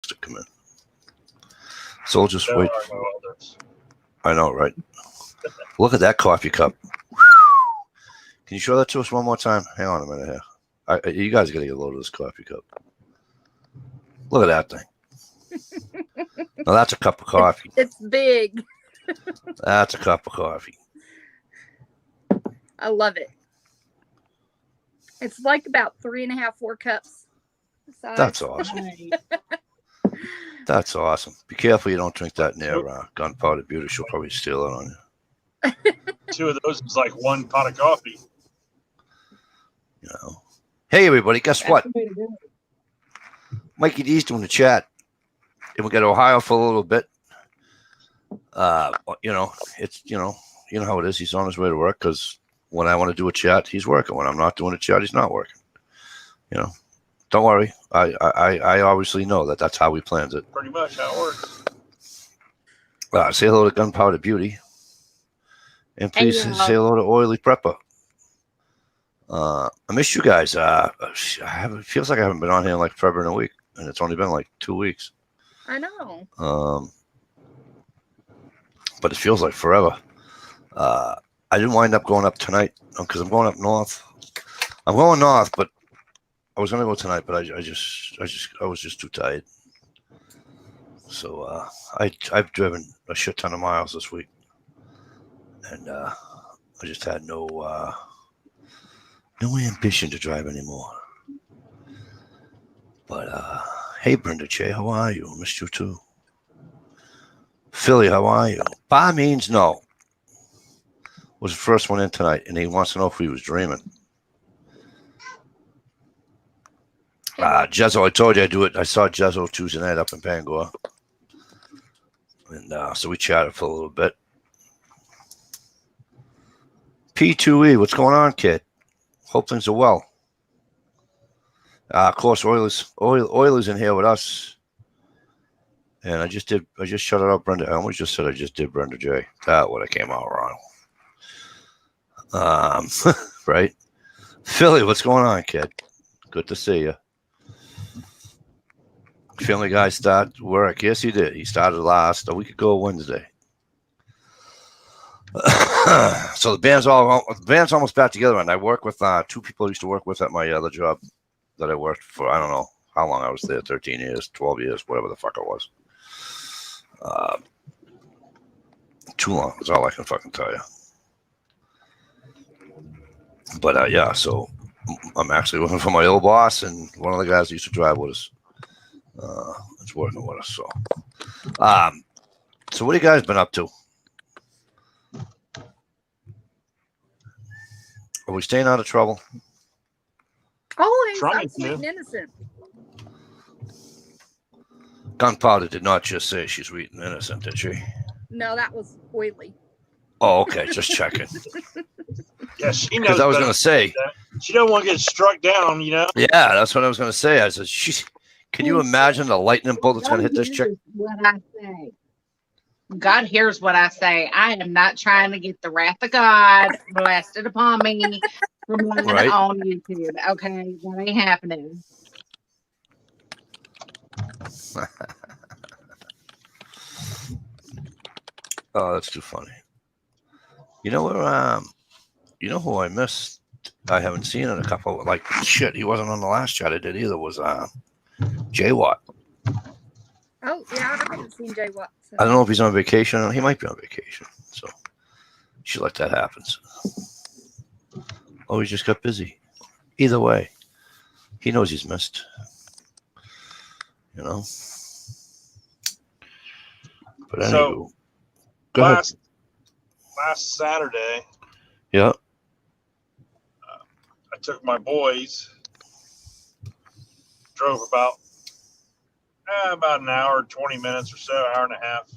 to come in. So we'll just There wait. are no others. I know, right? Look at that coffee cup. Can you show that to us one more time? Hang on a minute here. You guys got to get a load of this coffee cup. Look at that thing. Now that's a cup of coffee. It's big. That's a cup of coffee. I love it. It's like about 3.5, 4 cups. Size. That's awesome. That's awesome. Be careful you don't drink that near Gunpowder Beauty. She'll probably steal it on you. 2 of those is like 1 pot of coffee. You know. Hey everybody, guess what? Mikey D's doing the chat. And we got Ohio for a little bit. You know, it's you know how it is. He's on his way to work because when I want to do a chat, he's working. When I'm not doing a chat, he's not working. You know, don't worry. I obviously know that that's how we planned it. Pretty much how it works. Say hello to Gunpowder Beauty, and please say hello to Oily Prepper. I missed you guys. It feels like I haven't been on here in like forever in a week, and it's only been like 2 weeks. I know. But it feels like forever. I didn't wind up going up tonight because I'm going up north. I'm going north, but I was going to go tonight, but I was just too tired. So I've driven a shit ton of miles this week, and I just had no ambition to drive anymore. But hey, Brenda Che, how are you? Missed you too. Philly, how are you? Ba means no. Was the first one in tonight, and he wants to know if he was dreaming. Jezzo, I told you I'd do it. I saw Jezzo Tuesday night up in Bangor. And so we chatted for a little bit. P2E, what's going on, kid? Hope things are well. Of course, Oilers in here with us. And I just shut it up, Brenda. I almost just said I just did Brenda J. That would have came out wrong. Right? Philly, what's going on, kid? Good to see you. Family Guy started work. Yes, he did. He started a week ago Wednesday. So the band's almost back together, and I work with 2 people I used to work with at my other job that I worked for. I don't know how long I was there, 13 years, 12 years, whatever the fuck it was. Too long is all I can fucking tell you. But yeah, so I'm actually working for my old boss, and one of the guys that used to drive with us is working with us. So what have you guys been up to? Are we staying out of trouble? Always. I'm sweet and innocent. Gunpowder did not just say she's sweet and innocent, did she? No, that was Oily. Oh, okay. Just checking. Yeah, she knows. Because I was going to say. She don't want to get struck down, you know? Yeah, that's what I was going to say. I said, can you imagine the lightning bolt that's going to hit this chick? What I say. God hears what I say. I am not trying to get the wrath of God blasted upon me from lying on YouTube. Okay, that ain't happening. Oh, that's too funny. You know where? You know who I missed? I haven't seen in a couple. Like shit, he wasn't on the last chat I did either. Was Jay Watt? Oh yeah, I haven't seen Jay Watt. So. I don't know if he's on vacation. He might be on vacation, so should let that happen. Oh, he just got busy. Either way, he knows he's missed. You know. But anyway, so go ahead. Last Saturday. Yeah. I took my boys. Drove about an hour, 20 minutes or so, hour and a half.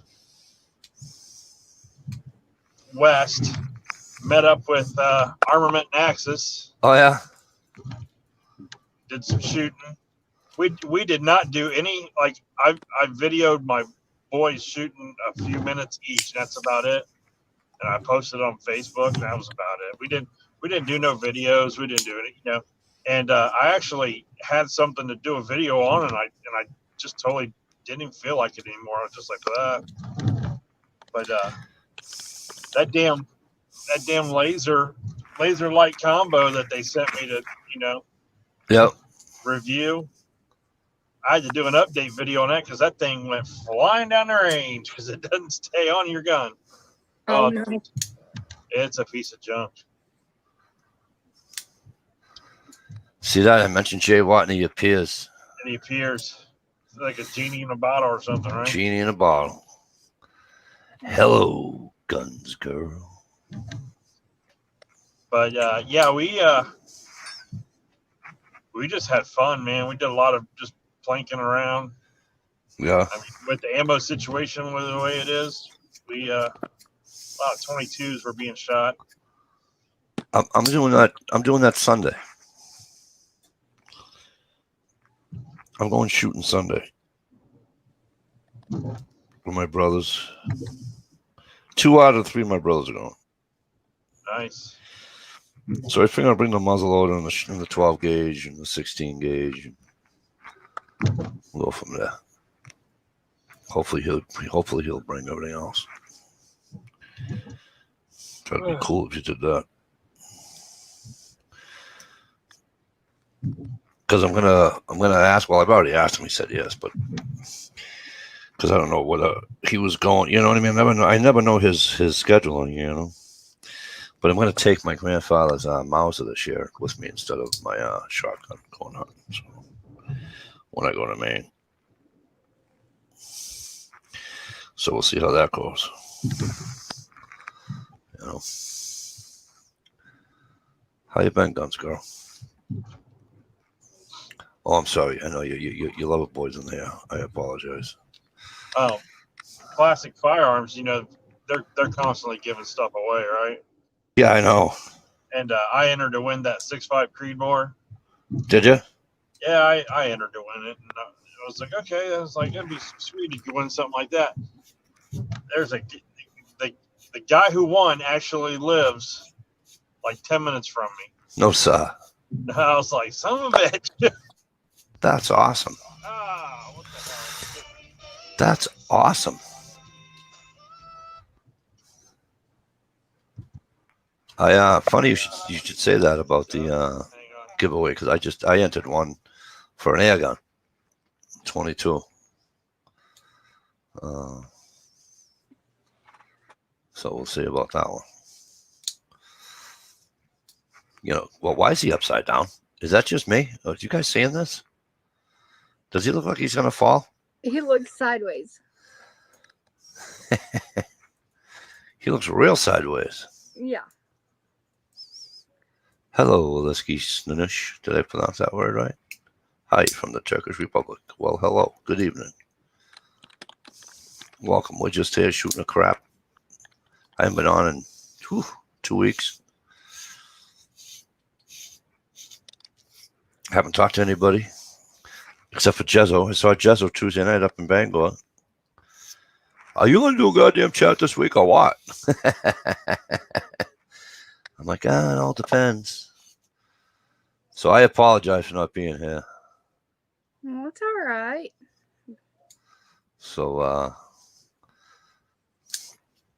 West. Met up with Armament and Axis. Oh yeah. Did some shooting. We did not do any, like, I videoed my boys shooting a few minutes each. That's about it. And I posted on Facebook, and that was about it. We didn't do no videos. We didn't do it, you know. And I actually had something to do a video on, and I just totally didn't even feel like it anymore. I was just like, but that damn laser light combo that they sent me to, Yep. review. I had to do an update video on that because that thing went flying down the range because it doesn't stay on your gun. Oh, no. It's a piece of junk. See that? I mentioned Jay Watt and he appears. And he appears like a genie in a bottle or something, right? Genie in a bottle. Hello, guns girl. But yeah, we just had fun, man. We did a lot of just planking around. Yeah. I mean, with the ammo situation, with the way it is, we a lot of 22s were being shot. I'm doing that. I'm doing that Sunday. I'm going shooting Sunday with my brothers. 2 out of 3 of my brothers are going. Nice. So I figure I'll bring the muzzleloader and the 12 gauge and the 16 gauge. And we'll go from there. Hopefully he'll bring everything else. That'd be cool if you did that. Because I'm gonna ask. Well, I've already asked him. He said yes, but because I don't know what he was going. You know what I mean? I never know his scheduling. You know. But I'm gonna take my grandfather's Mauser this year with me instead of my shotgun going hunting. So when I go to Maine, so we'll see how that goes. You know. How you been, Guns Girl? Oh, I'm sorry. I know you love it, boys in there. I apologize. Oh, Classic Firearms. They're constantly giving stuff away, right? Yeah, I know. And I entered to win that 6.5 Creedmoor. Did you? Yeah, I entered to win it, and I was like, okay, I was like, it'd be sweet if you win something like that. There's the guy who won actually lives like 10 minutes from me. No, sir. I was like, son of a bitch. That's awesome. What the hell? That's awesome. Funny you should say that about the Hang on. giveaway because I entered one for an air gun, 22. So we'll see about that one. Well, why is he upside down? Is that just me? Are you guys seeing this? Does he look like he's gonna fall? He looks sideways. He looks real sideways. Yeah. Hello, Aliski Snunish. Did I pronounce that word right? Hi from the Turkish Republic. Well, hello. Good evening. Welcome. We're just here shooting a crap. I haven't been on in 2 weeks. Haven't talked to anybody except for Jezzo. I saw Jezzo Tuesday night up in Bangor. Are you going to do a goddamn chat this week or what? I'm like, it all depends. So I apologize for not being here. Well, it's all right. So,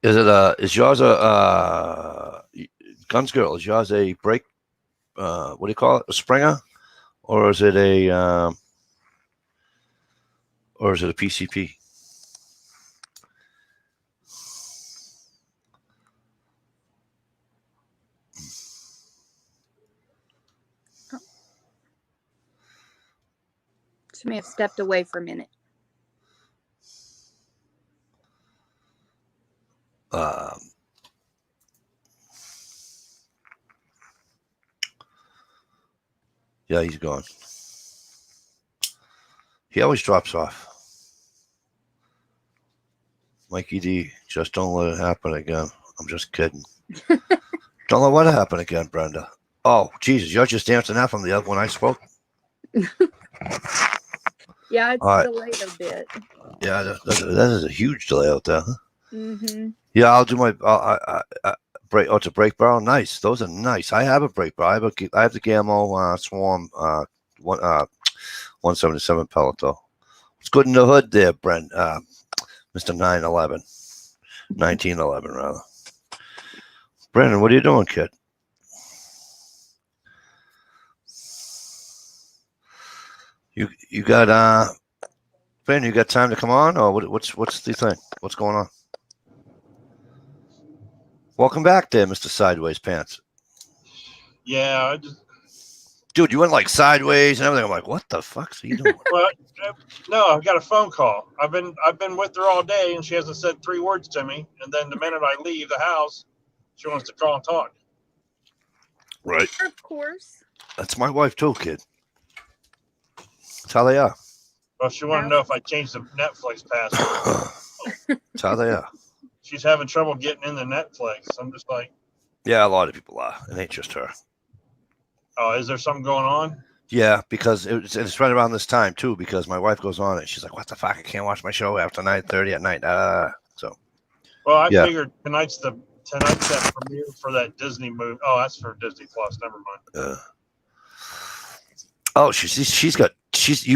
is yours a, Guns Girl, is yours a break, what do you call it, a Springer? Or is it a PCP? She may have stepped away for a minute. Yeah, he's gone. He always drops off. Mikey D, just don't let it happen again. I'm just kidding. Don't let what happen again, Brenda. Oh, Jesus, you're just answering that from the other one I spoke? Yeah, it's right. delayed a bit. Yeah, that is a huge delay out there. Huh? Mm-hmm. Yeah, I'll do my break. Oh, it's a break barrel. Nice. Those are nice. I have a break barrel. I have the Gammo Swarm 177 pellet though, It's good in the hood there, Brent. Mr. 1911 rather. Brandon, what are you doing, kid? You got Brandon, you got time to come on, or what's the thing? What's going on? Welcome back there, Mr. Sideways Pants. Yeah, I just, Dude, you went like sideways and everything. I'm like, what the fuck are you doing? well, no, I've got a phone call. I've been with her all day, and she hasn't said 3 words to me. And then the minute I leave the house, she wants to call and talk. Right. Of course. That's my wife too, kid. That's how they are. Well, she wanted to know if I changed the Netflix password. That's how they are. She's having trouble getting into Netflix. I'm just like, Yeah, a lot of people are. It ain't just her. oh, is there something going on? Yeah, because it's right around this time too. Because my wife goes on it. She's like, "What the fuck? I can't watch my show after 9:30 at night." So. Well, I Yeah. figured tonight's that premiere for that Disney movie. Oh, that's for Disney Plus. Never mind. Oh, you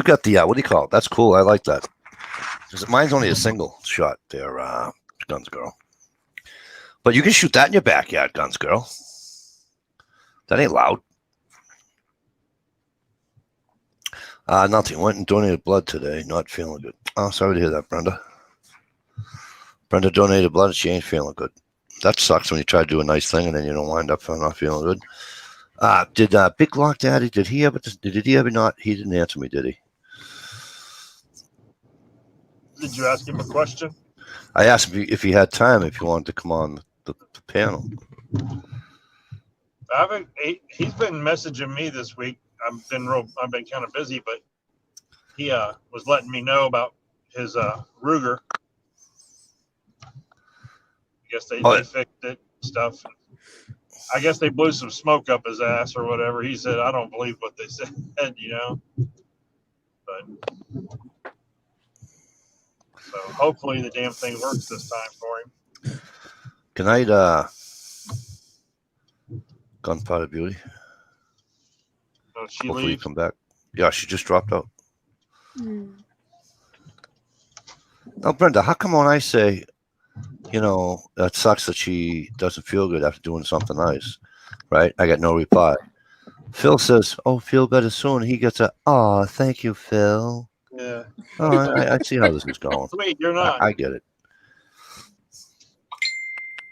got the what do you call it? That's cool. I like that. 'Cause mine's only a single shot there, Guns Girl. But you can shoot that in your backyard, Guns Girl. That ain't loud. Nothing. Went and donated blood today. Not feeling good. Oh, sorry to hear that, Brenda. Brenda donated blood. She ain't feeling good. That sucks when you try to do a nice thing and then you don't wind up not feeling good. Did Big Lock Daddy? Did he ever not? He didn't answer me, did he? Did you ask him a question? I asked him if he had time, if he wanted to come on the panel. He's been messaging me this week. I've been kind of busy, but he was letting me know about his Ruger. I guess they fixed it and stuff. I guess they blew some smoke up his ass or whatever. He said, "I don't believe what they said," But so hopefully the damn thing works this time for him. Good night, Gunpowder Beauty. So she Hopefully you leaves. come back. Yeah, she just dropped out. Now, Brenda, how come when I say, that sucks that she doesn't feel good after doing something nice, right? I get no reply. Phil says, "Oh, feel better soon." He gets "Oh, thank you, Phil." Yeah. Oh, I see how this is going. Wait, you're not. I get it.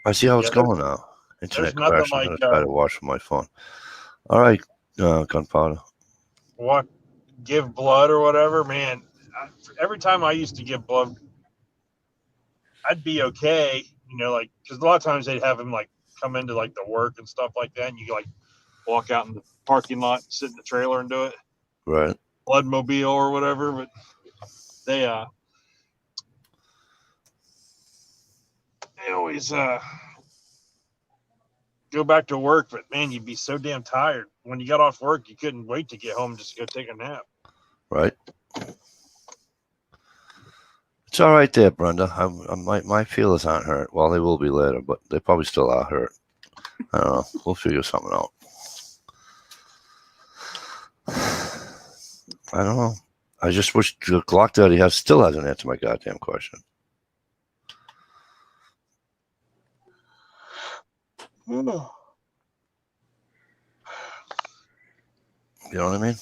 I see how it's Yeah, going now. Internet there's nothing crash. I'm like, going to try to watch from my phone. All right, Gunpowder. What? Give blood or whatever, man. Every time I used to give blood, I'd be okay, because a lot of times they'd have him like come into like the work and stuff like that, and you like walk out in the parking lot, sit in the trailer, and do it. Right. Bloodmobile or whatever, but they always go back to work, but man, you'd be so damn tired. When you got off work, you couldn't wait to get home just to go take a nap. Right. It's all right there, Brenda. My feelers aren't hurt. Well, they will be later, but they probably still are hurt. I don't know. We'll figure something out. I don't know. I just wish the Glock Daddy still hasn't answered my goddamn question. You know what I mean?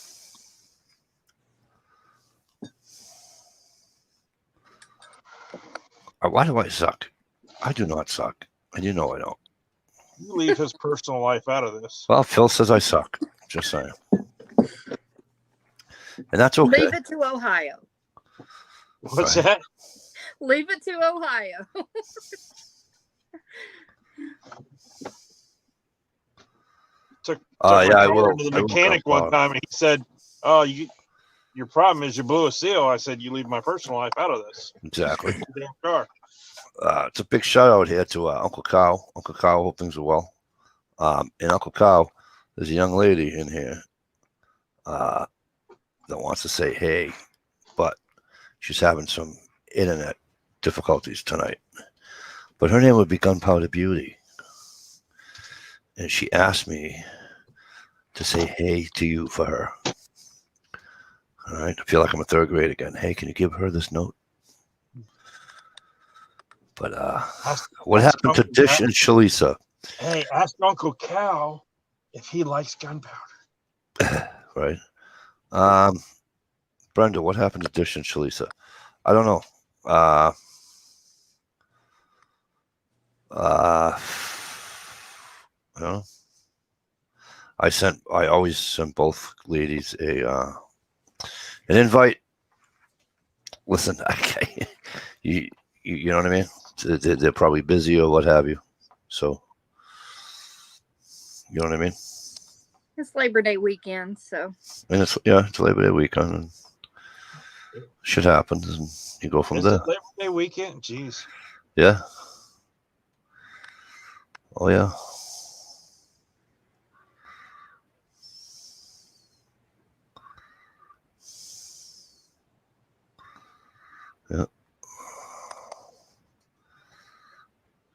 Why do I suck? I do not suck. And you know I don't. You leave his personal life out of this. Well, Phil says I suck. Just saying. And that's okay. Leave it to Ohio. What's Right. that? Leave it to Ohio. Took Yeah, my I car will. into the I will mechanic come one out. time, and he said, "Oh, your problem is you blew a seal." I said, "You leave my personal life out of this." Exactly. Damn car. It's a big shout out here to Uncle Kyle. Uncle Kyle, hope things are well. And Uncle Kyle, there's a young lady in here that wants to say hey, but she's having some internet difficulties tonight. But her name would be Gunpowder Beauty. And she asked me to say hey to you for her. All right. I feel like I'm in third grade again. Hey, can you give her this note? But what ask happened to Uncle Dish Cal. and Shalisa? Hey, ask Uncle Cal if he likes gunpowder. Right. Brenda, what happened to Dish and Shalisa? I don't know. I don't know. I always sent both ladies an invite. Listen, you know what I mean? They're probably busy or what have you. So, you know what I mean? It's Labor Day weekend, so And it's Labor Day weekend, and shit happens, and you go from Is there. it Labor Day weekend? Jeez. Yeah. Oh yeah. Yeah.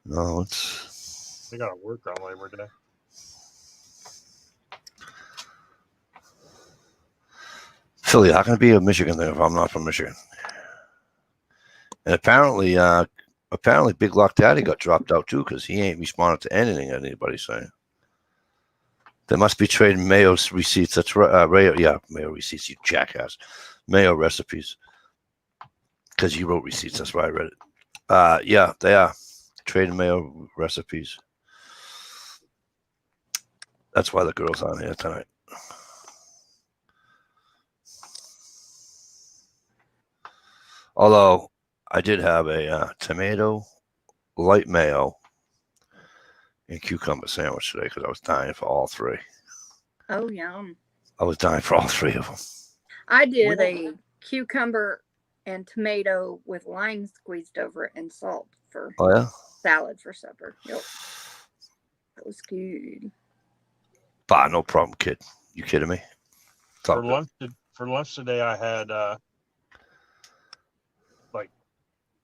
No, it's They got to work on Labor Day. Philly. How can it be a Michigan thing if I'm not from Michigan? And apparently, Big Lock Daddy got dropped out too because he ain't responded to anything that anybody's saying. They must be trading Mayo's receipts. That's right. Mayo receipts. You jackass. Mayo recipes. Because you wrote receipts. That's why I read it. Yeah, they are trading Mayo recipes. That's why the girl's on here tonight. Although I did have a tomato, light mayo, and cucumber sandwich today because I was dying for all three. oh yum. I was dying for all three of them. I did a cucumber and tomato with lime squeezed over it and salt for Oh yeah. salad for supper. Yep. That was good. Bah, no problem, kid. You kidding me? It's all good. For lunch today, I had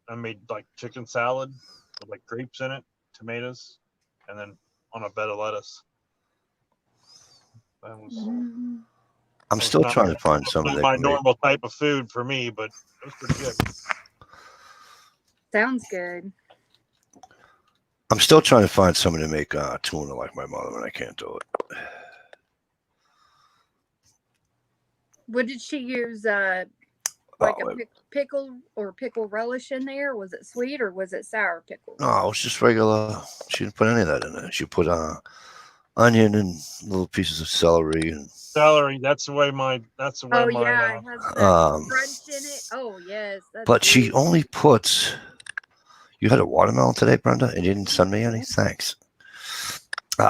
I made like chicken salad with like grapes in it, tomatoes, and then on a bed of lettuce. That was I'm still not trying to find something not that my can make. normal type of food for me, but it was pretty good. Sounds good. I'm still trying to find somebody to make tuna like my mother, and I can't do it. What did she use? Like a pickle or pickle relish in there? Was it sweet or was it sour pickle? No, it was just regular. She didn't put any of that in there. She put onion and little pieces of celery and Celery. That's the way my. That's the way Oh my. yeah, it has that crunch in it. Oh yes, that's but she good. only puts. You had a watermelon today, Brenda, and you didn't send me any. Thanks.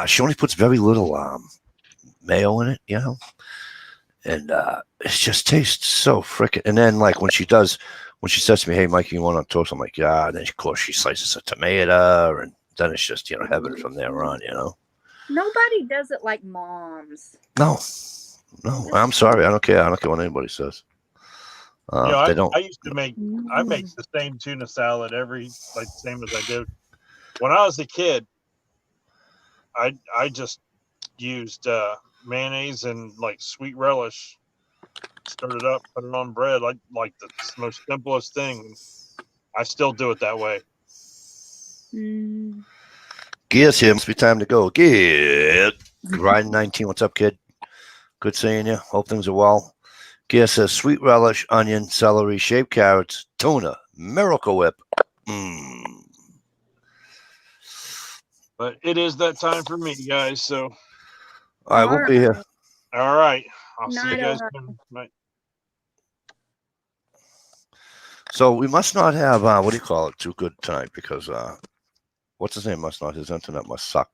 She only puts very little mayo in it, you know, and it just tastes so frickin'. And then like when she says to me, "Hey, Mike, you want on toast?" I'm like, "Yeah." And then of course she slices a tomato, and then it's just heaven from there on, Nobody does it like moms. No, I'm sorry. I don't care. I don't care what anybody says. They don't. I used to make. I make the same tuna salad same as I do. When I was a kid, I just used mayonnaise and like sweet relish, stirred it up, put it on bread, like the most simplest thing. I still do it that way. Gears here. Must be time to go. Gear. Riding 19. What's up, kid? Good seeing you. Hope things are well. Gear says sweet relish, onion, celery, shaved carrots, tuna, Miracle Whip. But it is that time for me, guys. So, All right, we'll be here. all right. I'll see Night, you guys Ohio. soon. Bye. So we must not have what do you call it? Too good tonight because what's his name? Must not. His internet must suck.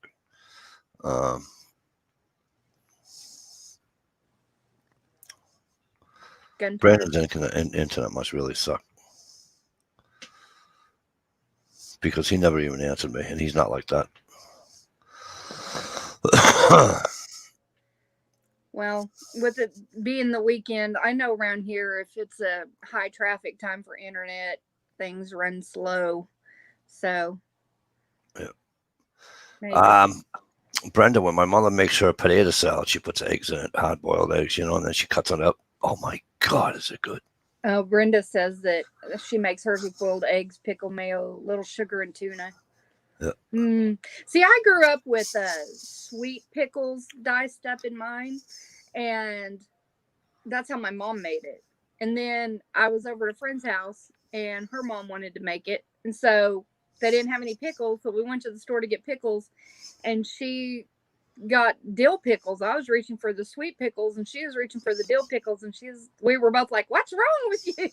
Brandon's internet must really suck because he never even answered me, and he's not like that. Well, with it being the weekend, I know around here if it's a high traffic time for internet, things run slow. So, yeah. Maybe. Brenda, when my mother makes her potato salad, she puts eggs in it, hard boiled eggs, and then she cuts it up. Oh my God, is it good? Brenda says that she makes hers with boiled eggs, pickle, mayo, little sugar, and tuna. Yeah. See, I grew up with sweet pickles diced up in mine, and that's how my mom made it. And then I was over at a friend's house, and her mom wanted to make it, and so they didn't have any pickles, so we went to the store to get pickles, and she got dill pickles. I was reaching for the sweet pickles, and she was reaching for the dill pickles, and we were both like, "What's wrong with you?"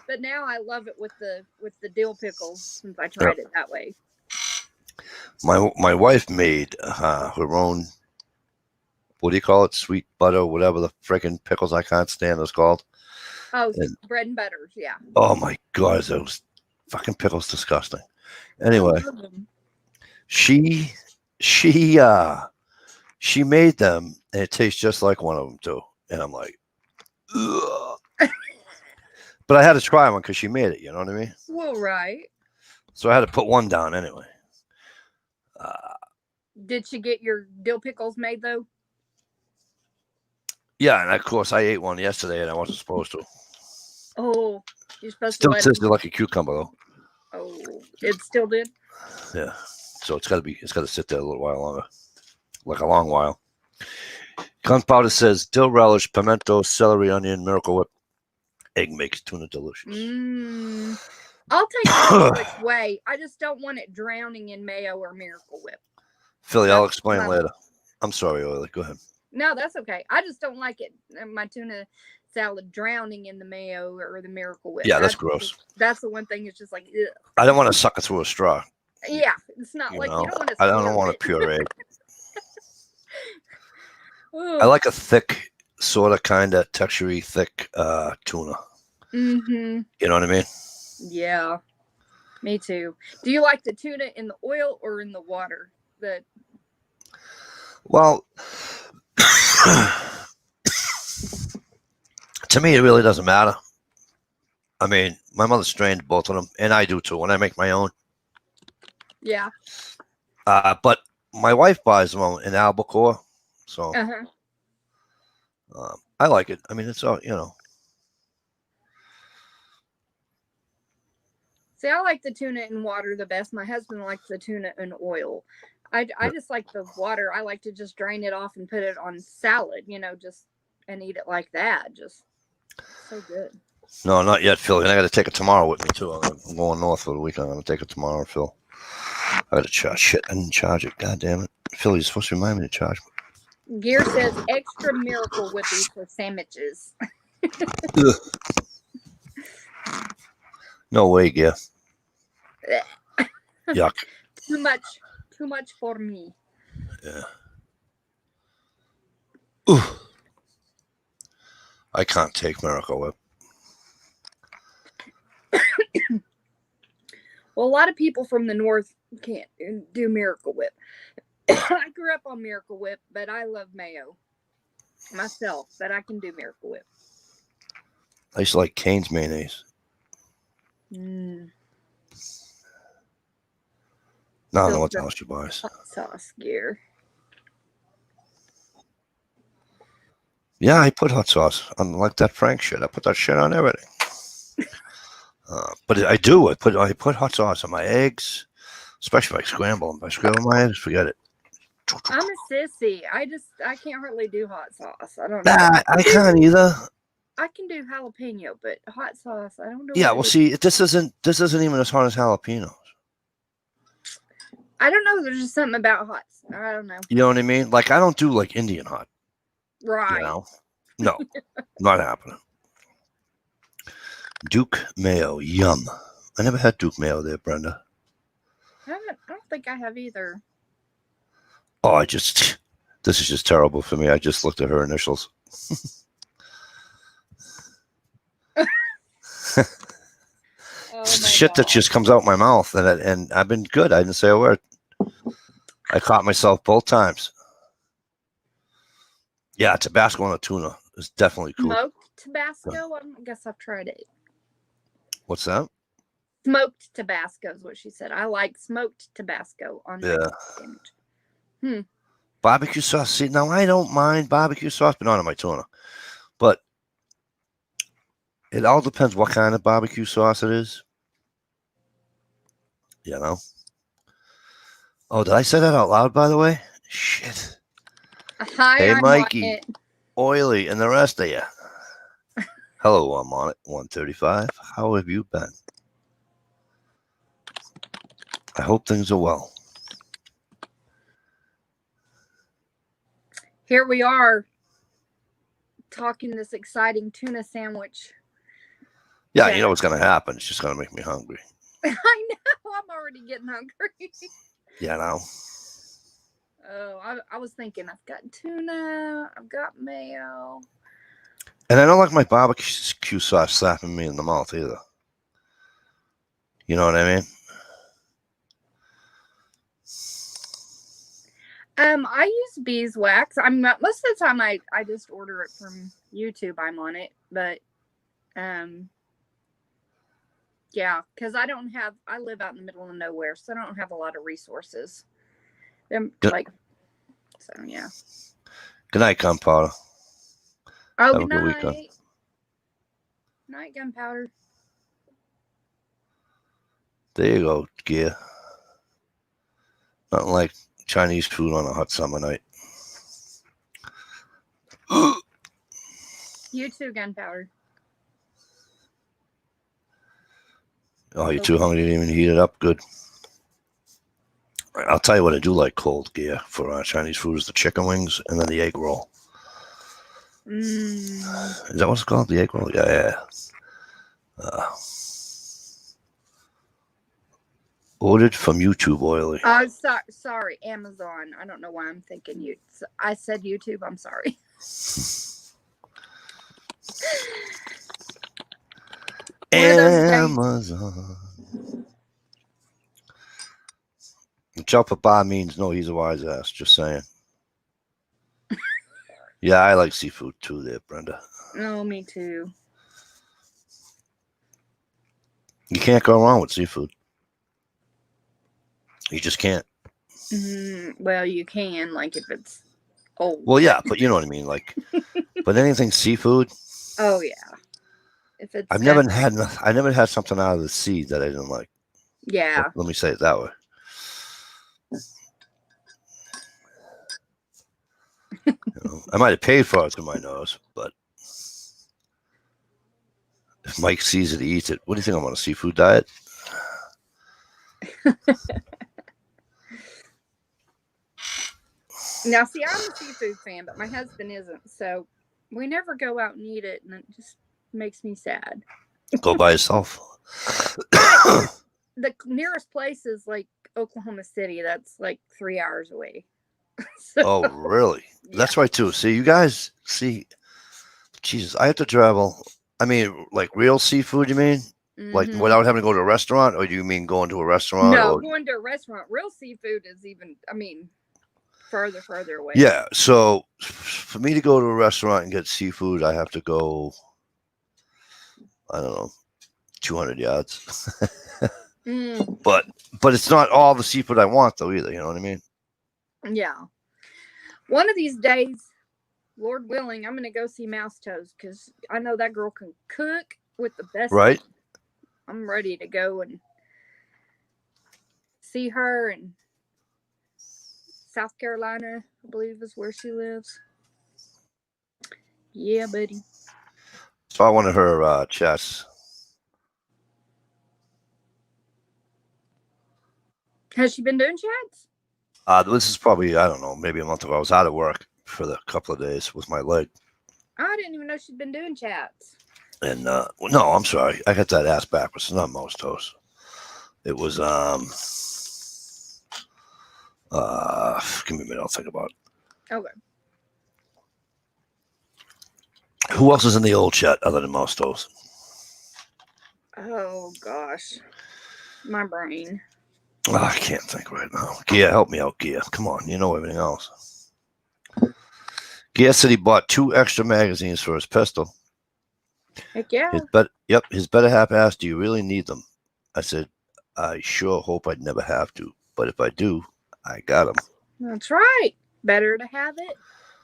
But now I love it with the dill pickles since I tried it that way. My wife made her own. What do you call it? Sweet butter, whatever the freaking pickles I can't stand is called. Oh, bread and butters, yeah. Oh my God, is those fucking pickles disgusting? Anyway, she made them, and it tastes just like one of them too. And I'm like, ugh. But I had to try one because she made it. You know what I mean? Well, right. So I had to put one down anyway. Did she get your dill pickles made though? Yeah, and of course I ate one yesterday, and I wasn't supposed to. Oh, you're supposed Still to let tasted like a cucumber though. Oh, it still did? Yeah. So it's got to sit there a little while longer, like a long while. Gunpowder says dill relish, pimento, celery, onion, Miracle Whip, egg makes tuna delicious. I'll take it which way. I just don't want it drowning in mayo or Miracle Whip. Philly, I'll explain later. I'm sorry, Oily. Go ahead. No, that's okay. I just don't like it. My tuna salad drowning in the mayo or the Miracle Whip. Yeah, that's gross. That's the one thing. It's just like, ugh. I don't want to suck it through a straw. Yeah, it's not like you don't want to. I don't want a puree. Ooh. I like a thick, sort of, kind of textury, thick tuna. Mm-hmm. You know what I mean? Yeah, me too. Do you like the tuna in the oil or in the water? Well, to me, it really doesn't matter. I mean, my mother strained both of them, and I do too when I make my own. Yeah. But my wife buys them in albacore, so I like it. I mean, it's all, See, I like the tuna in water the best. My husband likes the tuna in oil. I just like the water. I like to just drain it off and put it on salad, and eat it like that. Just so good. No, not yet, Phil. And I got to take it tomorrow with me too. I'm going north for the weekend. I'm gonna take it tomorrow, Phil. I got to charge. Shit, I didn't charge it. God damn it, Phil. You're supposed to remind me to charge. Gear says extra Miracle Whippy for sandwiches. No way, Gear. Yuck. Too much for me. Yeah. Ooh. I can't take Miracle Whip. Well, a lot of people from the north can't do Miracle Whip. I grew up on Miracle Whip, but I love mayo myself, but I can do Miracle Whip. I used to like Cane's mayonnaise. Now I don't know what else she buys. Hot sauce Gear. Yeah, I put hot sauce on like that Frank shit. I put that shit on everything. But I do. I put hot sauce on my eggs, especially if I scramble them. If I scramble my eggs, forget it. I'm a sissy. I can't hardly do hot sauce. I don't know. I can't either. I can do jalapeno, but hot sauce, I don't know. Yeah, well, see, this isn't even as hot as jalapenos. I don't know. There's just something about hot. I don't know. You know what I mean? Like, I don't do like Indian hot. Right. You know? No, not happening. Duke mayo, yum. I never had Duke mayo there, Brenda. I don't think I have either. Oh, this is just terrible for me. I just looked at her initials. Shit that just comes out my mouth, and I've been good. I didn't say a word. I caught myself both times. Yeah, Tabasco on a tuna is definitely cool. Smoked Tabasco? I guess I've tried it. What's that? Smoked Tabasco is what she said. I like smoked Tabasco on my sandwich. Barbecue sauce. See, now I don't mind barbecue sauce, but not on my tuna. But It all depends what kind of barbecue sauce it is. You know. Oh, did I say that out loud, by the way? Shit. Hi, Hey, I'm on Mikey. it. Oily, and the rest of you. Hello, I'm on it. 135. How have you been? I hope things are well. Here we are talking this exciting tuna sandwich. Yeah, Yeah. you know what's going to happen. It's just going to make me hungry. I know. I'm already getting hungry. You know? Oh, I was thinking I've got tuna. I've got mayo. And I don't like my barbecue sauce slapping me in the mouth either. You know what I mean? I use beeswax. I'm most of the time I just order it from YouTube. I'm on it, but yeah, because I live out in the middle of nowhere, so I don't have a lot of resources. Good. So yeah. Good night, Gunpowder. Oh, Have a good good night. weekend. Night, Gunpowder. There you go, Gear. Nothing like Chinese food on a hot summer night. You too, Gunpowder. Oh, you're too hungry to even heat it up? Good. I'll tell you what I do like cold, Gear, for Chinese food is the chicken wings and then the egg roll. Is that what it's called? The egg roll? Yeah. Ordered from YouTube, Oily. Sorry, Amazon. I don't know why I'm thinking you. I said YouTube. I'm sorry. Amazon. Chopper Bar means no, he's a wise ass. Just saying. Yeah, I like seafood too there, Brenda. Oh, me too. You can't go wrong with seafood. You just can't. Well, you can, like, if it's old. Well, yeah, but you know what I mean. Like, but anything seafood. Oh yeah. If it's I never had something out of the sea that I didn't like. Yeah. Let me say it that way. You know, I might have paid for it through my nose, but if Mike sees it, he eats it. What do you think? I'm on a seafood diet? Now, see, I'm a seafood fan, but my husband isn't, so we never go out and eat it, and it just makes me sad. Go by yourself. The nearest place is like Oklahoma City. That's like 3 hours away. So, Oh, really? yeah. That's right, too. See, you guys, Jesus, I have to travel. I mean, like real seafood, you mean? Like Mhm. without having to go to a restaurant? Or do you mean going to a restaurant? No, or... going to a restaurant. Real seafood is even, further away. Yeah, so for me to go to a restaurant and get seafood, I have to go, I don't know, 200 yards. But it's not all the seafood I want, though, either. You know what I mean? Yeah. One of these days, Lord willing, I'm going to go see Mouse Toes because I know that girl can cook with the best. Right. I'm ready to go and see her in South Carolina, I believe is where she lives. Yeah, buddy. So I wanted her chats. Has she been doing chats? This is probably, I don't know, maybe a month ago. I was out of work for the couple of days with my leg. I didn't even know she'd been doing chats. And, no, I'm sorry. I got that ass backwards. It's not Mouse Toes. It was, give me a minute. I'll think about it. Okay. Who else is in the old chat other than Mouse Toes? Oh, gosh. My brain. Oh, I can't think right now. Gia, help me out, Gia. Come on, you know everything else. Gia said he bought 2 extra magazines for his pistol. Heck yeah. His better half asked, "Do you really need them?" I said, "I sure hope I'd never have to, but if I do, I got them." That's right. Better to have it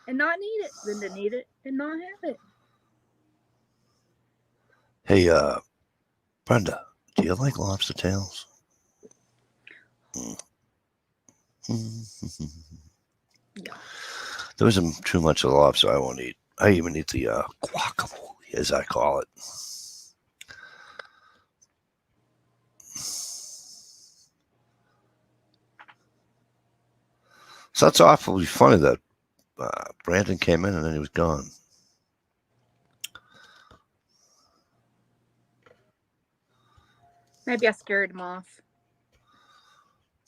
and not need it than to need it and not have it. Hey, Brenda, do you like lobster tails? Yeah. There isn't too much of the lobster I won't eat. I even eat the guacamole, as I call it. So that's awfully funny that Brandon came in and then he was gone. Maybe I scared him off.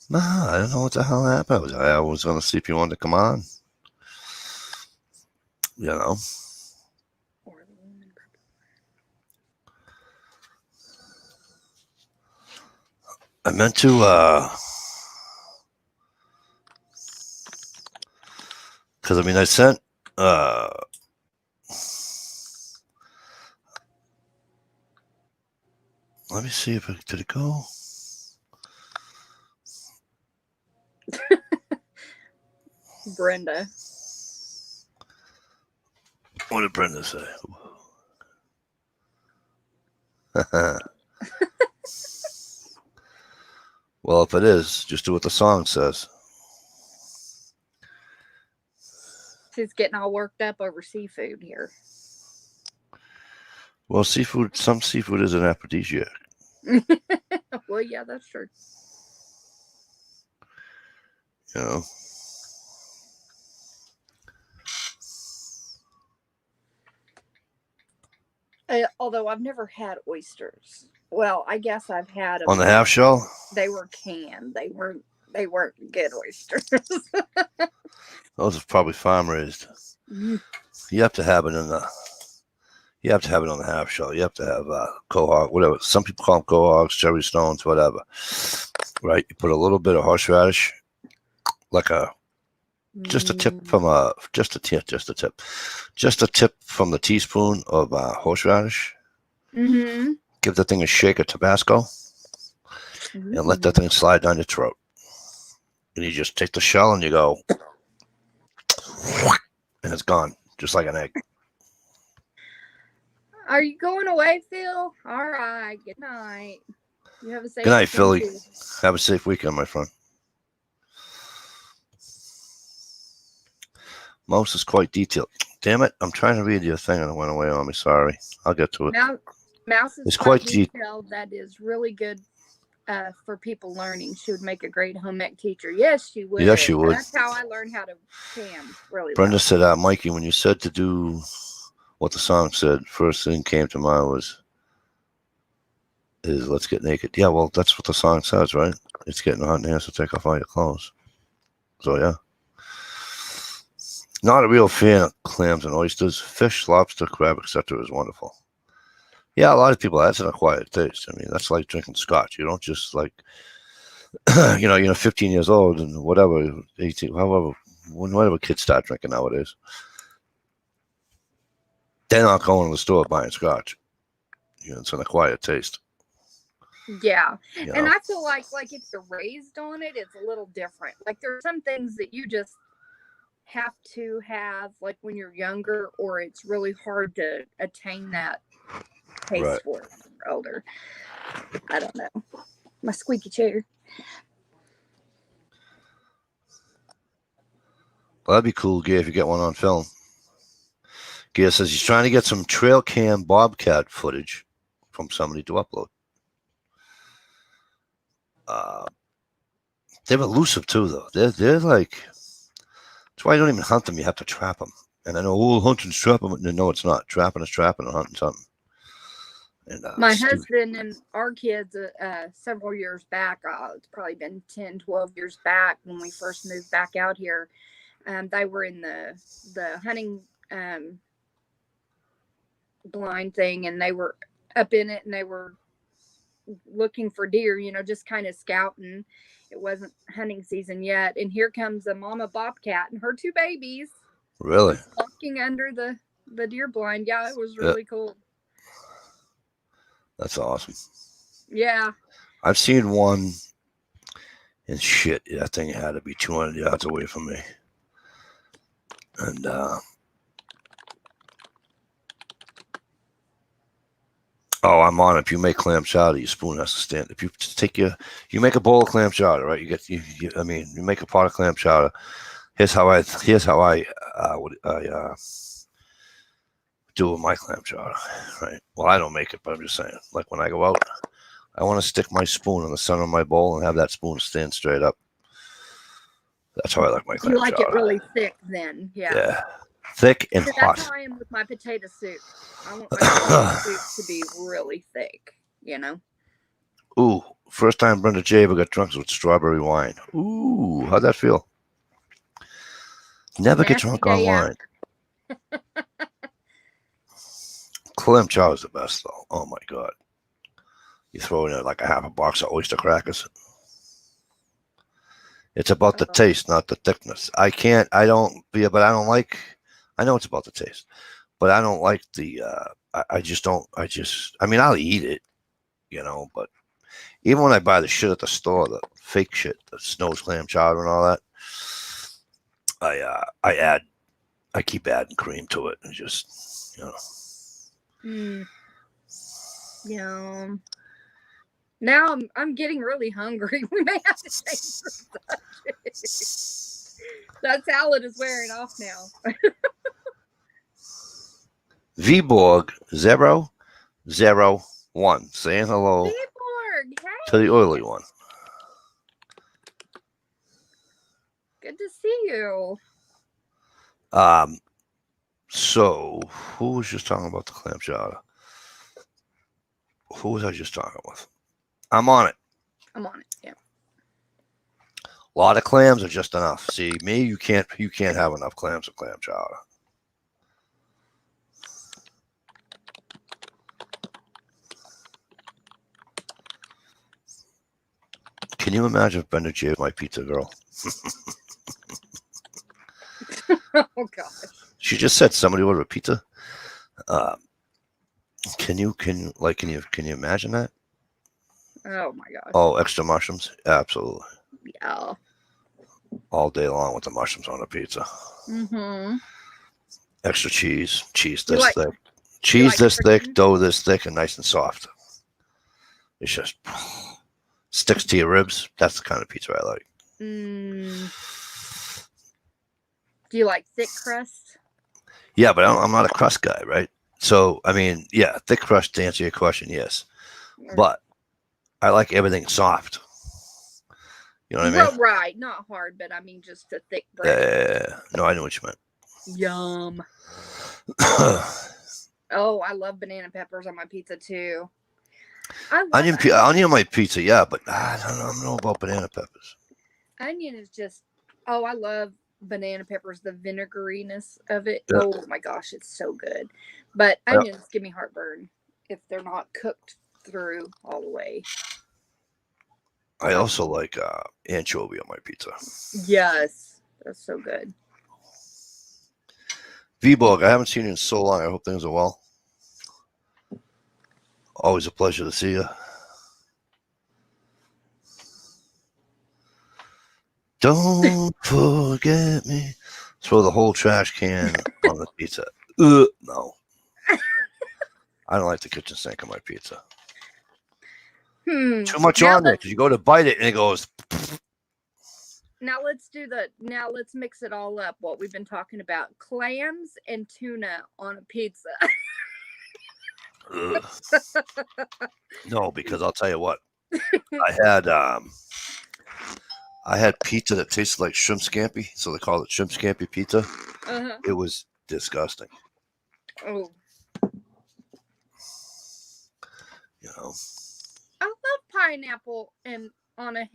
Nah, I don't know what the hell happened. I was going to see if you wanted to come on. You know. I meant to, because I mean, I sent, let me see if it, did it go? Brenda. What did Brenda say? Well, if it is, just do what the song says. She's getting all worked up over seafood here. Well, seafood, some seafood is an aphrodisiac. Well, yeah, that's true. You know. Although I've never had oysters. Well, I guess I've had them On the half shell? They were canned. They weren't good oysters. Those are probably farm raised. You have to have it in the. You have to have it on the half shell. You have to have quahog, whatever. Some people call them quahogs, cherry stones, whatever. Right? You put a little bit of horseradish, like just a tip from just a tip from the teaspoon of horseradish. Mm-hmm. Give that thing a shake of Tabasco, and let that thing slide down your throat. And you just take the shell and you go, and it's gone, just like an egg. Are you going away, Phil? All right. Good night. You have a safe Good night, weekend, Philly. too. Have a safe weekend, my friend. Mouse is quite detailed. Damn it, I'm trying to read your thing and it went away on me. Sorry. I'll get to it. Mouse is It's quite quite deep. detailed. That is really good for people learning. She would make a great home ec teacher. Yes, she would. Yes, she would. That's how I learned how to cam really Brenda well. said, Mikey, when you said to do what the song said, first thing came to mind is let's get naked. Yeah, well, that's what the song says, right? It's getting hot in here, so take off all your clothes. So, yeah. Not a real fan of clams and oysters. Fish, lobster, crab, etc. is wonderful. Yeah, a lot of people, that's an acquired taste. I mean, that's like drinking scotch. You don't just like, you're 15 years old and whatever, 18, however, whenever kids start drinking nowadays, they're not going to the store buying scotch. It's an acquired taste. Yeah. You And know? I feel like if you're raised on it, it's a little different. Like there's some things that you just have to have like when you're younger, or it's really hard to attain that taste Right. for it when you're older. I don't know. My squeaky chair. Well, that'd be cool, Gay, if you get one on film. Gay says he's trying to get some trail cam bobcat footage from somebody to upload. They're elusive too, though. They're like, that's why you don't even hunt them. You have to trap them. And I know, hunting's trapping. No, it's not. Trapping is trapping and hunting something. And, My husband and our kids several years back, it's probably been 10, 12 years back when we first moved back out here. They were in the hunting blind thing, and they were up in it, and they were looking for deer, just kind of scouting. It wasn't hunting season yet, and here comes a mama bobcat and her two babies. Really? Walking under the deer blind. Yeah, it was really cool. That's awesome. Yeah. I've seen one, and shit, that thing had to be 200 yards away from me. And Oh, I'm on it. If you make clam chowder, your spoon has to stand. If you take you make a bowl of clam chowder, right? I mean, you make a pot of clam chowder. Here's how I do with my clam chowder, right? Well, I don't make it, but I'm just saying. Like when I go out, I want to stick my spoon in the center of my bowl and have that spoon stand straight up. That's how I like my clam You like chowder. it really thick then, yeah. Yeah, thick and So hot. that's how I am with my potato soup. I want my potato soup to be really thick, you know? Ooh, first time Brenda J ever got drunk was with strawberry wine. Ooh, how'd that feel? Never get Nasty drunk on day wine. Clam chowder is the best, though. Oh my god! You throw in like a half a box of oyster crackers. It's about the taste, not the thickness. I don't like. I know it's about the taste, but I don't like the. I just don't. I mean, I'll eat it, you know. But even when I buy the shit at the store, the fake shit, the Snow's clam chowder and all that, I keep adding cream to it and just, you know. Yeah. Now I'm getting really hungry. We may have to change the subject. That salad is wearing off now. Viborg 001 saying hello Seaborg, to the hey, oily one. good to see you. So who was just talking about the clam chowder? Who was I just talking with? I'm on it. I'm on it. Yeah. A lot of clams are just enough. See, me, you can't have enough clams of clam chowder. Can you imagine if Brenda J was my pizza girl? Oh gosh. She just said somebody ordered a pizza. Can you imagine that? Oh my gosh. Oh, extra mushrooms? Absolutely. Yeah. All day long with the mushrooms on a pizza. Mm-hmm. Extra cheese You this like- thick. Cheese like this cream? thick, dough this thick, and nice and soft. It's just sticks to your ribs. That's the kind of pizza I like. Do you like thick crust? Yeah, but I'm not a crust guy, right? So, I mean, yeah, thick crust to answer your question, yes. But I like everything soft. You know what I Well, mean? right, not hard, but I mean just a thick bread. Yeah. No, I knew what you meant. Yum. Oh, I love banana peppers on my pizza too. Onion on my pizza, yeah, but I don't know about banana peppers. Onion is just, oh, I love banana peppers, the vinegariness of it. Yeah. Oh my gosh, it's so good. But onions give me heartburn if they're not cooked through all the way. I also like anchovy on my pizza. Yes, that's so good. Viborg, I haven't seen you in so long. I hope things are well. Always a pleasure to see you. Don't forget me. Throw the whole trash can on the pizza. No. I don't like the kitchen sink on my pizza. Too much on there because you go to bite it and it goes. Now let's mix it all up. What we've been talking about: clams and tuna on a pizza. No, because I'll tell you what. I had pizza that tasted like shrimp scampi, so they call it shrimp scampi pizza. Uh-huh. It was disgusting. Oh, You know. I love pineapple and on a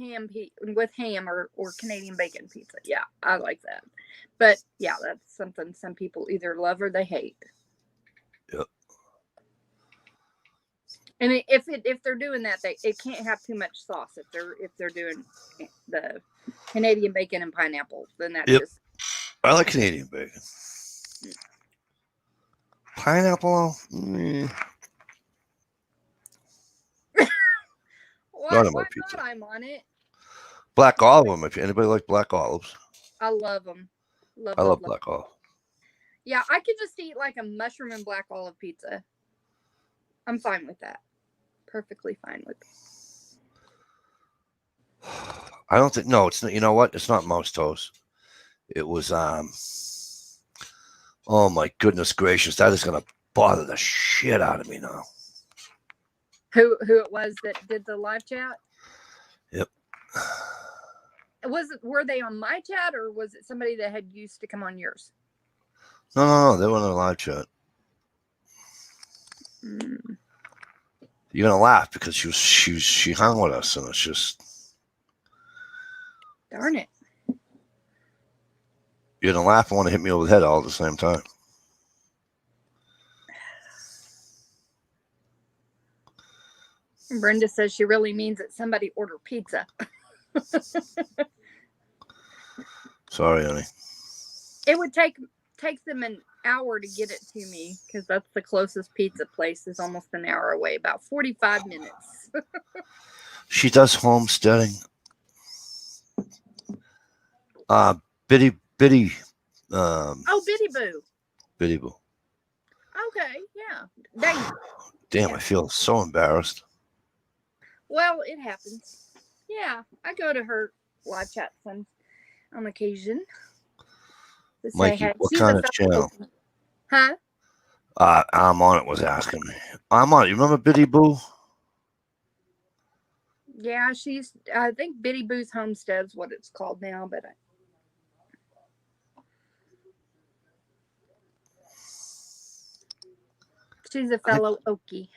with ham or Canadian bacon pizza. Yeah, I like that. But yeah, that's something some people either love or they hate. Yep. And if they're doing that, it can't have too much sauce. If they're doing the Canadian bacon and pineapple, then that is. I like Canadian bacon. Pineapple. Why Not on my pizza. not? I'm on it. Black olive. Anybody like black olives? I love them. I love black olive. Yeah, I could just eat like a mushroom and black olive pizza. I'm fine with that. Perfectly fine with it. I don't think. No, it's not. You know what? It's not mouse toes. It was. Oh my goodness gracious! That is gonna bother the shit out of me now. Who it was that did the live chat? Yep. Were they on my chat or was it somebody that had used to come on yours? No. They were in a live chat. Mm. You're gonna laugh because she hung with us, and it's just Darn it. you're gonna laugh and want to hit me over the head all at the same time. Brenda says she really means that somebody order pizza. Sorry, honey. It would take them an hour to get it to me because that's the closest pizza place is almost an hour away, about 45 minutes. She does homesteading. Biddy. Oh, Biddy Boo. Biddy Boo. Okay, yeah. Dang. Damn, I feel so embarrassed. Well, it happens. Yeah, I go to her live chats on occasion. To say Mikey, hey. what She's kind a of channel? Huh? I'm on it was asking me. I'm on it. You remember Biddy Boo? Yeah, I think Biddy Boo's Homestead's what it's called now, but she's a fellow Okie.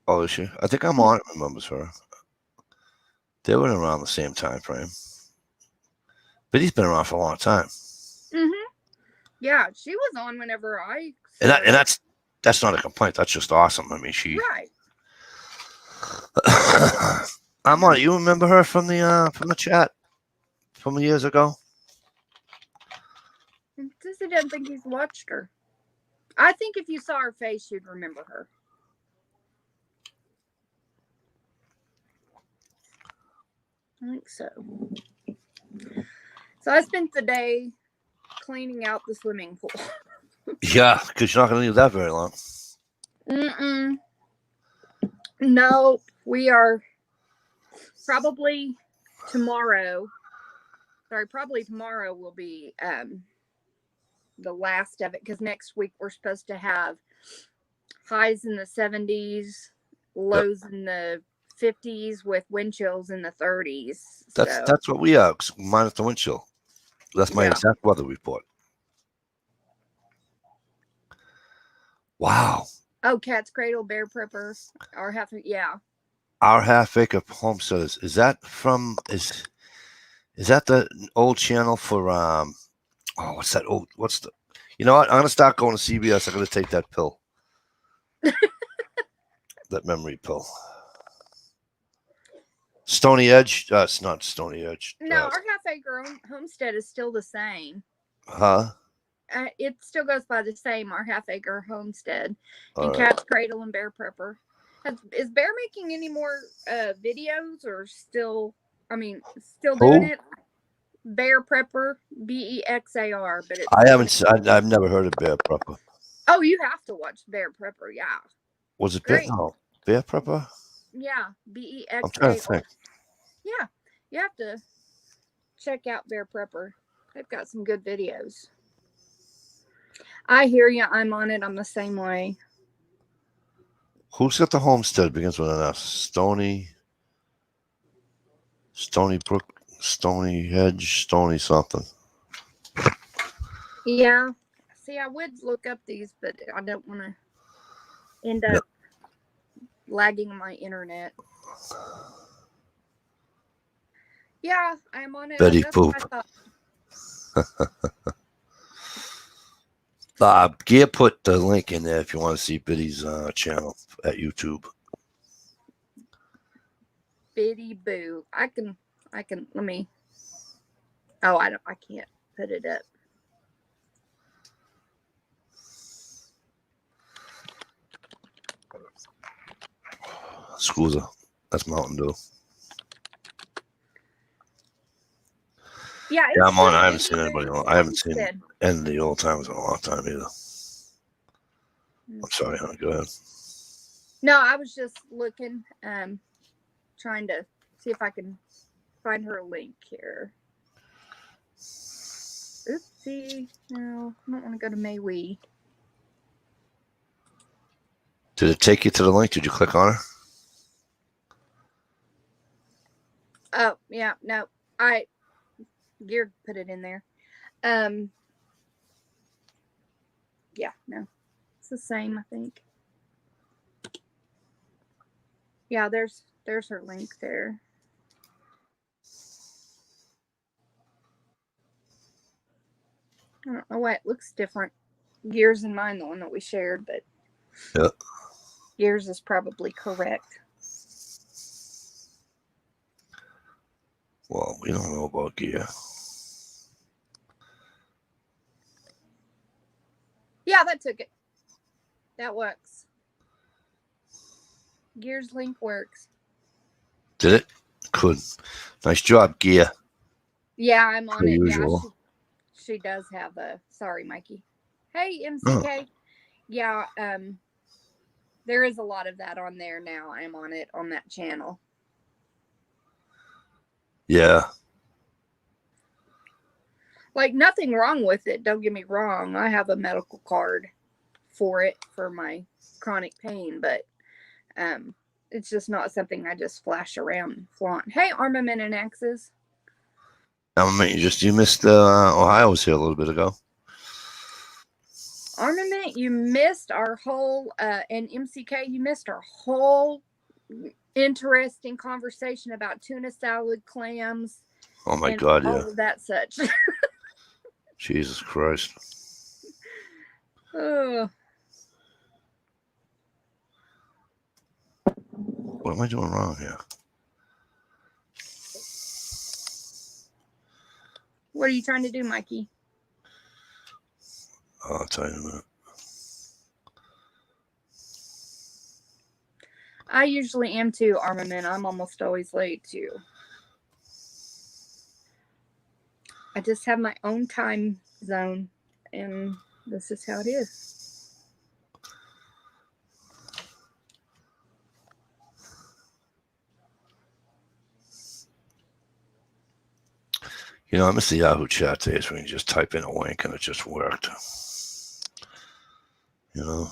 Oh, is she? I think I'm on it. Remembers her. They were around the same time frame. Biddy's been around for a long time. Mm-hmm. Yeah, she was on whenever I. And that's not a complaint. That's just awesome. I mean, she. Right. I'm on it. You remember her from the chat from years ago? Just didn't think he's watched her. I think if you saw her face, you'd remember her. I think so. So I spent the day cleaning out the swimming pool. Yeah, because you're not going to leave that very long. Mm-mm. No, we are probably tomorrow. Probably tomorrow will be the last of it because next week we're supposed to have highs in the 70s, lows in the 50s with wind chills in the 30s. That's what we are, minus the wind chill. That's my exact weather report. Wow. Oh, Cat's Cradle, Bear Prepper, our Our half acre homestead is that the old channel for what's that old you know what, I'm gonna start going to CBS. I'm gonna take that pill. That memory pill. Stony Edge. It's not Stony Edge. No, our half acre homestead is still the same. Huh? It still goes by the same, our half acre homestead. And Right. Cat's Cradle and Bear Prepper. Is Bear making any more videos or still doing it? Bear Prepper, BEXAR, but I've never heard of Bear Prepper. Oh, you have to watch Bear Prepper, yeah. Was it Great. Bear Prepper? Yeah, BEXAR. I'm trying to think. Yeah, you have to check out Bear Prepper. They've got some good videos. I hear you. I'm on it. I'm the same way. Who's got the homestead? Begins with an S. Stony Brook, Stony Hedge, Stony something. Yeah. See, I would look up these, but I don't want to end up lagging my internet. Yeah, I'm on it. Betty That's what Poop. I thought. Gear put the link in there if you want to see Biddy's channel at YouTube. Biddy Boo. I can let me. Oh, I can't put it up. Scusa. That's Mountain Dew. Yeah, Yeah, I'm on. I haven't it's seen anybody. good. I haven't seen Good. any of the old timers in a long time either. I'm sorry, honey. Go ahead. No, I was just looking, trying to see if I can find her link here. Oopsie. No, I don't want to go to MayWe. Did it take you to the link? Did you click on her? Oh, yeah, no. Gear put it in there. Yeah, no. It's the same, I think. Yeah, there's her link there. I don't know why it looks different. Gears in mine, the one that we shared, but Yeah. Gears is probably correct. Well, we don't know about gear. Yeah, that took it. That works. Gears link works. Did it? Good. Nice job, gear. Yeah, I'm on Per it. usual. Yeah, she does have a. Sorry, Mikey. Hey, MCK. Yeah, there is a lot of that on there now. I'm on it on that channel. Yeah. Like, nothing wrong with it. Don't get me wrong. I have a medical card for it for my chronic pain, but it's just not something I just flash around and flaunt. Hey, Armament and Axes. I mean, you missed Ohio was here a little bit ago. Armament, you missed our whole and MCK, you missed our whole interesting conversation about tuna salad, clams. Oh my and God, all yeah. of that such. Jesus Christ. Oh, What am I doing wrong here? what are you trying to do, Mikey? I'll tell you in a minute. I usually am too, Armament. I'm almost always late too. I just have my own time zone, and this is how it is. You know, I miss the Yahoo chat days when you just type in a link and it just worked. You know?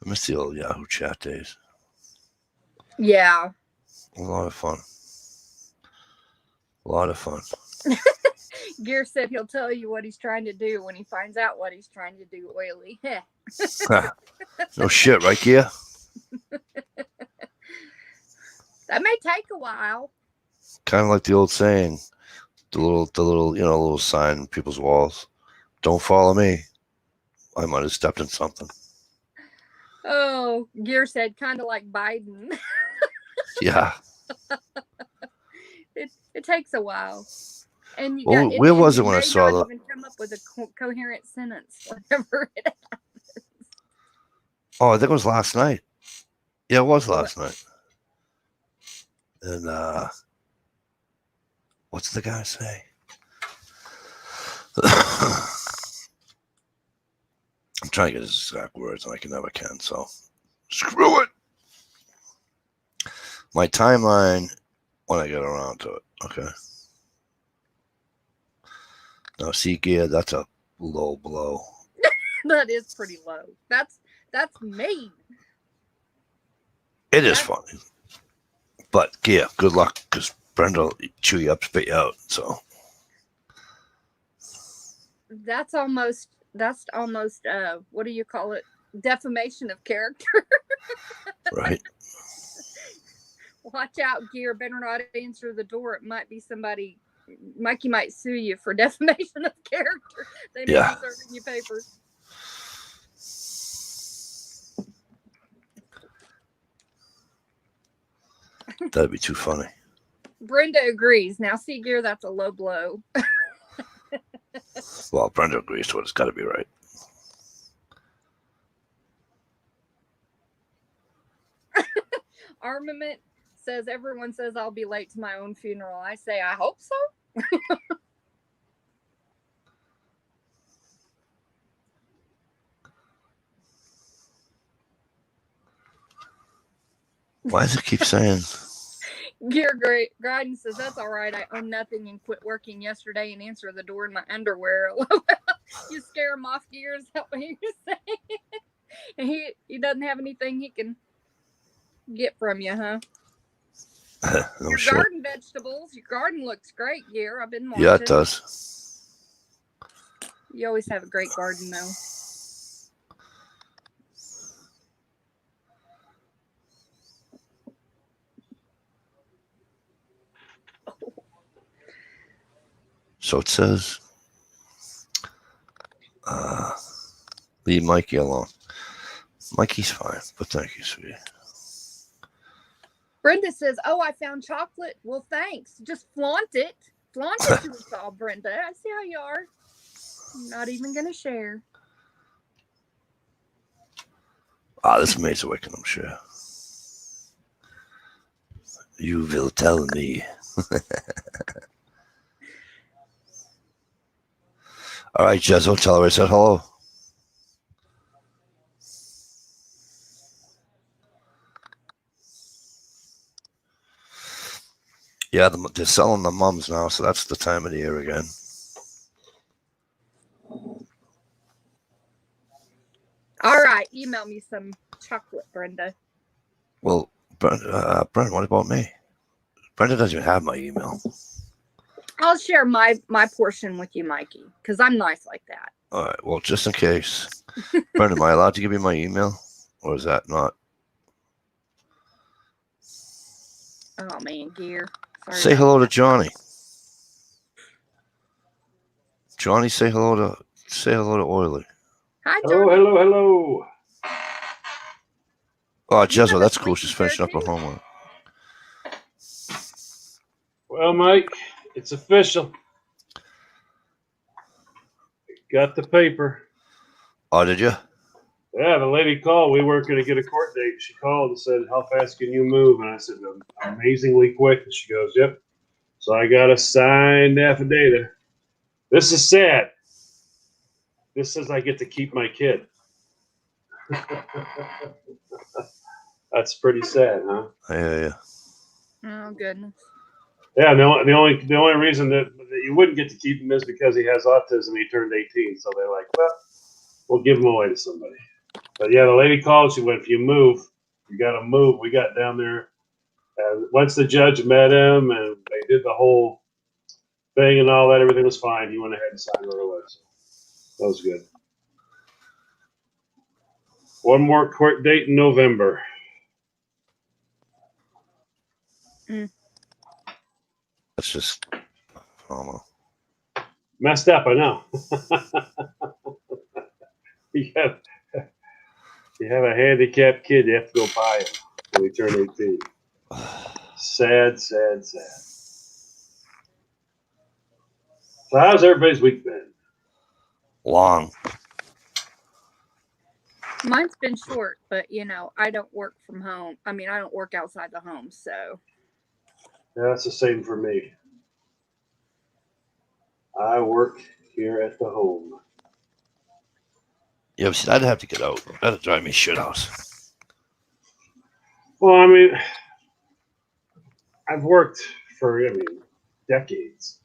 I miss the old Yahoo chat days. Yeah. A lot of fun. A lot of fun. Gear said he'll tell you what he's trying to do when he finds out what he's trying to do, Oily. No shit, right, Gear? That may take a while. Kind of like the old saying, the little, you know, little sign on people's walls. Don't follow me. I might have stepped in something. Oh, Gear said kind of like Biden. Yeah. It takes a while. And you Well, got, where and was you it when I may saw not the? even come up with a coherent sentence whenever it happens. Oh, I think it was last night. Yeah, it was last night. And what's the guy say? I'm trying to get his exact words, and I never can. So screw it. My timeline when I get around to it. Okay. Now, see, Gear, that's a low blow. That is pretty low. That's mean. It is funny. But, Gear, good luck, because Brenda will chew you up, spit you out. So That's almost what do you call it? Defamation of character. right. Watch out, Gear. Better not answer the door. It might be somebody. Mikey might sue you for defamation of character. They may Yeah. be serving you papers. That'd be too funny. Brenda agrees. Now, see, Gear, that's a low blow. Well, Brenda agrees to it. It's got to be right. Armament says everyone says I'll be late to my own funeral. I say I hope so. Why does it keep saying? Gear Gryden says, that's all right. I own nothing and quit working yesterday and answer the door in my underwear. You scare him off, Gear. Is that what you're saying? He doesn't have anything he can get from you, huh? No Your shit. garden vegetables. Your garden looks great, Gear. I've been watching. Yeah, it does. You always have a great garden, though. So it says, leave Mikey alone. Mikey's fine, but thank you, sweetie. Brenda says, oh, I found chocolate. Well, thanks. Just flaunt it. Flaunt it to us all, Brenda. I see how you are. I'm not even going to share. This maid's awakened, I'm sure. You will tell me. All right, Jezzo, tell her I said hello. Yeah, they're selling the mums now, so that's the time of the year again. All right. Email me some chocolate, Brenda. Well, Brenda, what about me? Brenda doesn't even have my email. I'll share my portion with you, Mikey, because I'm nice like that. All right, well, just in case. Brenda, am I allowed to give you my email? Or is that not? Oh, man, Gear. Sorry Say about hello to that. Johnny. Johnny, say hello to Oily. Hi, Hello, Johnny. hello, hello. Oh, You Jezzo, have a that's cool. sweet She's finishing up her too. homework. Well, Mike, it's official. Got the paper. Oh, did you? Yeah, the lady called. We weren't going to get a court date. She called and said, how fast can you move? And I said, amazingly quick. And she goes, yep. So I got a signed affidavit. This is sad. This says I get to keep my kid. That's pretty sad, huh? Yeah. Oh, goodness. Yeah, the only reason that you wouldn't get to keep him is because he has autism. He turned 18, so they're like, well, we'll give him away to somebody. But yeah, the lady called. She went, if you move, you got to move. We got down there, and once the judge met him and they did the whole thing and all that, everything was fine. He went ahead and signed right away. So that was good. One more court date in November. That's just phenomenal. Messed up, I know. you have a handicapped kid, you have to go buy him when he turn 18. Sad. So how's everybody's week been? Long. Mine's been short, but, I don't work from home. I mean, I don't work outside the home, so. Yeah, that's the same for me. I work here at the home. Yeah, see, I'd have to get out. That'd drive me shit house. Well, I mean, I've worked for, decades.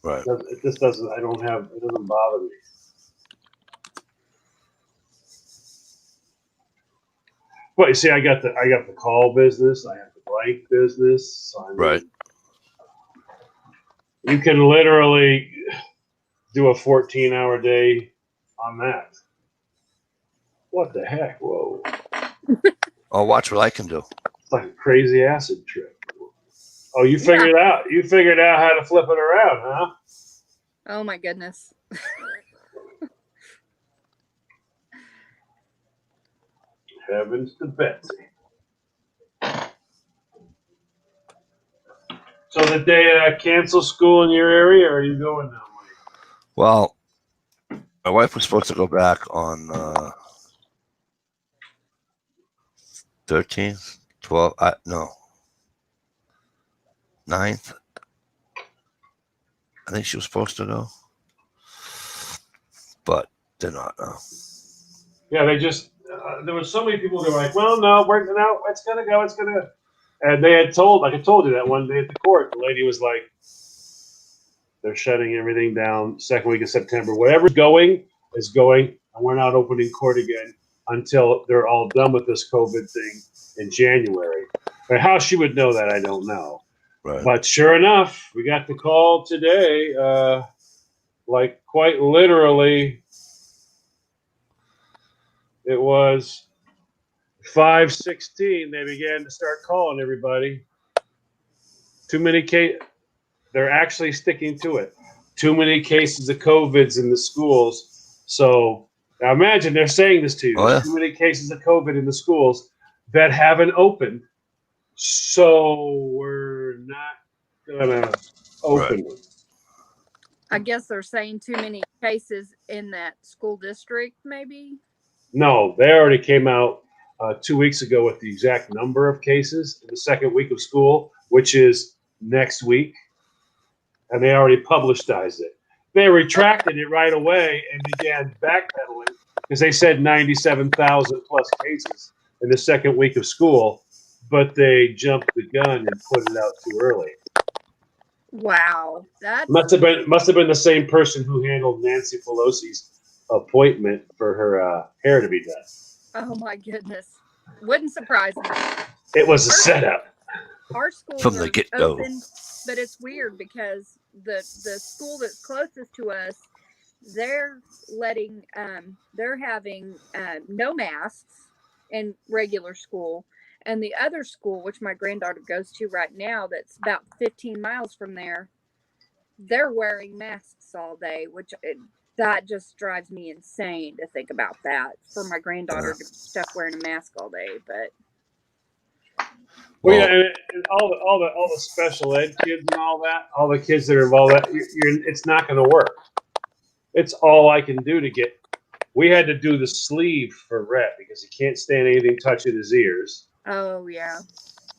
Right. It just doesn't bother me. Well, you see, I got the call business. I have the blank business. So Right. You can literally do a 14-hour day on that. What the heck? Whoa. Oh, watch what I can do. It's like a crazy acid trip. Oh, you figured it out. You figured out how to flip it around, huh? Oh, my goodness. Heavens to Betsy. So did they cancel school in your area, or are you going now, Mike? Well, my wife was supposed to go back on 13th, 12th, no, 9th. I think she was supposed to go, but they're not now. Yeah, they just there was so many people that were like, well, no, it's gonna go. And they had told, like I told you that one day at the court, the lady was like, they're shutting everything down second week of September. Whatever's going is going, and we're not opening court again until they're all done with this COVID thing in January. But how she would know that, I don't know. Right. But sure enough, we got the call today, like quite literally, it was 5:16. They began to start calling everybody. Too many cases. They're actually sticking to it. Too many cases of COVIDs in the schools. So now imagine they're saying this to you. Oh, yeah. Too many cases of COVID in the schools that haven't opened. So we're not gonna open them. I guess they're saying too many cases in that school district, maybe. No, they already came out 2 weeks ago with the exact number of cases in the second week of school, which is next week. And they already publicized it. They retracted it right away and began backpedaling because they said 97,000 plus cases in the second week of school, but they jumped the gun and put it out too early. Wow, that's Must have been the same person who handled Nancy Pelosi's appointment for her hair to be done. oh my goodness. Wouldn't surprise me. It was a setup. Our schools From the are get-go. open, but it's weird because the school that's closest to us, they're letting they're having no masks in regular school, and the other school, which my granddaughter goes to right now, that's about 15 miles from there, they're wearing masks all day, which that just drives me insane to think about that for my granddaughter to be stuck wearing a mask all day. But Well, yeah, and all the special ed kids and all the kids that are involved, it's not going to work. It's all I can do to get. We had to do the sleeve for Rhett because he can't stand anything touching his ears. oh yeah,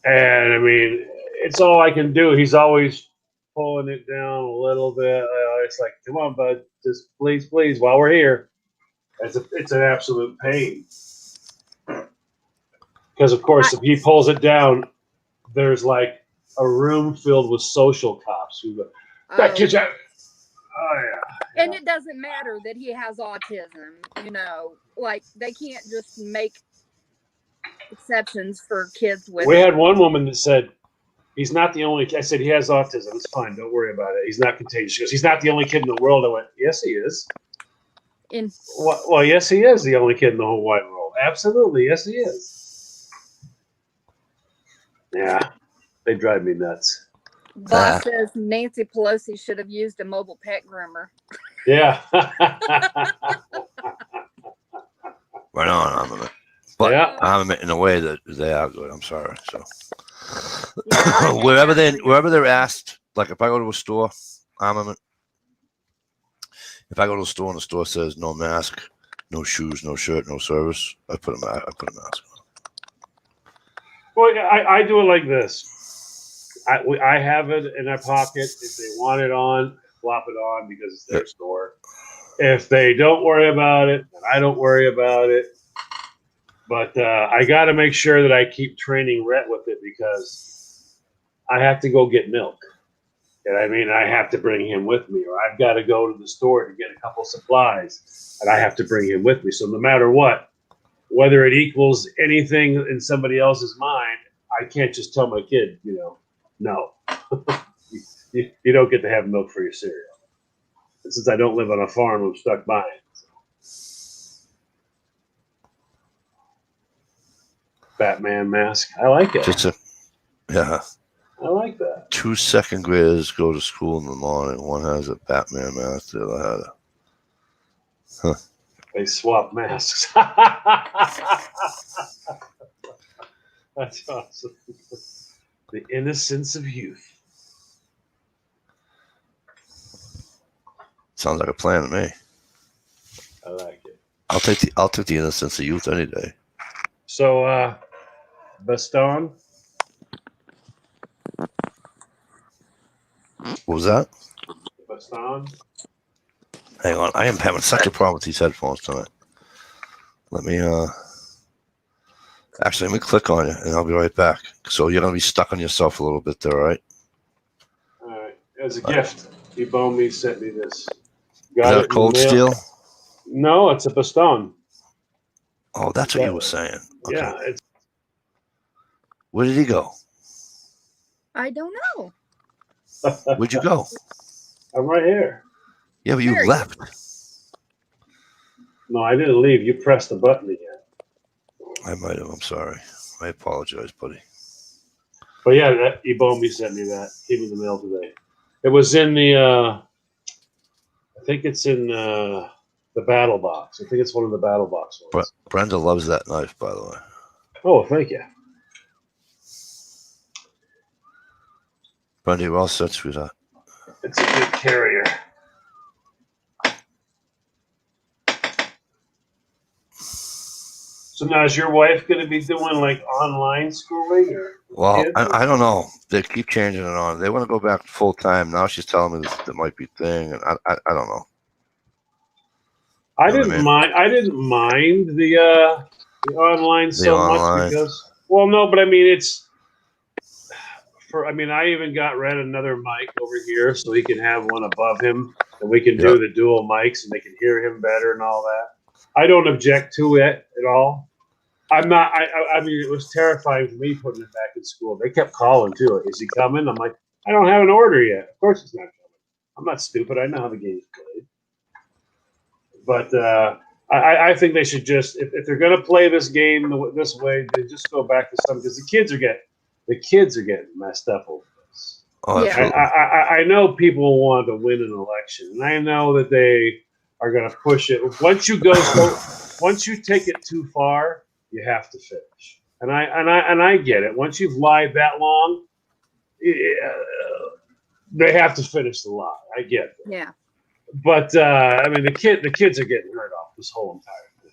And I mean, it's all I can do. He's always pulling it down a little bit. It's like, come on, bud, just please, while we're here. It's an absolute pain. Because of course, if he pulls it down, there's like a room filled with social cops who go, that kid's out. Oh yeah. and it doesn't matter that he has autism, like they can't just make exceptions for kids with We had one woman that said, he's not the only kid. I said, he has autism. It's fine. Don't worry about it. He's not contagious. She goes, he's not the only kid in the world. I went, yes, he is. Well, yes, he is the only kid in the whole wide world. Absolutely. Yes, he is. Yeah. They drive me nuts. Boss says Nancy Pelosi should have used a mobile pet groomer. Yeah. Right on, Armament. But Yeah. Armament in a way that they are good. I'm sorry. So Yeah, wherever they're asked, like if I go to a store, Armament. If I go to a store and the store says no mask, no shoes, no shirt, no service, I put a mask on. Well, I do it like this. I have it in my pocket. If they want it on, flop it on because it's their store. If they don't worry about it, then I don't worry about it. But I got to make sure that I keep training Rhett with it because I have to go get milk. And I mean, I have to bring him with me, or I've got to go to the store to get a couple supplies, and I have to bring him with me. So no matter what, whether it equals anything in somebody else's mind, I can't just tell my kid, no, you don't get to have milk for your cereal. And since I don't live on a farm, I'm stuck by it. Batman mask. I like it. Yeah. I like that. 2 second graders go to school in the morning. One has a Batman mask, the other had a. They swap masks. That's awesome. The innocence of youth. Sounds like a plan to me. I like it. I'll take the innocence of youth any day. So, Baston. What was that? Baston. Hang on, I am having such a problem with these headphones tonight. Let me Actually, let me click on you, and I'll be right back. So you're gonna be stuck on yourself a little bit there, all right? All right. As a gift, Ebomi sent me this. Is Got that it a in the cold mail. steel? No, it's a Baston. Oh, that's what you were saying. Okay. Yeah, it's Where did he go? I don't know. Where'd you go? I'm right here. Yeah, but you There you left. No, I didn't leave. You pressed the button again. I might have. I'm sorry. I apologize, buddy. But yeah, that Ebomi sent me that. Came in the mail today. It was in the. I think it's in the battle box. I think it's one of the battle box ones. Brenda loves that knife, by the way. Oh, thank you. Brenda, you're all set, sweetheart. It's a good carrier. So now is your wife going to be doing like online schooling? Or Well, kids? I don't know. They keep changing it on. They want to go back full time. Now she's telling me that might be a thing, and I don't know. I You know what I didn't mean? mind. I didn't mind the online so online. much because, well, no, but I mean it's for. I mean, I even got Red another mic over here so he can have one above him, and we can do the dual mics, and they can hear him better and all that. I don't object to it at all. I'm not. I mean, it was terrifying for me putting it back in school. They kept calling too. Is he coming? I'm like, I don't have an order yet. Of course, it's not coming. I'm not stupid. I know how the game's played. But I think they should just, if they're going to play this game this way, they just go back to some, because the kids are getting messed up over this. Oh, Yeah. absolutely. I know people want to win an election, and I know that they are going to push it. Once you take it too far, you have to finish. And I get it. Once you've lied that long, they have to finish the lie. I get it. Yeah. But I mean, the kids are getting hurt off this whole entire thing.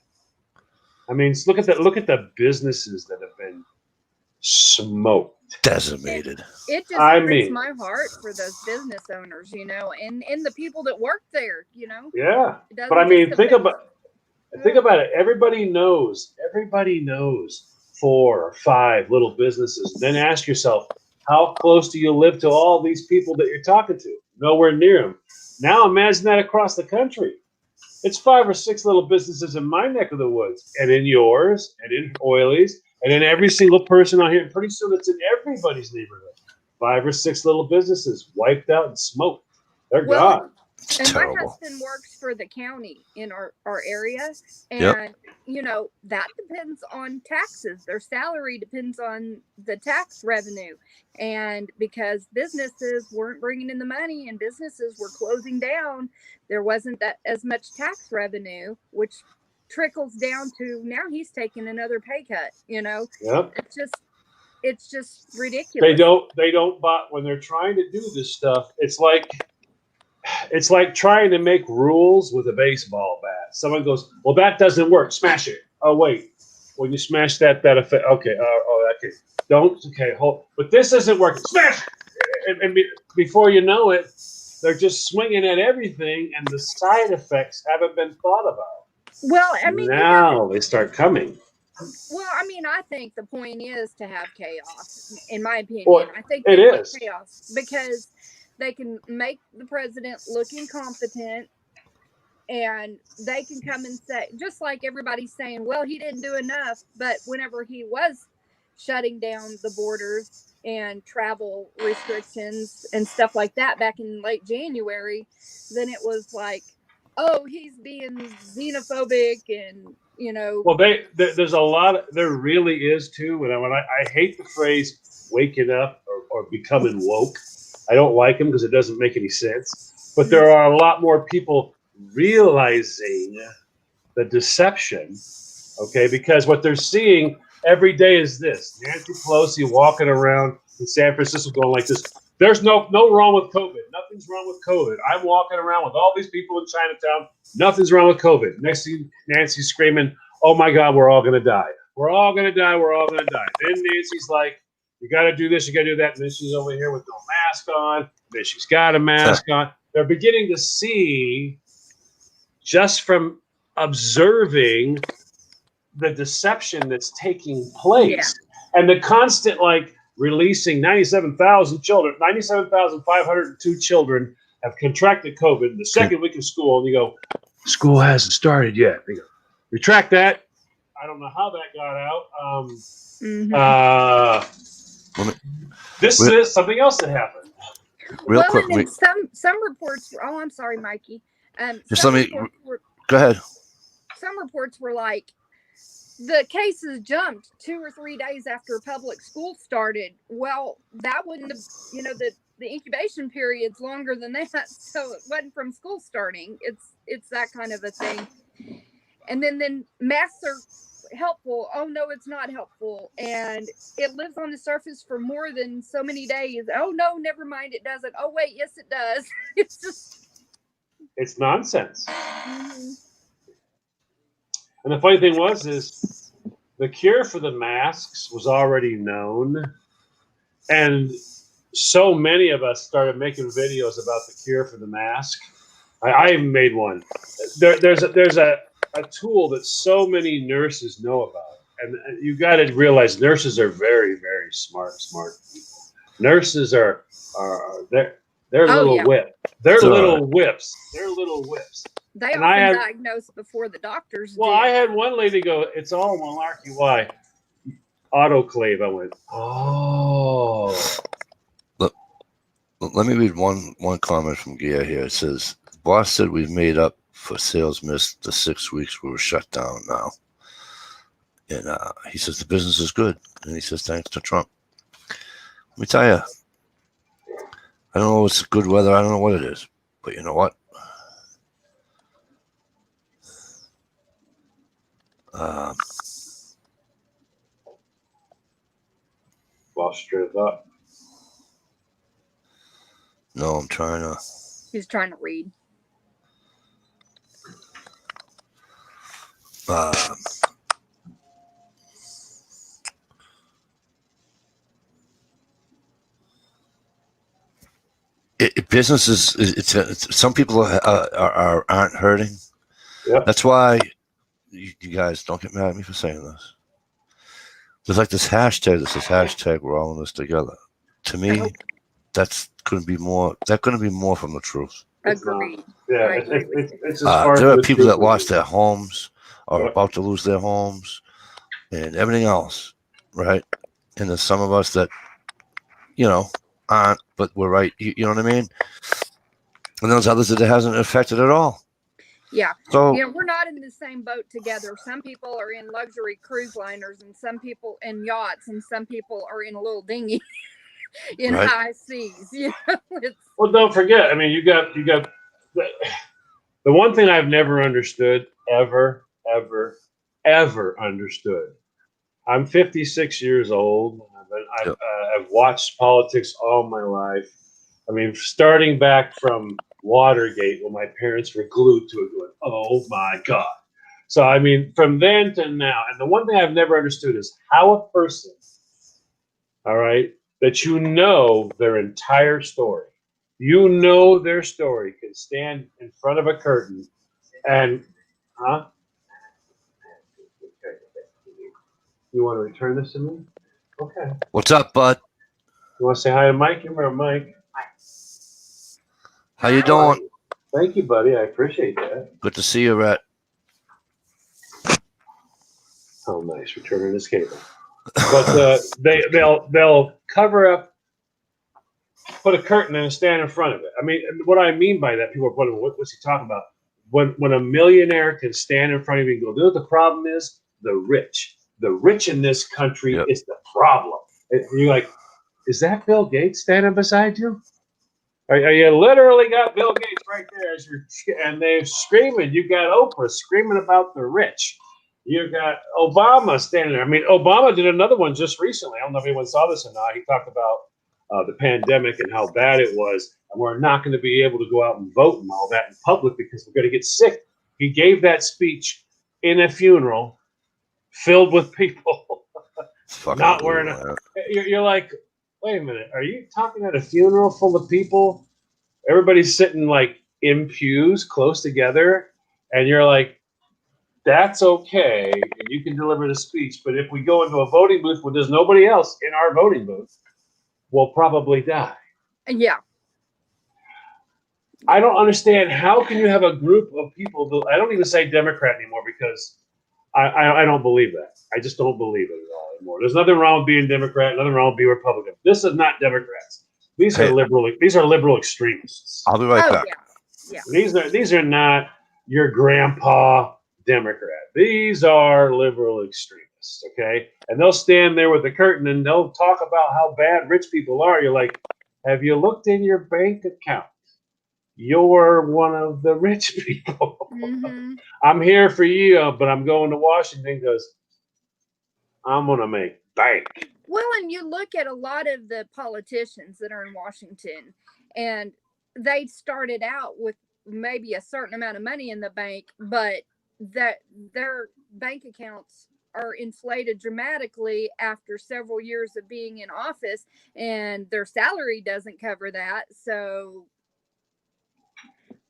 I mean, look at the businesses that have been smoked, Decimated. It just I breaks mean- my heart for those business owners, you know, and the people that work there, you know. Yeah. It doesn't But I mean, just think affect- about it. Everybody knows 4 or 5 little businesses. Then ask yourself, how close do you live to all these people that you're talking to? Nowhere near them. Now imagine that across the country. It's 5 or 6 little businesses in my neck of the woods, and in yours, and in Oiley's, and in every single person out here. And pretty soon it's in everybody's neighborhood. 5 or 6 little businesses wiped out and smoked. They're Well, gone. It's And my terrible. husband works for the county in our area. And, Yep. you know, that depends on taxes. Their salary depends on the tax revenue. And because businesses weren't bringing in the money and businesses were closing down, there wasn't that as much tax revenue, which trickles down to now he's taking another pay cut, you know. Yep. It's just ridiculous. They don't buy when they're trying to do this stuff. It's like trying to make rules with a baseball bat. Someone goes, "Well, that doesn't work. Smash it." Oh, wait. When you smash that affect. Okay. Okay. Don't. Okay. Hold. But this isn't working. Smash it. And before you know it, they're just swinging at everything, and the side effects haven't been thought about. Well, I mean, now they start coming. well, I mean, I think the point is to have chaos, in my opinion. Well, I think it they want is. chaos because they can make the president look incompetent, and they can come and say, just like everybody's saying, well, he didn't do enough. But whenever he was shutting down the borders and travel restrictions and stuff like that back in late January, then it was like, oh, he's being xenophobic and, you know. Well, there's a lot. There really is too. When I hate the phrase "waking up" or "becoming woke." I don't like them because it doesn't make any sense. But there are a lot more people realizing the deception. Okay, because what they're seeing every day is this: Nancy Pelosi walking around in San Francisco going like this. There's no wrong with COVID. Nothing's wrong with COVID. I'm walking around with all these people in Chinatown. Nothing's wrong with COVID. Next thing, Nancy's screaming, "Oh my God, we're all going to die. We're all going to die. We're all going to die." Then Nancy's like, "You got to do this. You got to do that." And then she's over here with no mask on. Then she's got a mask on. They're beginning to see, just from observing the deception that's taking place and the constant like releasing 97,000 children, 97,502 children have contracted COVID in the second week of school. And you go, school hasn't started yet. They go, retract that. I don't know how that got out. This is something else that happened. Real well, quick, and then some reports. Oh, I'm sorry, Mikey. Just let me go ahead. Some reports were like the cases jumped 2 or 3 days after public school started. Well, that wouldn't have, the incubation period's longer than that, so it wasn't from school starting. It's that kind of a thing. And then masks are helpful. Oh no, it's not helpful, and it lives on the surface for more than so many days. Oh no, never mind, it doesn't. Oh wait, yes it does. It's nonsense. And the funny thing is the cure for the masks was already known, and so many of us started making videos about the cure for the mask. I even made one. There's a tool that so many nurses know about, and you got to realize nurses are very, very smart people. Nurses are they're little whip. They're little whips. They're little whips. They often diagnose before the doctors do. I had one lady go, "It's all malarkey." Why? Autoclave. I went, oh. Look, let me read one comment from Gia here. It says, the boss said we've made up for sales missed the 6 weeks we were shut down now. And he says the business is good. And he says, thanks to Trump. Let me tell you, I don't know if it's good weather. I don't know what it is. But you know what? Lost your thought. No, I'm trying to. He's trying to read. Businesses, it's some people aren't hurting. Yep. That's why you guys don't get mad at me for saying this. There's like this hashtag that says hashtag we're all in this together. To me, that's couldn't be more. That couldn't be more from the truth. Agreed. Yeah, it's there are people that lost their homes or about to lose their homes and everything else, right? And there's some of us that, aren't, but we're right. You know what I mean? And those others that it hasn't affected at all. Yeah. So we're not in the same boat together. Some people are in luxury cruise liners, and some people in yachts, and some people are in a little dinghy in high seas. Well, don't forget. I mean, you got the one thing I've never understood, ever understood. I'm 56 years old. I've watched politics all my life. I mean, starting back from Watergate, when my parents were glued to it, going, "Oh my God!" So, I mean, from then to now, and the one thing I've never understood is how a person, all right, that their entire story, their story, can stand in front of a curtain and, You want to return this to me? Okay. what's up, bud? You want to say hi to Mike? You remember Mike? How you doing? Thank you, buddy. I appreciate that. Good to see you, Rhett. Oh, nice. Returning this cable. But they'll cover up, put a curtain and stand in front of it. I mean, what I mean by that, people are wondering, what's he talking about? When a millionaire can stand in front of you and go, "You know what the problem is? The rich. The rich in this country is the problem." And you're like, is that Bill Gates standing beside you? Are you literally got Bill Gates right there and they're screaming? You got Oprah screaming about the rich. You got Obama standing there. I mean, Obama did another one just recently. I don't know if anyone saw this or not. He talked about the pandemic and how bad it was, and we're not going to be able to go out and vote and all that in public because we're going to get sick. He gave that speech in a funeral filled with people not wearing you're like, wait a minute, are you talking at a funeral full of people? Everybody's sitting like in pews close together, and you're like, that's okay, and you can deliver the speech. But if we go into a voting booth where there's nobody else in our voting booth, we'll probably die. Yeah. I don't understand, how can you have a group of people I don't even say Democrat anymore, because I don't believe that. I just don't believe it at all anymore. There's nothing wrong with being Democrat, nothing wrong with being Republican. This is not Democrats. These are liberal extremists. I'll be right Oh, back. yeah. Yeah. These are not your grandpa Democrat. These are liberal extremists, okay? And they'll stand there with the curtain and they'll talk about how bad rich people are. You're like, have you looked in your bank account? You're one of the rich people. Mm-hmm. I'm here for you, but I'm going to Washington because I'm going to make bank. Well, and you look at a lot of the politicians that are in Washington, and they started out with maybe a certain amount of money in the bank, but that their bank accounts are inflated dramatically after several years of being in office, and their salary doesn't cover that. So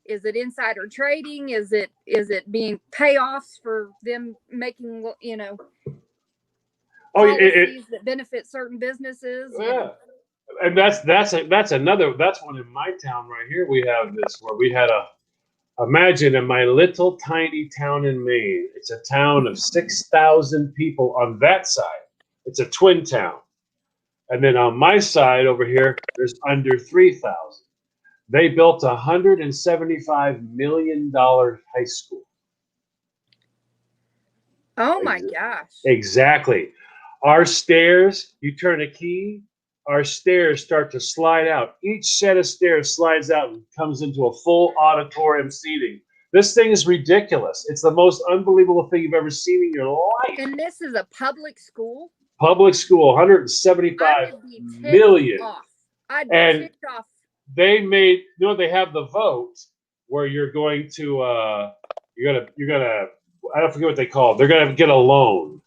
is it insider trading? Is it being payoffs for them making, policies that benefit certain businesses? Yeah. And that's one in my town right here. We have this where we had imagine in my little tiny town in Maine, it's a town of 6,000 people on that side. It's a twin town. And then on my side over here, there's under 3,000. They built a $175 million high school. Oh my gosh. Exactly. Our stairs, you turn a key, our stairs start to slide out. Each set of stairs slides out and comes into a full auditorium seating. This thing is ridiculous. It's the most unbelievable thing you've ever seen in your life. And this is a public school? Public school, 175 million. I'd be ticked off. They made, they have the vote where you're going to, you're gonna, I don't forget what they call it. They're gonna get a loan.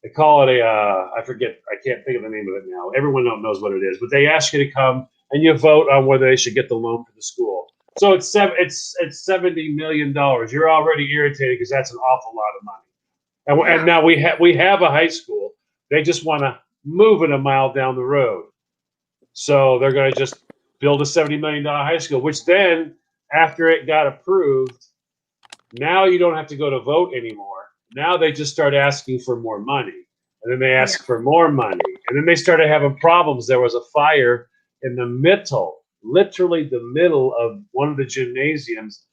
They call it I forget, I can't think of the name of it now. Everyone knows what it is, but they ask you to come and you vote on whether they should get the loan for the school. So it's $70 million. You're already irritated because that's an awful lot of money. And now we have a high school. They just want to move it a mile down the road. So they're going to just build a $70 million high school, which then, after it got approved, now you don't have to go to vote anymore. Now they just start asking for more money. And then they ask for more money. And then they started having problems. There was a fire in the middle, literally the middle of one of the gymnasiums.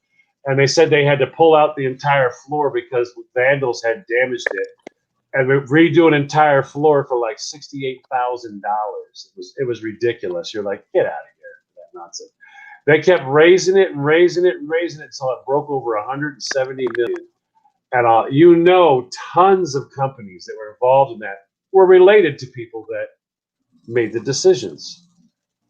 And they said they had to pull out the entire floor because vandals had damaged it. And redo an entire floor for like $68,000. It was ridiculous. You're like, get out of here for that nonsense. They kept raising it and raising it and raising it until it broke over 170 million. And tons of companies that were involved in that were related to people that made the decisions.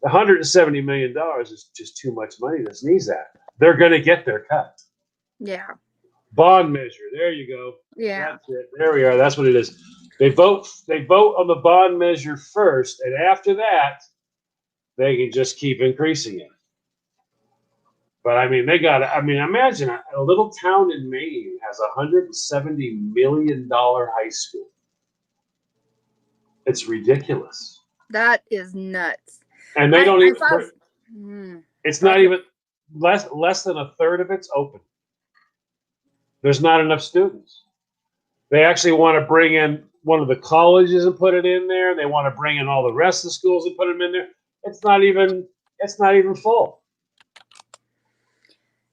$170 million is just too much money to sneeze at. They're going to get their cut. Yeah. Bond measure. There you go. Yeah. That's it. There we are. That's what it is. They vote on the bond measure first, and after that, they can just keep increasing it. But imagine a little town in Maine has a $170 million high school. It's ridiculous. That is nuts. And they don't even. It's not even less than a third of it's open. There's not enough students. They actually want to bring in one of the colleges and put it in there. They want to bring in all the rest of the schools and put them in there. It's not even full.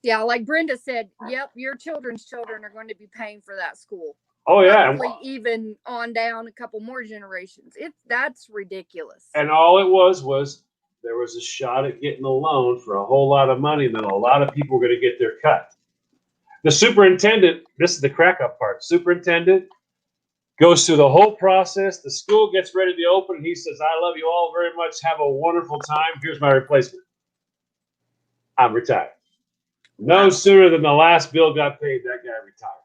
Yeah, like Brenda said, yep, your children's children are going to be paying for that school. Oh yeah, probably even on down a couple more generations. That's ridiculous. And all it was there was a shot at getting a loan for a whole lot of money, and then a lot of people were going to get their cut. The superintendent, this is the crack up part. Superintendent goes through the whole process. The school gets ready to open, and he says, "I love you all very much. Have a wonderful time. Here's my replacement. I'm retired." No sooner than the last bill got paid, that guy retired.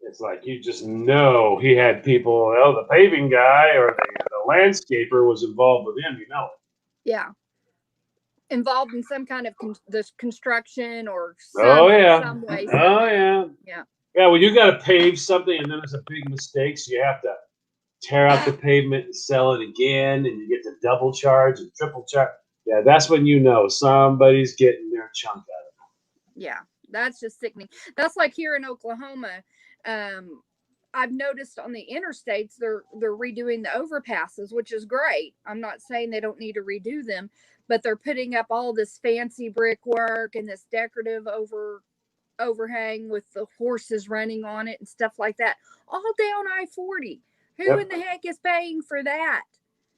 It's like you just know he had people. The paving guy or the landscaper was involved with him. You know it. Yeah, involved in some kind of construction or some way. Yeah. Yeah, well, you got to pave something, and then it's a big mistake, so you have to tear out the pavement and sell it again, and you get the double charge and triple charge. Yeah, that's when you know somebody's getting their chunk out of it. Yeah, that's just sickening. That's like here in Oklahoma. I've noticed on the interstates they're redoing the overpasses, which is great. I'm not saying they don't need to redo them, but they're putting up all this fancy brickwork and this decorative overhang with the horses running on it and stuff like that, all down I-40. Who Yep. in the heck is paying for that?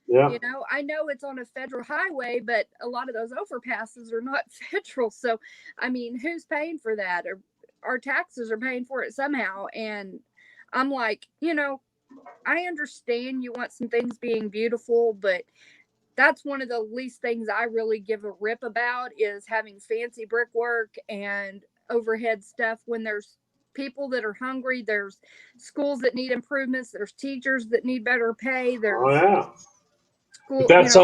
Yeah. You know, I know it's on a federal highway, but a lot of those overpasses are not federal. So, I mean, who's paying for that? Or our taxes are paying for it somehow. And I'm like, you know, I understand you want some things being beautiful, but that's one of the least things I really give a rip about is having fancy brickwork and overhead stuff when there's people that are hungry, there's schools that need improvements, there's teachers that need better pay, there's Oh yeah. school. But that's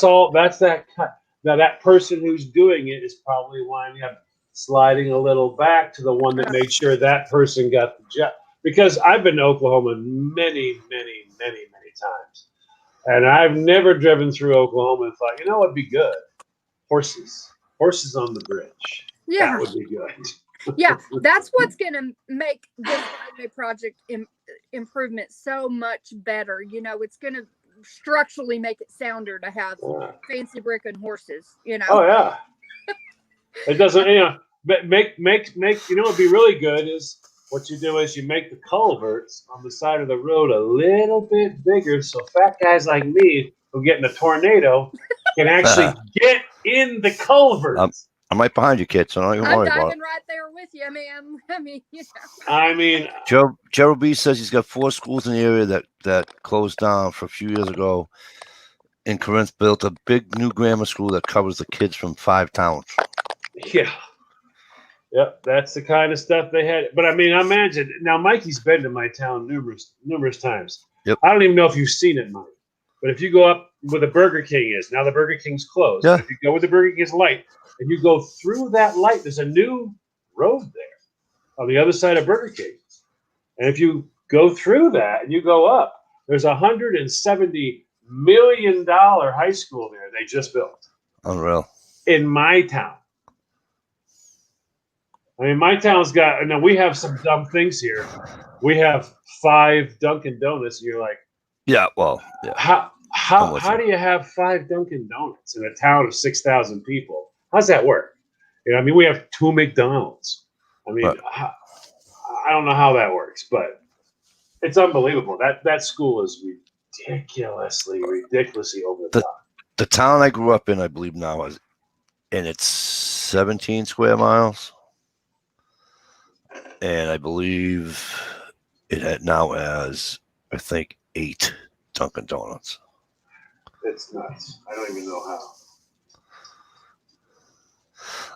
all. That's that cut. Now that person who's doing it is probably winding up sliding a little back to the one that made sure that person got the job. Because I've been to Oklahoma many times, and I've never driven through Oklahoma and thought, you know, what'd be good? Horses on the bridge. Yeah. That would be good. Yeah, that's what's going to make this highway project improvement so much better. You know, it's going to structurally make it sounder to have fancy brick and horses, you know. Oh yeah. It doesn't, you know, but make you know what'd be really good is what you do is you make the culverts on the side of the road a little bit bigger so fat guys like me who get in a tornado can actually get in the culverts. I'm right behind you, kid, so don't even worry I'm about diving it. right there with you, man. I mean, you know. I mean, Gerald B says he's got 4 schools in the area that closed down for a few years ago. And Corinth built a big new grammar school that covers the kids from 5 towns. yeah. Yep, that's the kind of stuff they had. But I mean, imagine now. Mikey's been to my town numerous times. Yep. I don't even know if you've seen it, Mike. But if you go up where the Burger King is, now the Burger King's closed. Yeah. But if you go where the Burger King's light, and you go through that light, there's a new road there on the other side of Burger King. And if you go through that and you go up, there's $170 million high school there they just built Unreal. in my town. I mean, my town's got, now we have some dumb things here. We have 5 Dunkin' Donuts, and you're like, Yeah, well, yeah. how I'm with how you. do you have 5 Dunkin' Donuts in a town of 6,000 people? How's that work? You know, I mean, we have 2 McDonald's. I mean, Right. I don't know how that works, but it's unbelievable. That school is ridiculously over the top. The town I grew up in, I believe now is, and it's 17 square miles. And I believe it now has, I think, 8 Dunkin' Donuts. It's nuts. I don't even know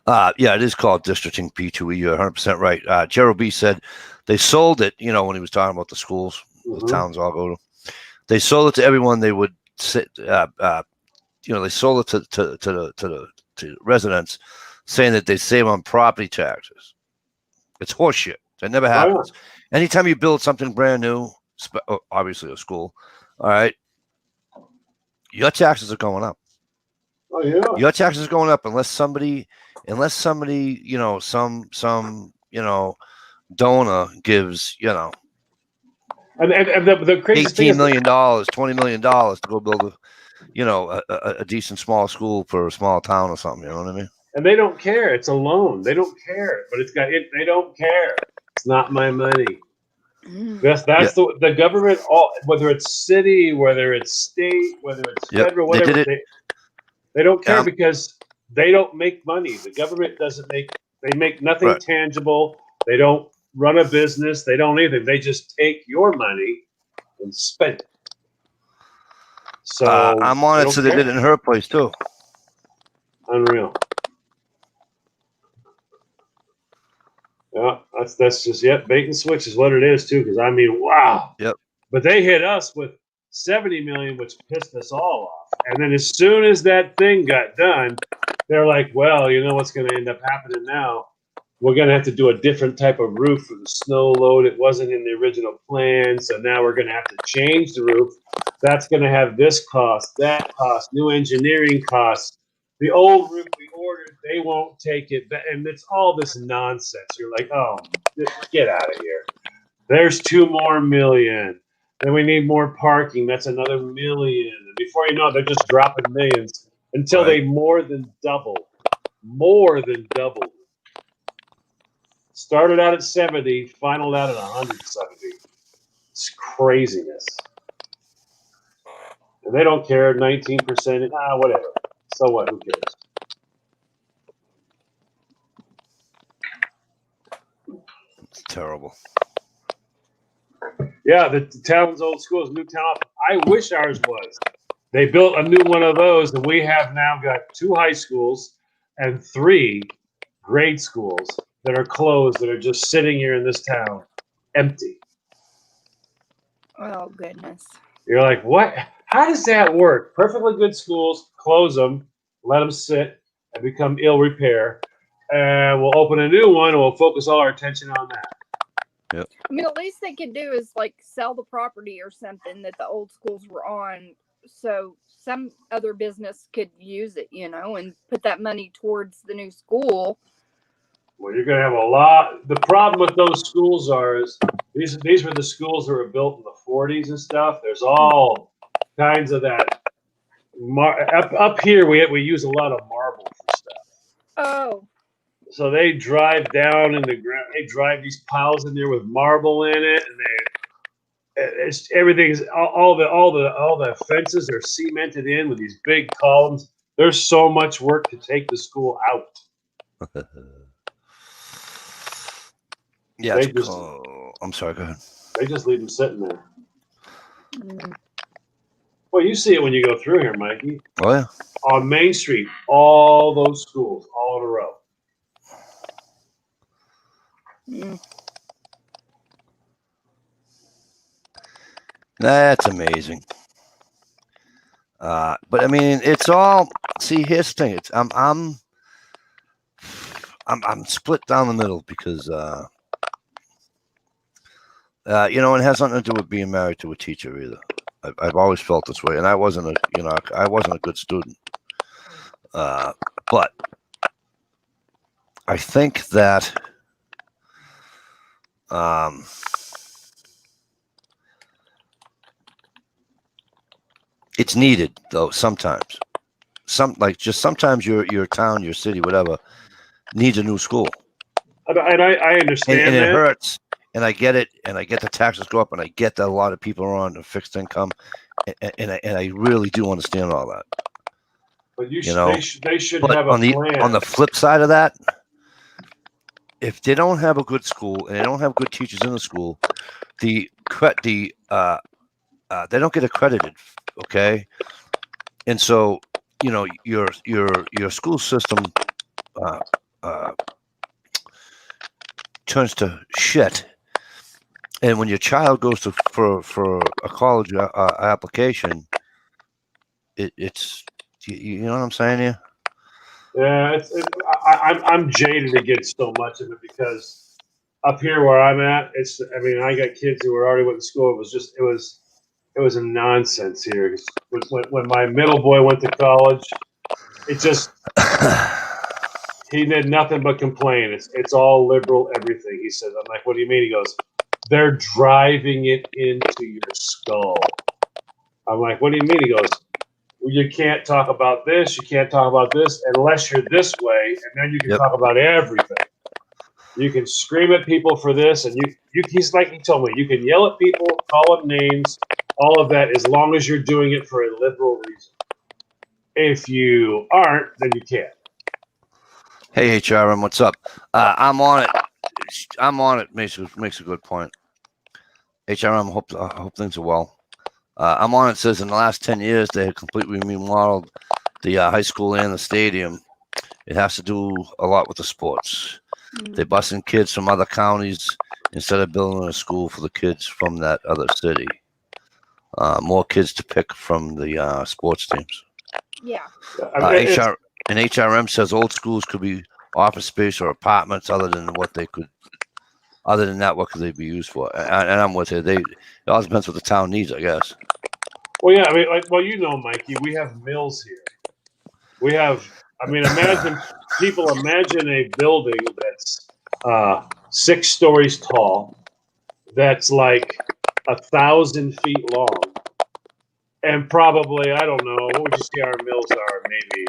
how. Yeah, it is called districting P2E. You're 100% right. Gerald B said they sold it, you know, when he was talking about the schools, the towns all go to. They sold it to everyone. They would sit, you know, they sold it to residents, saying that they save on property taxes. It's horseshit. That never happens. Anytime you build something brand new, obviously a school, all right, your taxes are going up. Oh yeah. Your taxes are going up unless somebody, you know, some you know, donor gives, you know, And the crazy thing $18 is, million, $20 million to go build a decent small school for a small town or something. You know what I mean? and they don't care. It's a loan. They don't care, but it's got it. They don't care. It's not my money. That's the government. All whether it's city, whether it's state, whether it's federal, whatever. They don't care because they don't make money. The government doesn't make. They make nothing tangible. They don't run a business. They don't either. They just take your money and spend it. So I'm on it. So they did it in her place too. Unreal. Yeah, that's just bait and switch is what it is too. Because I mean, wow. Yep. But they hit us with 70 million, which pissed us all off. And then as soon as that thing got done, they're like, well, you know what's going to end up happening now? we're going to have to do a different type of roof for the snow load. It wasn't in the original plan, so now we're going to have to change the roof. That's going to have this cost, that cost, new engineering costs. The old roof we ordered, they won't take it. And it's all this nonsense. You're like, oh, get out of here. There's $2 more million. Then we need more parking. That's another $1 million. And before you know it, they're just dropping millions until they more than double. More than double. Started out at 70, final out at 170. It's craziness. And they don't care, 19%, whatever. So what, who cares? It's terrible. Yeah, the town's old schools, new town. I wish ours was. They built a new one of those, and we have now got 2 high schools and 3 grade schools that are closed, that are just sitting here in this town, empty. Oh, goodness. You're like, what? How does that work? Perfectly good schools, close them, let them sit and become ill repair, and we'll open a new one and we'll focus all our attention on that. I mean, at least they could do is like sell the property or something that the old schools were on, so some other business could use it, and put that money towards the new school. Well, you're going to have a lot. The problem with those schools is these were the schools that were built in the 40s and stuff. There's all kinds of that. Up here, we use a lot of marble for stuff. Oh. So they drive down in the ground. They drive these piles in there with marble in it, and everything's all the fences are cemented in with these big columns. There's so much work to take the school out. Yeah, I'm sorry, go ahead. They just leave them sitting there. Well, you see it when you go through here, Mikey. Oh, yeah. On Main Street, all those schools, all in a row. That's amazing. But I mean, it's all. See, here's the thing. It's I'm split down the middle because it has nothing to do with being married to a teacher either. I've always felt this way, and I wasn't a good student. But I think that it's needed though sometimes. Sometimes your town, your city, whatever, needs a new school. And I understand and that. It hurts. And I get it, and I get the taxes go up, and I get that a lot of people are on a fixed income, and I really do understand all that. But they should have a plan. On the flip side of that, if they don't have a good school and they don't have good teachers in the school, they don't get accredited, okay? And so your school system turns to shit. And when your child goes for a college application, it's you know what I'm saying here? Yeah, I'm jaded against so much of it because up here where I'm at, I got kids who already went to school. It was a nonsense here. When my middle boy went to college, he did nothing but complain. It's all liberal, everything. He said, I'm like, what do you mean? He goes, they're driving it into your skull. I'm like, what do you mean? He goes, well, you can't talk about this. You can't talk about this unless you're this way. And then you can talk about everything. You can scream at people for this. And he's like, he told me, you can yell at people, call them names, all of that, as long as you're doing it for a liberal reason. If you aren't, then you can't. Hey, HRM, what's up? I'm on it. Makes a good point. HRM, I hope things are well. I'm on it. Says in the last 10 years, they have completely remodeled the high school and the stadium. It has to do a lot with the sports. They're busing kids from other counties instead of building a school for the kids from that other city. More kids to pick from the sports teams. Yeah. HRM says old schools could be office space or apartments other than what they could. Other than that, what could they be used for? And I'm with you. It all depends what the town needs, I guess. Well, yeah, I mean, like, well, you know, Mikey, we have mills here. We have, I mean, imagine a building that's 6 stories tall, that's like 1,000 feet long, and probably, I don't know, what would you say our mills are? Maybe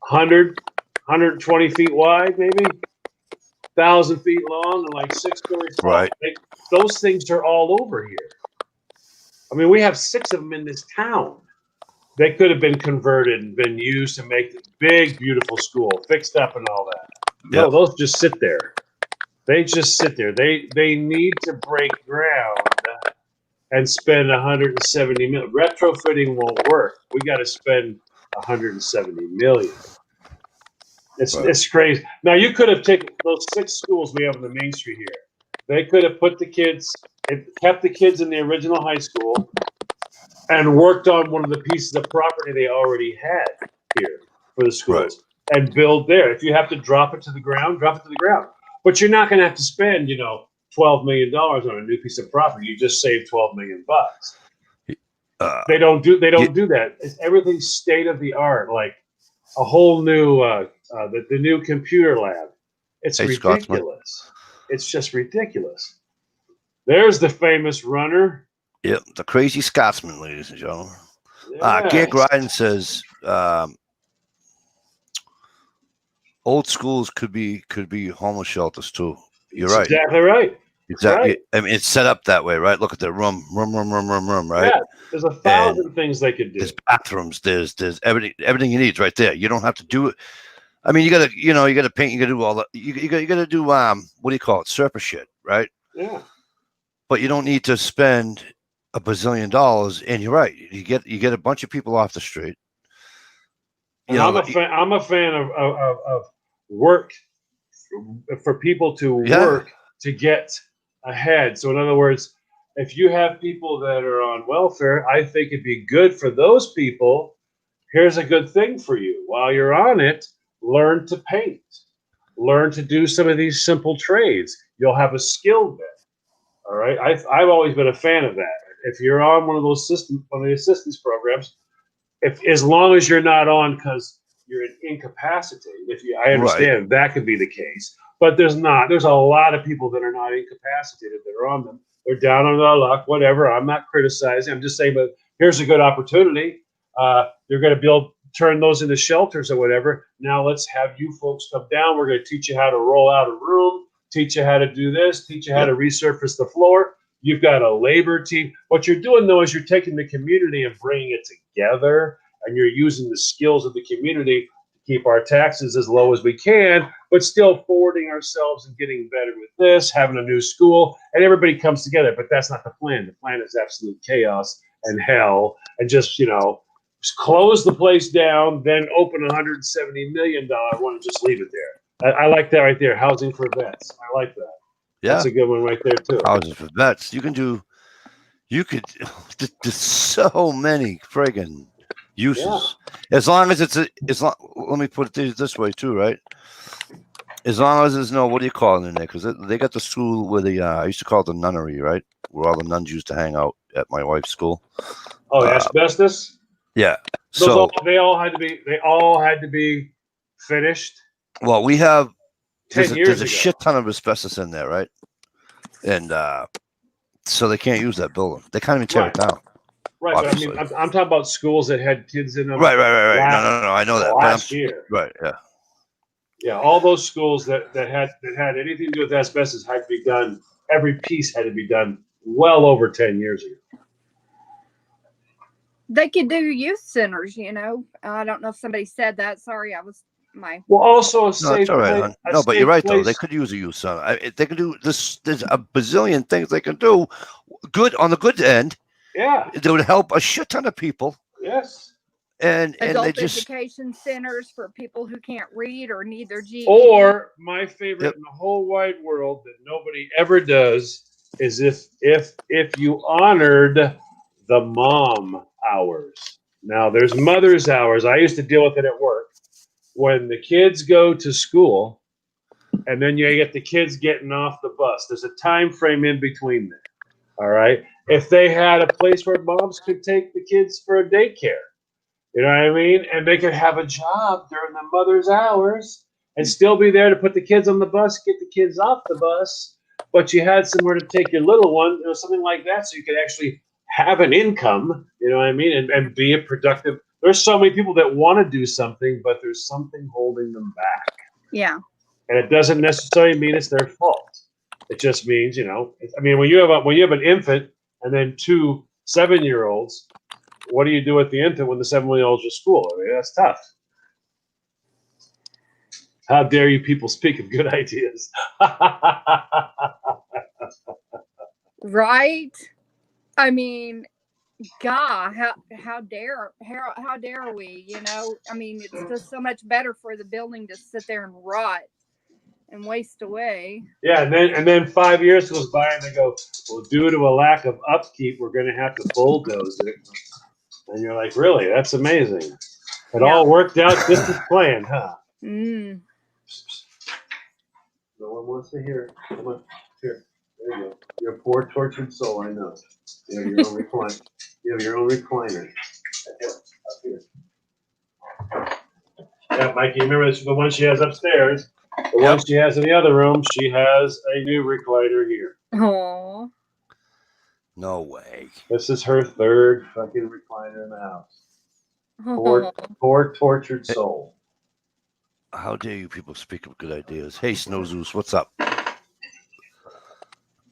100, 120 feet wide, maybe 1,000 feet long, and like 6 stories tall. Right. Those things are all over here. I mean, we have 6 of them in this town. They could have been converted and been used to make this big, beautiful school, fixed up and all that. No, Yep. those just sit there. They just sit there. They need to break ground and spend 170 million. Retrofitting won't work. We got to spend 170 million. It's crazy. Now you could have taken those 6 schools we have on the main street here. They could have put the kids, kept the kids in the original high school, and worked on one of the pieces of property they already had here for the schools, and build there. If you have to drop it to the ground, drop it to the ground. But you're not going to have to spend, $12 million on a new piece of property. You just save $12 million. They don't do that. Everything's state of the art, like a whole new the new computer lab. It's ridiculous. Scotsman. It's just ridiculous. There's the famous runner. Yep, the crazy Scotsman, ladies and gentlemen. Yes. Gig Ryden says old schools could be homeless shelters too. You're right. Exactly right. Exactly. Right. I mean, it's set up that way, right? Look at the room, right? Yeah, there's 1,000 things they could do. There's bathrooms. There's everything you need is right there. You don't have to do it. I mean, you gotta paint. You gotta do all that. You gotta do what do you call it? Surface shit, right? Yeah. But you don't need to spend $1 bazillion. And you're right. You get a bunch of people off the street. I'm a fan of work for people to work to get ahead. So in other words, if you have people that are on welfare, I think it'd be good for those people. Here's a good thing for you. While you're on it, learn to paint. Learn to do some of these simple trades. You'll have a skill then. All right. I've always been a fan of that. If you're on one of the assistance programs, as long as you're not on because you're incapacitated, I understand that could be the case, but there's not. There's a lot of people that are not incapacitated that are on them. They're down on their luck, whatever. I'm not criticizing. I'm just saying, but here's a good opportunity. You're going to turn those into shelters or whatever. Now let's have you folks come down. We're going to teach you how to roll out a room, teach you how to do this, teach you how to resurface the floor. You've got a labor team. What you're doing, though, is you're taking the community and bringing it together, and you're using the skills of the community to keep our taxes as low as we can, but still forwarding ourselves and getting better with this, having a new school, and everybody comes together. But that's not the plan. The plan is absolute chaos and hell, and just close the place down, then open $170 million one and just leave it there. I like that right there. Housing for vets. I like that. Yeah, that's a good one right there too. Housing for vets. There's so many friggin' uses. Yeah. As long as let me put it this way too, right? As long as there's no, what do you call it in there? Because they got the school where I used to call it the nunnery, right? Where all the nuns used to hang out at my wife's school. Oh, asbestos. Yeah. They all had to be finished. Well, we have. There's a ago. shit ton of asbestos in there, right? And so they can't use that building. They can't even tear it down. Right, obviously. But I'm talking about schools that had kids in them. Right. No, I know that. Last year. Right, yeah. Yeah, all those schools that had anything to do with asbestos had to be done. Every piece had to be done well over 10 years ago. They could do youth centers, I don't know if somebody said that. Sorry, Well, also a safe place. No, but you're right, though. They could use a youth center. They can do this. There's a bazillion things they can do. Good on the good end. Yeah. It would help a shit ton of people. Yes. And adult they just education centers for people who can't read or need their GED. Or my favorite in the whole wide world that nobody ever does is if you honored the mom hours. Now there's mother's hours. I used to deal with it at work. when the kids go to school, and then you get the kids getting off the bus. There's a time frame in between there. All right. If they had a place where moms could take the kids for a daycare, you know what I mean? And they could have a job during the mother's hours and still be there to put the kids on the bus, get the kids off the bus, but you had somewhere to take your little one, something like that, so you could actually have an income, you know what I mean, and be a productive. There's so many people that want to do something, but there's something holding them back. Yeah. And it doesn't necessarily mean it's their fault. It just means, I mean, when you have an infant and then 2 7-year-olds, what do you do with the infant when the 7-year-old's at school? I mean, that's tough. How dare you people speak of good ideas? Right? I mean, God, how dare we? I mean, it's just so much better for the building to sit there and rot and waste away. Yeah, and then 5 years goes by and they go, well, due to a lack of upkeep, we're going to have to bulldoze it. And you're like, really? That's amazing. It all worked out just as planned, huh? Mm. No one wants to hear it. Come on, here. There you go. You're a poor, tortured soul, I know. You have your own recliner. You have your own recliner. Up here. Yeah, Mikey, remember this is the one she has upstairs. The one she has in the other room, she has a new recliner here. Oh. No way. This is her 3rd fucking recliner in the house. Poor tortured soul. How dare you people speak of good ideas? Hey, Snow Zeus, what's up?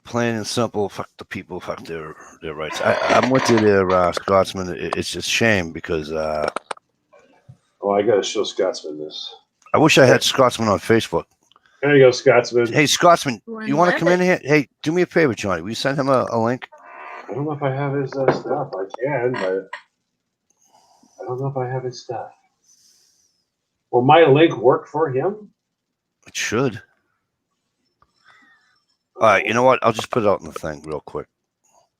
Plain and simple, fuck the people, fuck their rights. I'm with you there, Scotsman. It's just shame because... Oh, I got to show Scotsman this. I wish I had Scotsman on Facebook. There you go, Scotsman. Hey, Scotsman, you want to come in here? Hey, do me a favor, Johnny. Will you send him a link? I don't know if I have his stuff. I can, but I don't know if I have his stuff. Will my link work for him? It should. All right, you know what? I'll just put it out in the thing real quick.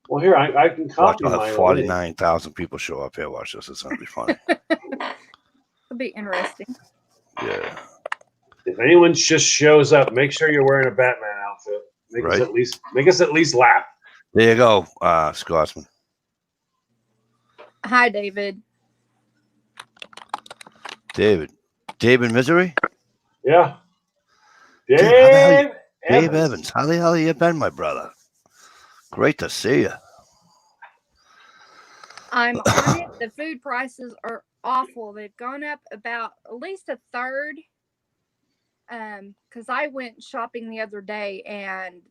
Well, here, I can Watch, copy I'll my have 49,000 people show up here. Watch this. It's going to be funny. It'll be interesting. Yeah. If anyone just shows up, make sure you're wearing a Batman outfit. Make us at least laugh. There you go, Scotsman. Hi, David. David Misery? Yeah. Dude, Dave Dave Evans. How the hell you been, my brother? Great to see you. I'm on it. The food prices are awful. They've gone up about at least a third. Because I went shopping the other day, and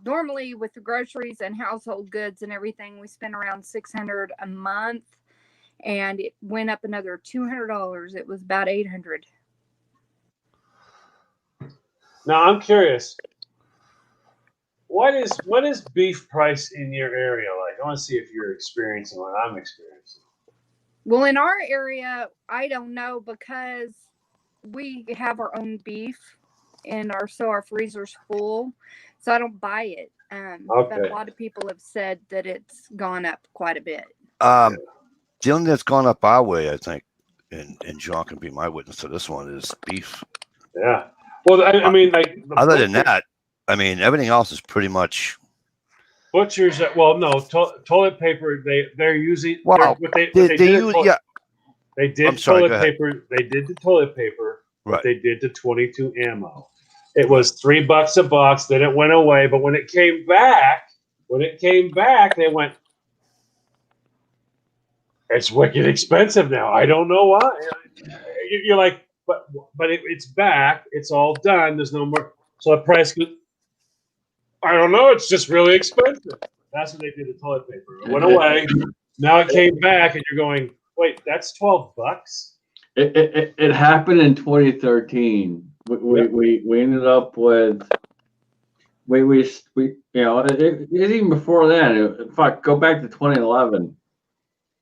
normally with the groceries and household goods and everything, we spend around $600 a month, and it went up another $200. It was about $800. Now I'm curious. What is beef price in your area like? I want to see if you're experiencing what I'm experiencing. Well, in our area, I don't know because we have our own beef and our freezer's full, so I don't buy it. But a lot of people have said that it's gone up quite a bit. The only thing that's gone up our way, I think, and John can be my witness to this one, is beef. Yeah. Well, I mean, like other than that, I mean, everything else is pretty much butchers. Well, no, toilet paper. They're using. Wow. They use, yeah. They did toilet paper. They did the toilet paper. Right. They did the 22 ammo. It was $3 a box. Then it went away. But when it came back, they went, it's wicked expensive now. I don't know why. You're like, but it's back. It's all done. There's no more. So the price could, I don't know. It's just really expensive. That's what they did. The toilet paper. It went away. Now it came back, and you're going, wait, that's $12. It happened in 2013. We ended up with we it even before then. In fact, go back to 2011,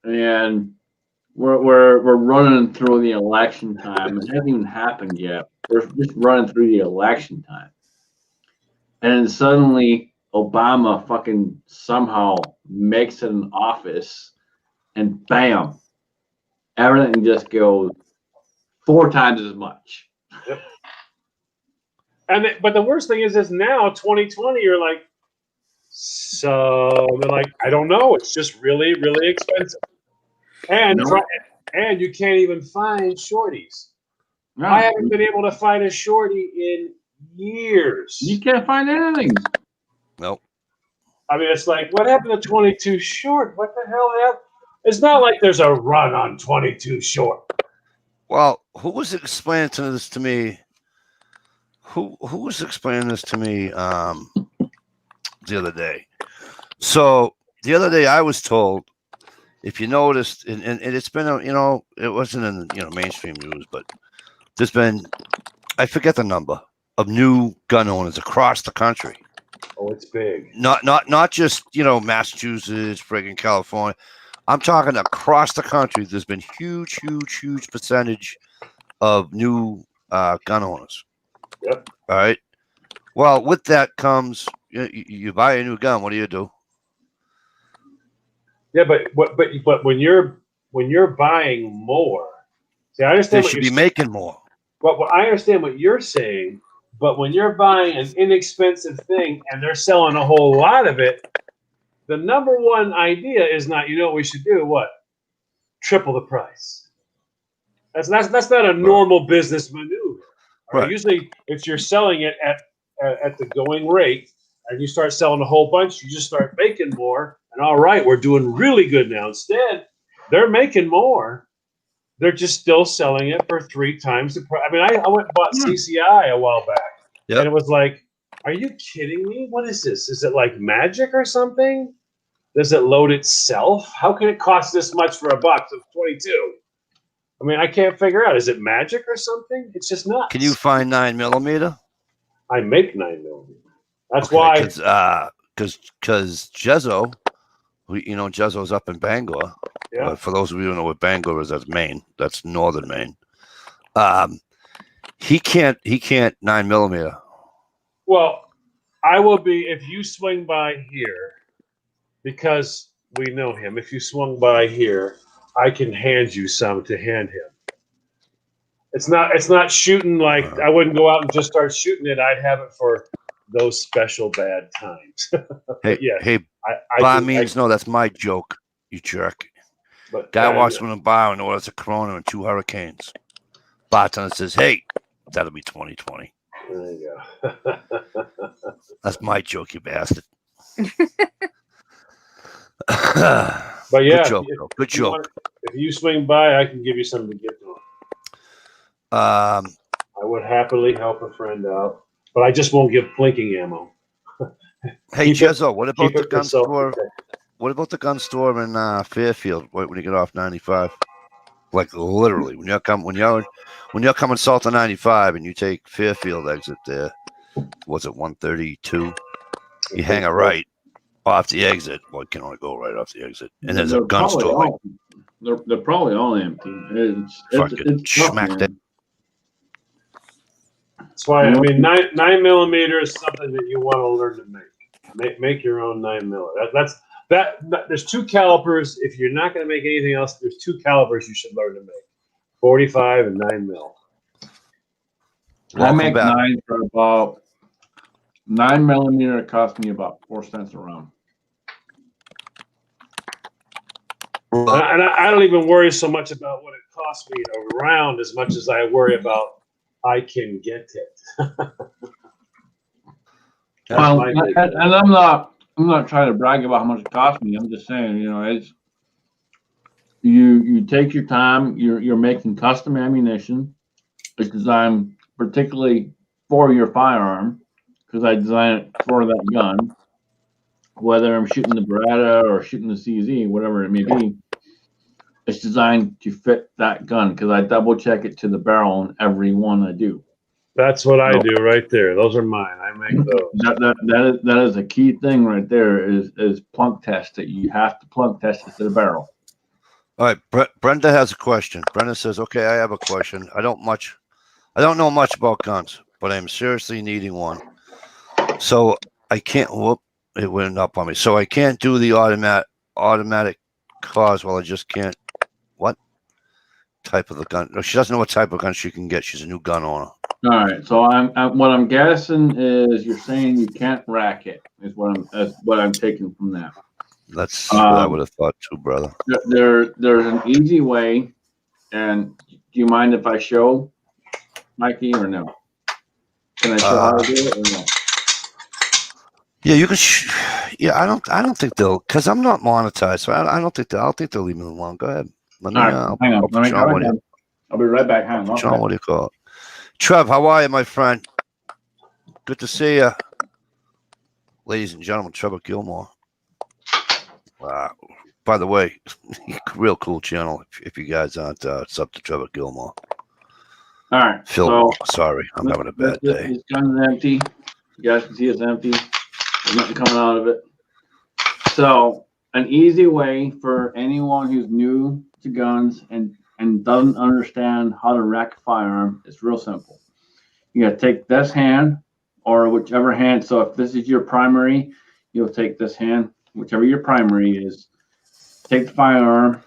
and we're running through the election time. It hasn't even happened yet. We're just running through the election time, and then suddenly Obama fucking somehow makes it an office, and bam, everything just goes 4 times as much. But the worst thing is now 2020, you're like, so they're like, I don't know. It's just really, really expensive. And No. and you can't even find shorties. No, I haven't been able to find a shorty in years. you can't find anything. Nope. I mean, it's like, what happened to 22 short? What the hell happened? It's not like there's a run on 22 short. Well, who was explaining this to me? Who was explaining this to me the other day? So the other day I was told, if you noticed, and it's been, it wasn't in mainstream news, but there's been, I forget the number of new gun owners across the country. Oh, it's big. Not just Massachusetts, friggin' California. I'm talking across the country. There's been huge percentage of new gun owners. Yep. All right. Well, with that comes you buy a new gun. What do? Yeah, but when you're buying more, see, I They understand what should you're be making more. But I understand what you're saying. But when you're buying an inexpensive thing and they're selling a whole lot of it, the number one idea is not, what we should do? What? Triple the price. That's not a normal business maneuver. Right. Usually, if you're selling it at the going rate and you start selling a whole bunch, you just start making more. And all right, we're doing really good now. Instead, they're making more. They're just still selling it for 3 times the price. I mean, I went and bought CCI a while back, Yep. and it was like, are you kidding me? What is this? Is it like magic or something? Does it load itself? How can it cost this much for a box of 22? I mean, I can't figure out. Is it magic or something? It's just nuts. Can you find 9mm? I make 9mm. That's Okay, why. Because Jezzo, Jezzo's up in Bangor. Yeah. For those of you who know what Bangor is, that's Maine. That's northern Maine. He can't 9mm. Well, I will be, if you swing by here, because we know him. If you swung by here, I can hand you some to hand him. It's not shooting like I wouldn't go out and just start shooting it. I'd have it for those special bad times. Hey, by means, no, that's my joke, you jerk. But Guy walks in the bar and orders a Corona and 2 Hurricanes. Bartender says, "Hey, that'll be 2020." There you go. That's my joke, you bastard. But yeah, good joke. Good joke. If you swing by, I can give you something to give to him. I would happily help a friend out, but I just won't give blinking ammo. Hey, Jezzo, what about the Keep it gun for store? self-protection. What about the gun store in Fairfield when you get off 95? Like literally, when you're coming south of 95 and you take Fairfield exit there, was it 132? You hang a right off the exit. Well, you can only go right off the exit, and there's a gun store. They're probably all empty. It's tough, smacked man. That's why I mean 9mm is something that you want to learn to make. Make your own 9mm. There's 2 calibers. If you're not going to make anything else, there's 2 calibers you should learn to make: 45 and 9mm. I make 9 for about 9mm. Cost me about 4 cents a round. And I don't even worry so much about what it costs me a round as much as I worry about I can get it. Well, and I'm not trying to brag about how much it cost me. I'm just saying, it's you take your time. You're making custom ammunition. It's designed particularly for your firearm because I designed it for that gun. Whether I'm shooting the Beretta or shooting the CZ, whatever it may be, it's designed to fit that gun because I double check it to the barrel on every one I do. That's what I do right there. Those are mine. I make those. That is a key thing right there is plunk test it. You have to plunk test it to the barrel. All right, Brenda has a question. Brenda says, "Okay, I have a question. I don't know much about guns, but I'm seriously needing one. So I can't. Whoop! It went up on me. So I can't do the automatic cause. Well, I just can't. What? type of the gun. No, she doesn't know what type of gun she can get. She's a new gun owner. All right, so what I'm guessing is you're saying you can't rack it. That's what I'm taking from that. That's what I would have thought too, brother. There's an easy way, and do you mind if I show Mikey or no? Can I show how to do it or no? Yeah, you can. Yeah, I don't think they'll, because I'm not monetized, so I don't think I'll think they'll leave me alone. Go ahead. Let me. All right, hang on. Let me go. I'll be right back. Hang on. John, what do you call it? Trev, how are you, my friend? Good to see you. Ladies and gentlemen, Trevor Gilmore. By the way, real cool channel if you guys aren't sub to Trevor Gilmore. All right. Phil, sorry, I'm having a bad day. This gun is empty. You guys can see it's empty. There's nothing coming out of it. So an easy way for anyone who's new to guns and doesn't understand how to rack a firearm, it's real simple. You gotta take this hand or whichever hand. So if this is your primary, you'll take this hand, whichever your primary is. Take the firearm,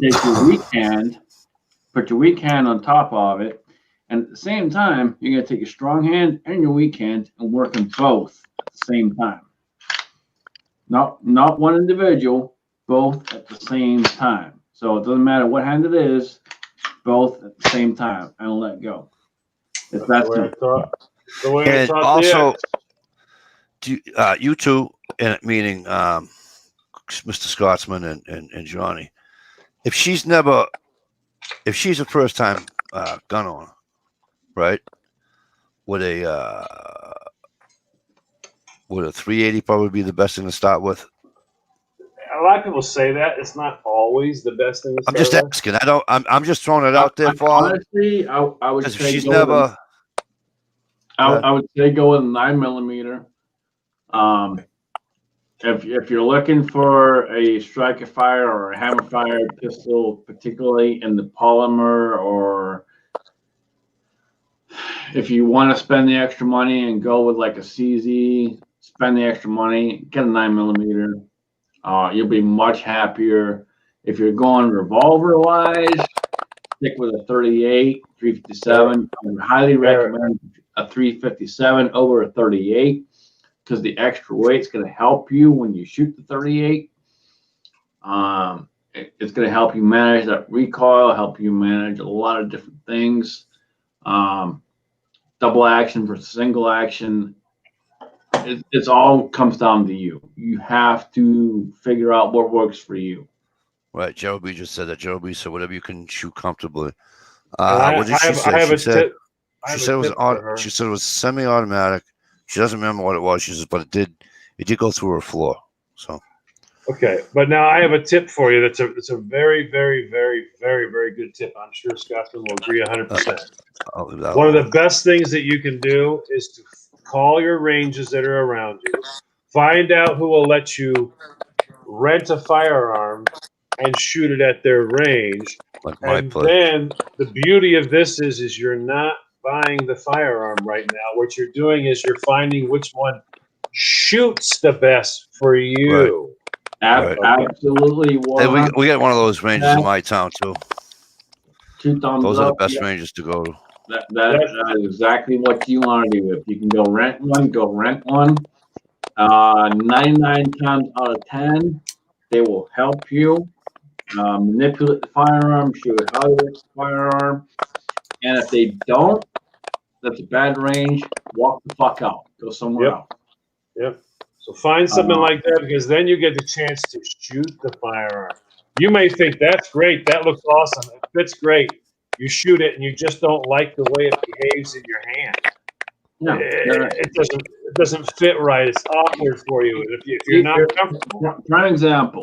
take your weak hand, put your weak hand on top of it, and at the same time, you're gonna take your strong hand and your weak hand and work them both at the same time. Not one individual, both at the same time. So it doesn't matter what hand it is, both at the same time, and let go. If that's the way and also, you two, and meaning Mr. Scotsman and Johnny, if she's a first time gun owner, right? Would a 380 probably be the best thing to start with? A lot of people say that. It's not always the best thing to start I'm just with. asking. I'm just throwing it out there for honestly, I would because say she's never. I would say go with 9mm. If you're looking for a striker fire or a hammer fire pistol, particularly in the polymer, or if you want to spend the extra money and go with like a CZ, spend the extra money, get a 9mm. You'll be much happier. If you're going revolver wise, stick with a 38, 357. I would highly recommend a 357 over a 38 because the extra weight's going to help you when you shoot the 38. It's going to help you manage that recoil, help you manage a lot of different things. Double action versus single action. It's all comes down to you. You have to figure out what works for you. Right. Joby just said that. Joby said whatever you can shoot comfortably. I What did she say? have She a said tip. she said it was she said it was semi-automatic. She doesn't remember what it was. She says, but it did go through her floor. So Okay, but now I have a tip for you. That's a very, very, very, very, very good tip. I'm sure Scotsman will agree 100%. One of the best things that you can do is to call your ranges that are around you. Find out who will let you rent a firearm and shoot it at their range. like my And place. then the beauty of this is you're not buying the firearm right now. What you're doing is you're finding which one shoots the best for you. Right. Absolutely. Hey, we get one of those ranges in my town too. 2 thumbs Those are the up. best ranges to go to. That is exactly what you want to do. If you can go rent one, go rent one. 99 times out of 10, they will help you manipulate the firearm, show you how to work the firearm. And if they don't, that's a bad range. Walk the fuck out. Go somewhere else. Yep. So find something like that, because then you get the chance to shoot the firearm. You may think that's great. That looks awesome. It fits great. You shoot it and you just don't like the way it behaves in your hand. No, It doesn't fit right. It's awkward for you. If you're not comfortable. Prime example.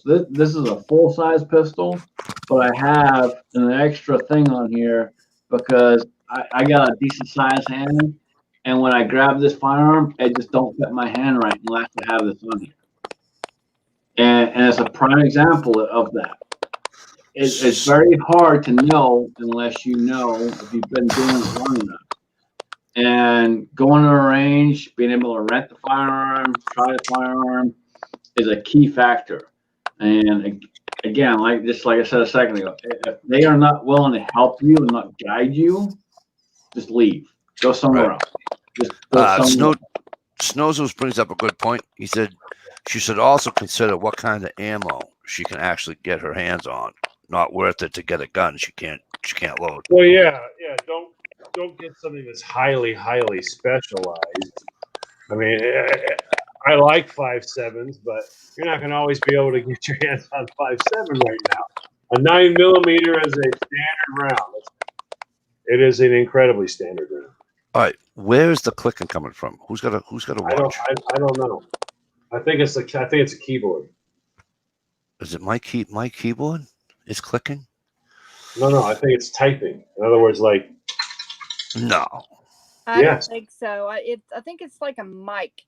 So this is a full-size pistol, but I have an extra thing on here because I got a decent size hand, and when I grab this firearm, it just don't fit my hand right unless I have this on here. And it's a prime example of that. It's very hard to know unless you know if you've been doing it long enough. And going to a range, being able to rent the firearm, try the firearm, is a key factor. And again, like I said a second ago, if they are not willing to help you and not guide you, just leave. Go somewhere Right. else. Just go somewhere. Snowzoos brings up a good point. He said she should also consider what kind of ammo she can actually get her hands on. Not worth it to get a gun she can't load. Well, yeah. Don't get something that's highly specialized. I mean, I like 5.7s, but you're not going to always be able to get your hands on 5.7 right now. A 9mm is a standard round. It is an incredibly standard round. All right, where is the clicking coming from? Who's got a watch? I don't know. I think it's a keyboard. Is it my keyboard? Is clicking? No, I think it's typing. In other words, like No. I Yes. don't think so. I think it's like a mic.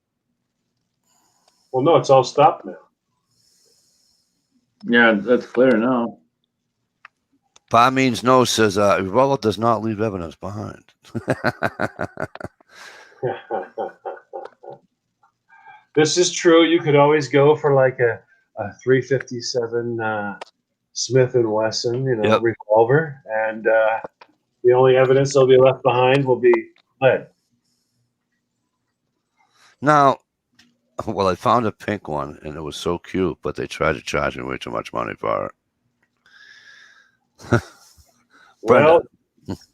well, no, it's all stopped now. Yeah, that's clear now. By means no says revolver does not leave evidence behind. This is true. You could always go for like a 357 Smith and Wesson, Yep. revolver, and the only evidence that'll be left behind will be lead. Now, well, I found a pink one and it was so cute, but they tried to charge me way too much money for it. Well,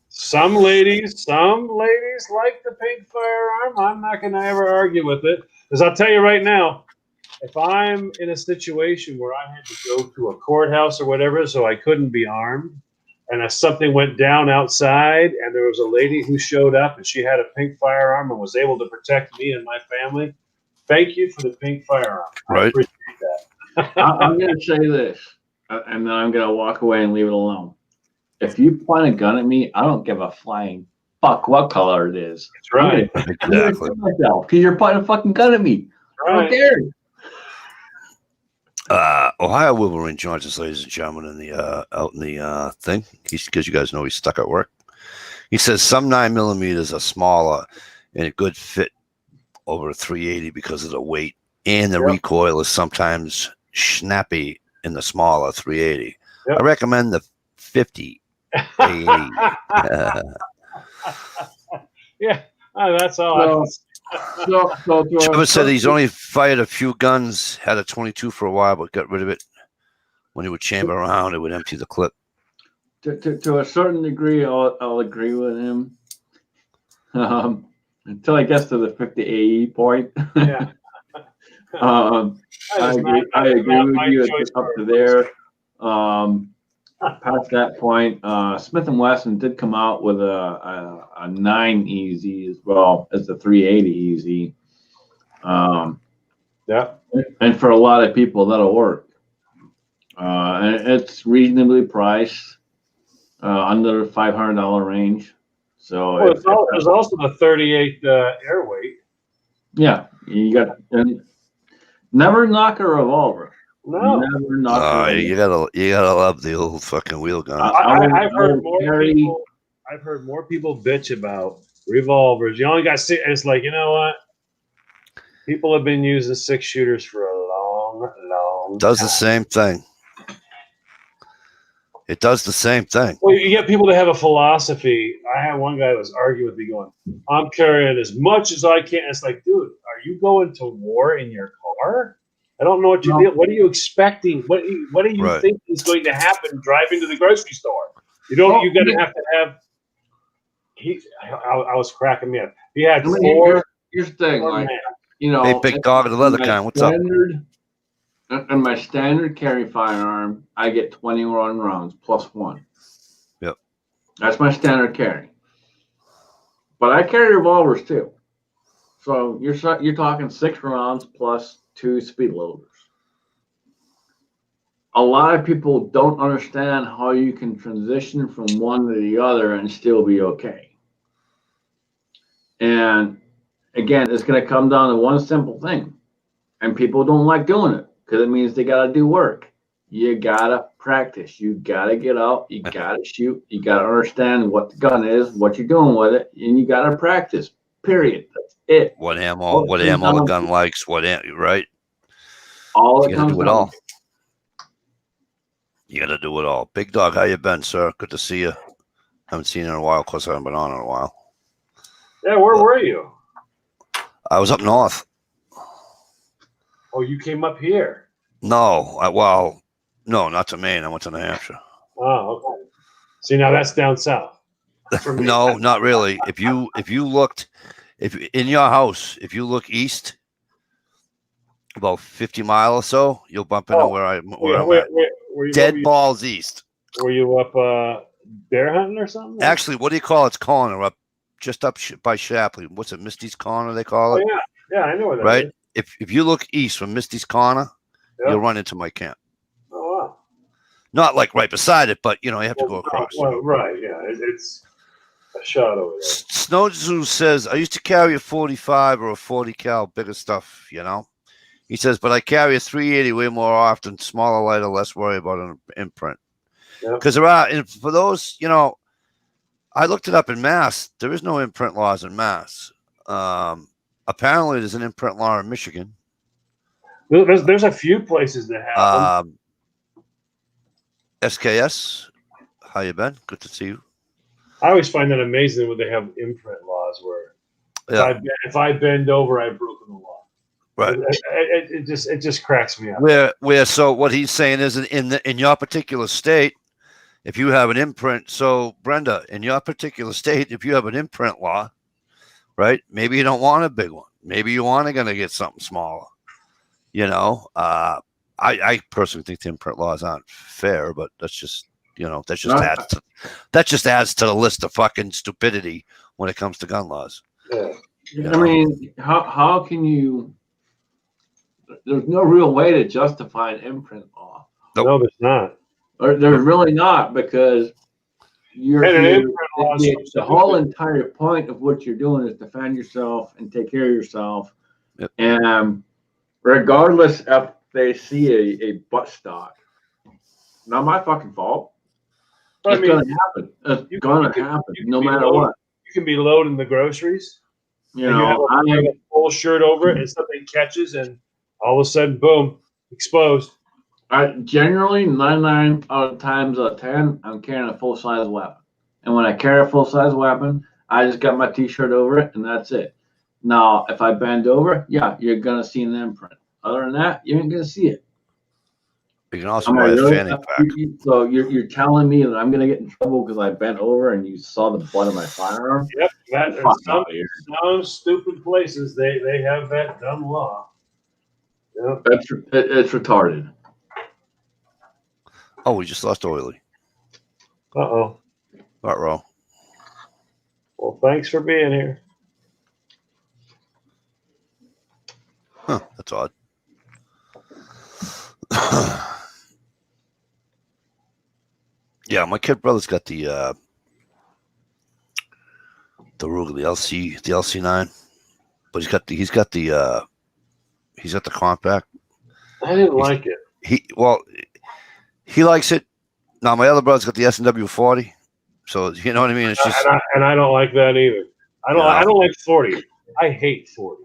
some ladies like the pink firearm. I'm not going to ever argue with it, because I'll tell you right now, if I'm in a situation where I had to go to a courthouse or whatever, so I couldn't be armed, and if something went down outside and there was a lady who showed up and she had a pink firearm and was able to protect me and my family, thank you for the pink firearm. I Right. appreciate that. I'm going to say this, and then I'm going to walk away and leave it alone. If you point a gun at me, I don't give a flying fuck what color it is. That's right. Exactly. Because you're pointing a fucking gun at me. I don't Right. care. Ohio Wolverine joins us, ladies and gentlemen, in the out in the thing. Because you guys know he's stuck at work. He says some 9mm are smaller and a good fit over a 380 because of the weight, and the Yep. recoil is sometimes snappy in the smaller 380. Yep. I recommend the 50 A80. Yeah, that's all. I Well, can say. Trevor said he's only fired a few guns, had a 22 for a while, but got rid of it. When he would chamber around, it would empty the clip. To a certain degree, I'll agree with him. Until I guess to the 50 AE point. Yeah. I agree with you. It's up to there. Past that point, Smith and Wesson did come out with a 9 easy as well as the 380 easy. Yeah. And for a lot of people, that'll work. And it's reasonably priced, under the $500 range. So Well, there's also the 38 air weight. yeah, you got never knock a revolver. No, Never knock a revolver. You gotta love the old fucking wheel gun. I've heard more Very- people. I've heard more people bitch about revolvers. You only got six. It's like, you know what? People have been using 6-shooters for a long Does time. the same thing. It does the same thing. Well, you get people to have a philosophy. I had one guy that was arguing with me going, I'm carrying as much as I can. It's like, dude, are you going to war in your car? I don't know what you do. What are you expecting? What do you Right. think is going to happen driving to the grocery store? You don't. You're gonna have to have. I was cracking me up. He had four. Here's the thing, four like, men. you know, Hey, big dog of the leather kind. What's up? In my standard carry firearm, I get 21 rounds plus 1. Yep. That's my standard carry. But I carry revolvers too. So you're talking 6 rounds plus 2 speed loaders. A lot of people don't understand how you can transition from one to the other and still be okay. And again, it's going to come down to one simple thing. And people don't like doing it because it means they got to do work. You got to practice. You got to get out. You got to shoot. You got to understand what the gun is, what you're doing with it, and you got to practice. Period. That's it. What ammo the gun likes, right? All You it gotta comes do it down all. to. You got to do it all. Big Dog, how you been, sir? Good to see you. Haven't seen you in a while. Of course, I haven't been on in a while. Yeah, where were you? I was up north. Oh, you came up here. No, no, not to Maine. I went to New Hampshire. Oh, okay. See, now that's down south. For me. No, not really. If you looked, if in your house, if you look east, about 50 miles or so, you'll bump into where I'm at. Were you, Dead balls east. Were you up bear hunting or something? Actually, what do you call it? It's Corner up, just up by Shapley. What's it? Misty's Corner, they call Oh it. yeah, I know where that Right? is. If you look east from Misty's Corner, Yeah. you'll run into my camp. Oh wow. Not like right beside it, but you know, you have to go across. Well, right, yeah, it's a shot over there. Snow Zoo says, I used to carry a 45 or a 40 cal, bigger stuff, you know. He says, but I carry a 380 way more often, smaller, lighter, less worry about an imprint. Yep. Because there are, and for those, you know, I looked it up in Mass. There is no imprint laws in Mass. Apparently, there's an imprint law in Michigan. There's a few places that have them. SKS, how you been? Good to see you. I always find that amazing when they have imprint laws where if I bend over, I've broken the law. Right. It just cracks me up. Where so what he's saying is in your particular state, if you have an imprint, so Brenda, in your particular state, if you have an imprint law, right? Maybe you don't want a big one. Maybe you want to get something smaller. You know, I personally think the imprint laws aren't fair, but that's just, you know, that just adds to the list of fucking stupidity when it comes to gun laws. Yeah. You I know? mean, how can you? There's no real way to justify an imprint law. Nope. No, there's not. Or there's really not, because And an imprint law is the so whole stupid. entire point of what you're doing is defend yourself and take care of yourself. Yep. And regardless if they see a butt stock, not my fucking fault. But I It's mean, gonna happen. It's you gonna can- happen, you can no be matter loaded. what. You can be loading the groceries. You and know, you have a full shirt over it, and something catches, and all of a sudden, boom, exposed. I generally 99 out of times out of 10, I'm carrying a full size weapon. And when I carry a full size weapon, I just got my t-shirt over it, and that's it. Now, if I bend over, yeah, you're gonna see an imprint. Other than that, you ain't gonna see it. You can also Am I buy a really- fanny pack. So you're telling me that I'm gonna get in trouble because I bent over and you saw the butt of my firearm? Yep, that Fuck some, out of here. some stupid places they have that dumb law. Yep. It's retarded. Oh, we just lost Oily. Uh-oh. Row. Well, thanks for being here. Huh, that's odd. Yeah, my kid brother's got the Ruger, the LC9, but he's got the compact. I didn't like it. He likes it. Now my other brother's got the S&W 40, so you know what I mean. It's just And I don't like that either. I don't like 40. I hate 40.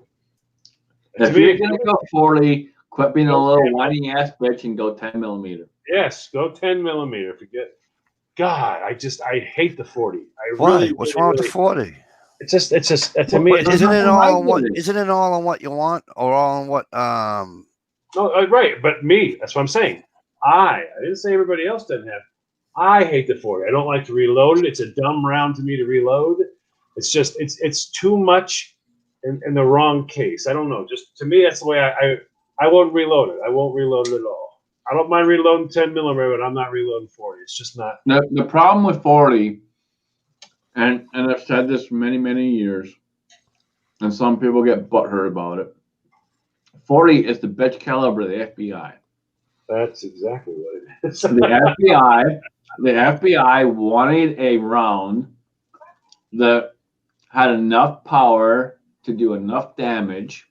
If To me, you're gonna go 40, quit being a little whiny ass bitch and go 10 millimeter. yes, go 10 millimeter. Forget. God, I hate the 40. why? Really, What's really, wrong with really- the 40? It's just to me. But Isn't it nothing all wrong on what? with it. Isn't it all on what you want, or all on what? No, right, but me. That's what I'm saying. I didn't say everybody else doesn't have. I hate the 40. I don't like to reload it. It's a dumb round to me to reload. It's just it's too much in the wrong case. I don't know. Just to me, that's the way I won't reload it. I won't reload it at all. I don't mind reloading 10 millimeter, but I'm not reloading 40. It's just not. The problem with 40, and I've said this for many, many years, and some people get butthurt about it. 40 is the bitch caliber of the FBI. That's exactly what it is. The FBI wanted a round that had enough power to do enough damage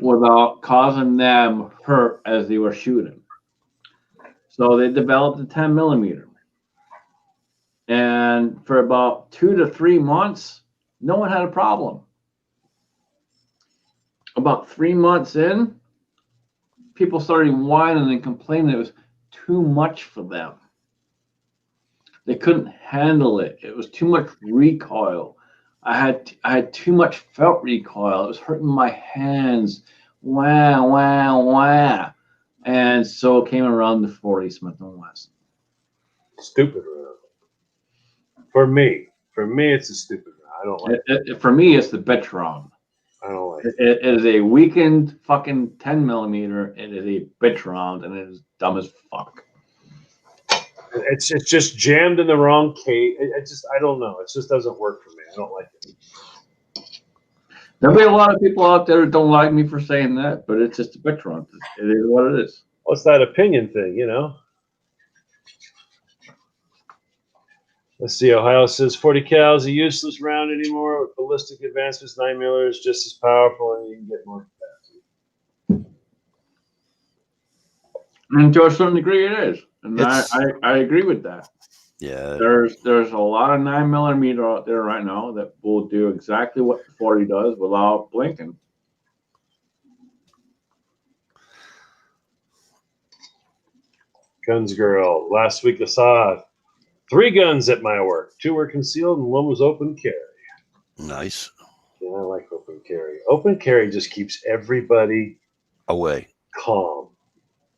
without causing them hurt as they were shooting. So they developed a 10 millimeter. And for about 2 to 3 months, no one had a problem. About 3 months in, people started whining and complaining it was too much for them. They couldn't handle it. It was too much recoil. I had too much felt recoil. It was hurting my hands. Wah, wah, wah. And so it came around the 40 Smith & Wesson. Stupid round. For me, it's a stupid round. I don't like it. For me, it's the bitch round. I don't like it. It is a weakened fucking 10 millimeter. It is a bitch round, and it is dumb as fuck. It's just jammed in the wrong case. I don't know. It just doesn't work for me. I don't like it. There'll be a lot of people out there that don't like me for saying that, but it's just a bitch round. It is what it is. Well, it's that opinion thing, you know. Let's see. Ohio says 40 cal is a useless round anymore. With ballistic advancements, 9mm is just as powerful, and you can get more capacity. And to a certain degree, it is, and It's- I agree with that. Yeah. There's a lot of 9mm out there right now that will do exactly what the 40 does without blinking. Guns Girl. Last week I saw 3 guns at my work. 2 were concealed and 1 was open carry. Nice. Yeah, I like open carry. Open carry just keeps everybody Away. calm.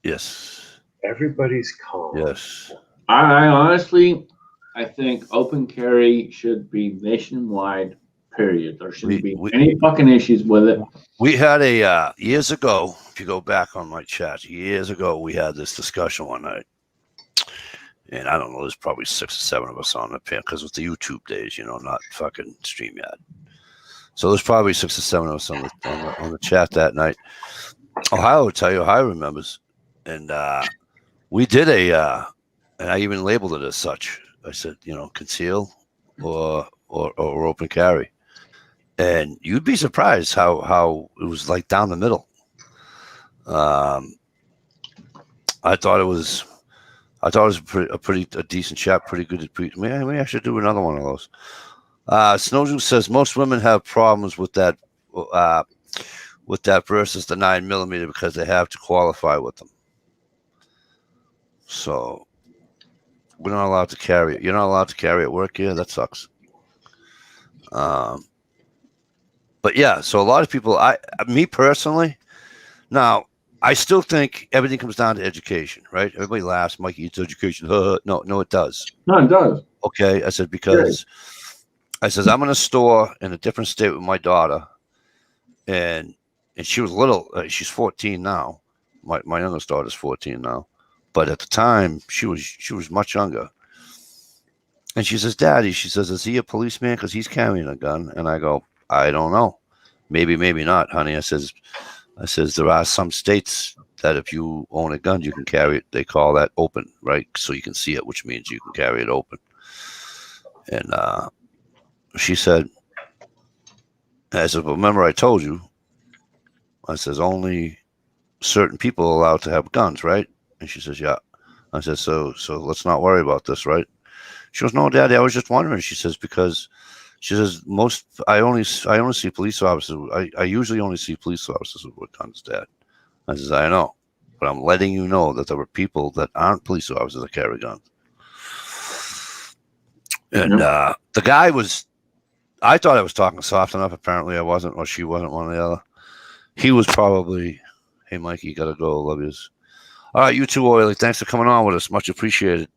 Yes. Everybody's calm. Yes. I honestly, I think open carry should be nationwide. Period. There shouldn't be any fucking issues with it. We had a years ago. If you go back on my chat, years ago, we had this discussion one night, and I don't know. There's probably 6 or 7 of us on the panel because it was the YouTube days, you know, not fucking StreamYard. So there's probably 6 or 7 of us on the chat that night. Ohio would tell you. Ohio remembers, and we did and I even labeled it as such. I said, you know, conceal or open carry. And you'd be surprised how it was like down the middle. I thought it was a decent shot, pretty good. Maybe I should do another one of those. Snowshoe says most women have problems with that versus the 9mm because they have to qualify with them. So we're not allowed to carry it. You're not allowed to carry at work here. That sucks. But yeah, so a lot of people, me personally, now I still think everything comes down to education, right? Everybody laughs, Mikey, it's education. No, it does. No, it does. Okay, I said because I says I'm in a store in a different state with my daughter, and she was little. She's 14 now. My youngest daughter's 14 now, but at the time she was much younger. And she says, "Daddy," she says, "is he a policeman? Because he's carrying a gun." And I go, "I don't know. Maybe, maybe not, honey." I says, "There are some states that if you own a gun, you can carry it. They call that open, right? So you can see it, which means you can carry it open." And she said, I said, "Remember I told you," I says, "only certain people are allowed to have guns, right?" And she says, "Yeah." I said, so let's not worry about this, right?" She goes, "No, Daddy, I was just wondering." She says, "Because," she says, I only see police officers. I usually only see police officers with guns, Dad." I says, "I know, but I'm letting you know that there were people that aren't police officers that carry guns." And the guy I thought I was talking soft enough. Apparently I wasn't, or she wasn't, one or the other. He was probably, "Hey, Mikey, you got to go. Love yous." All right, you too, Oily. Thanks for coming on with us. Much appreciated.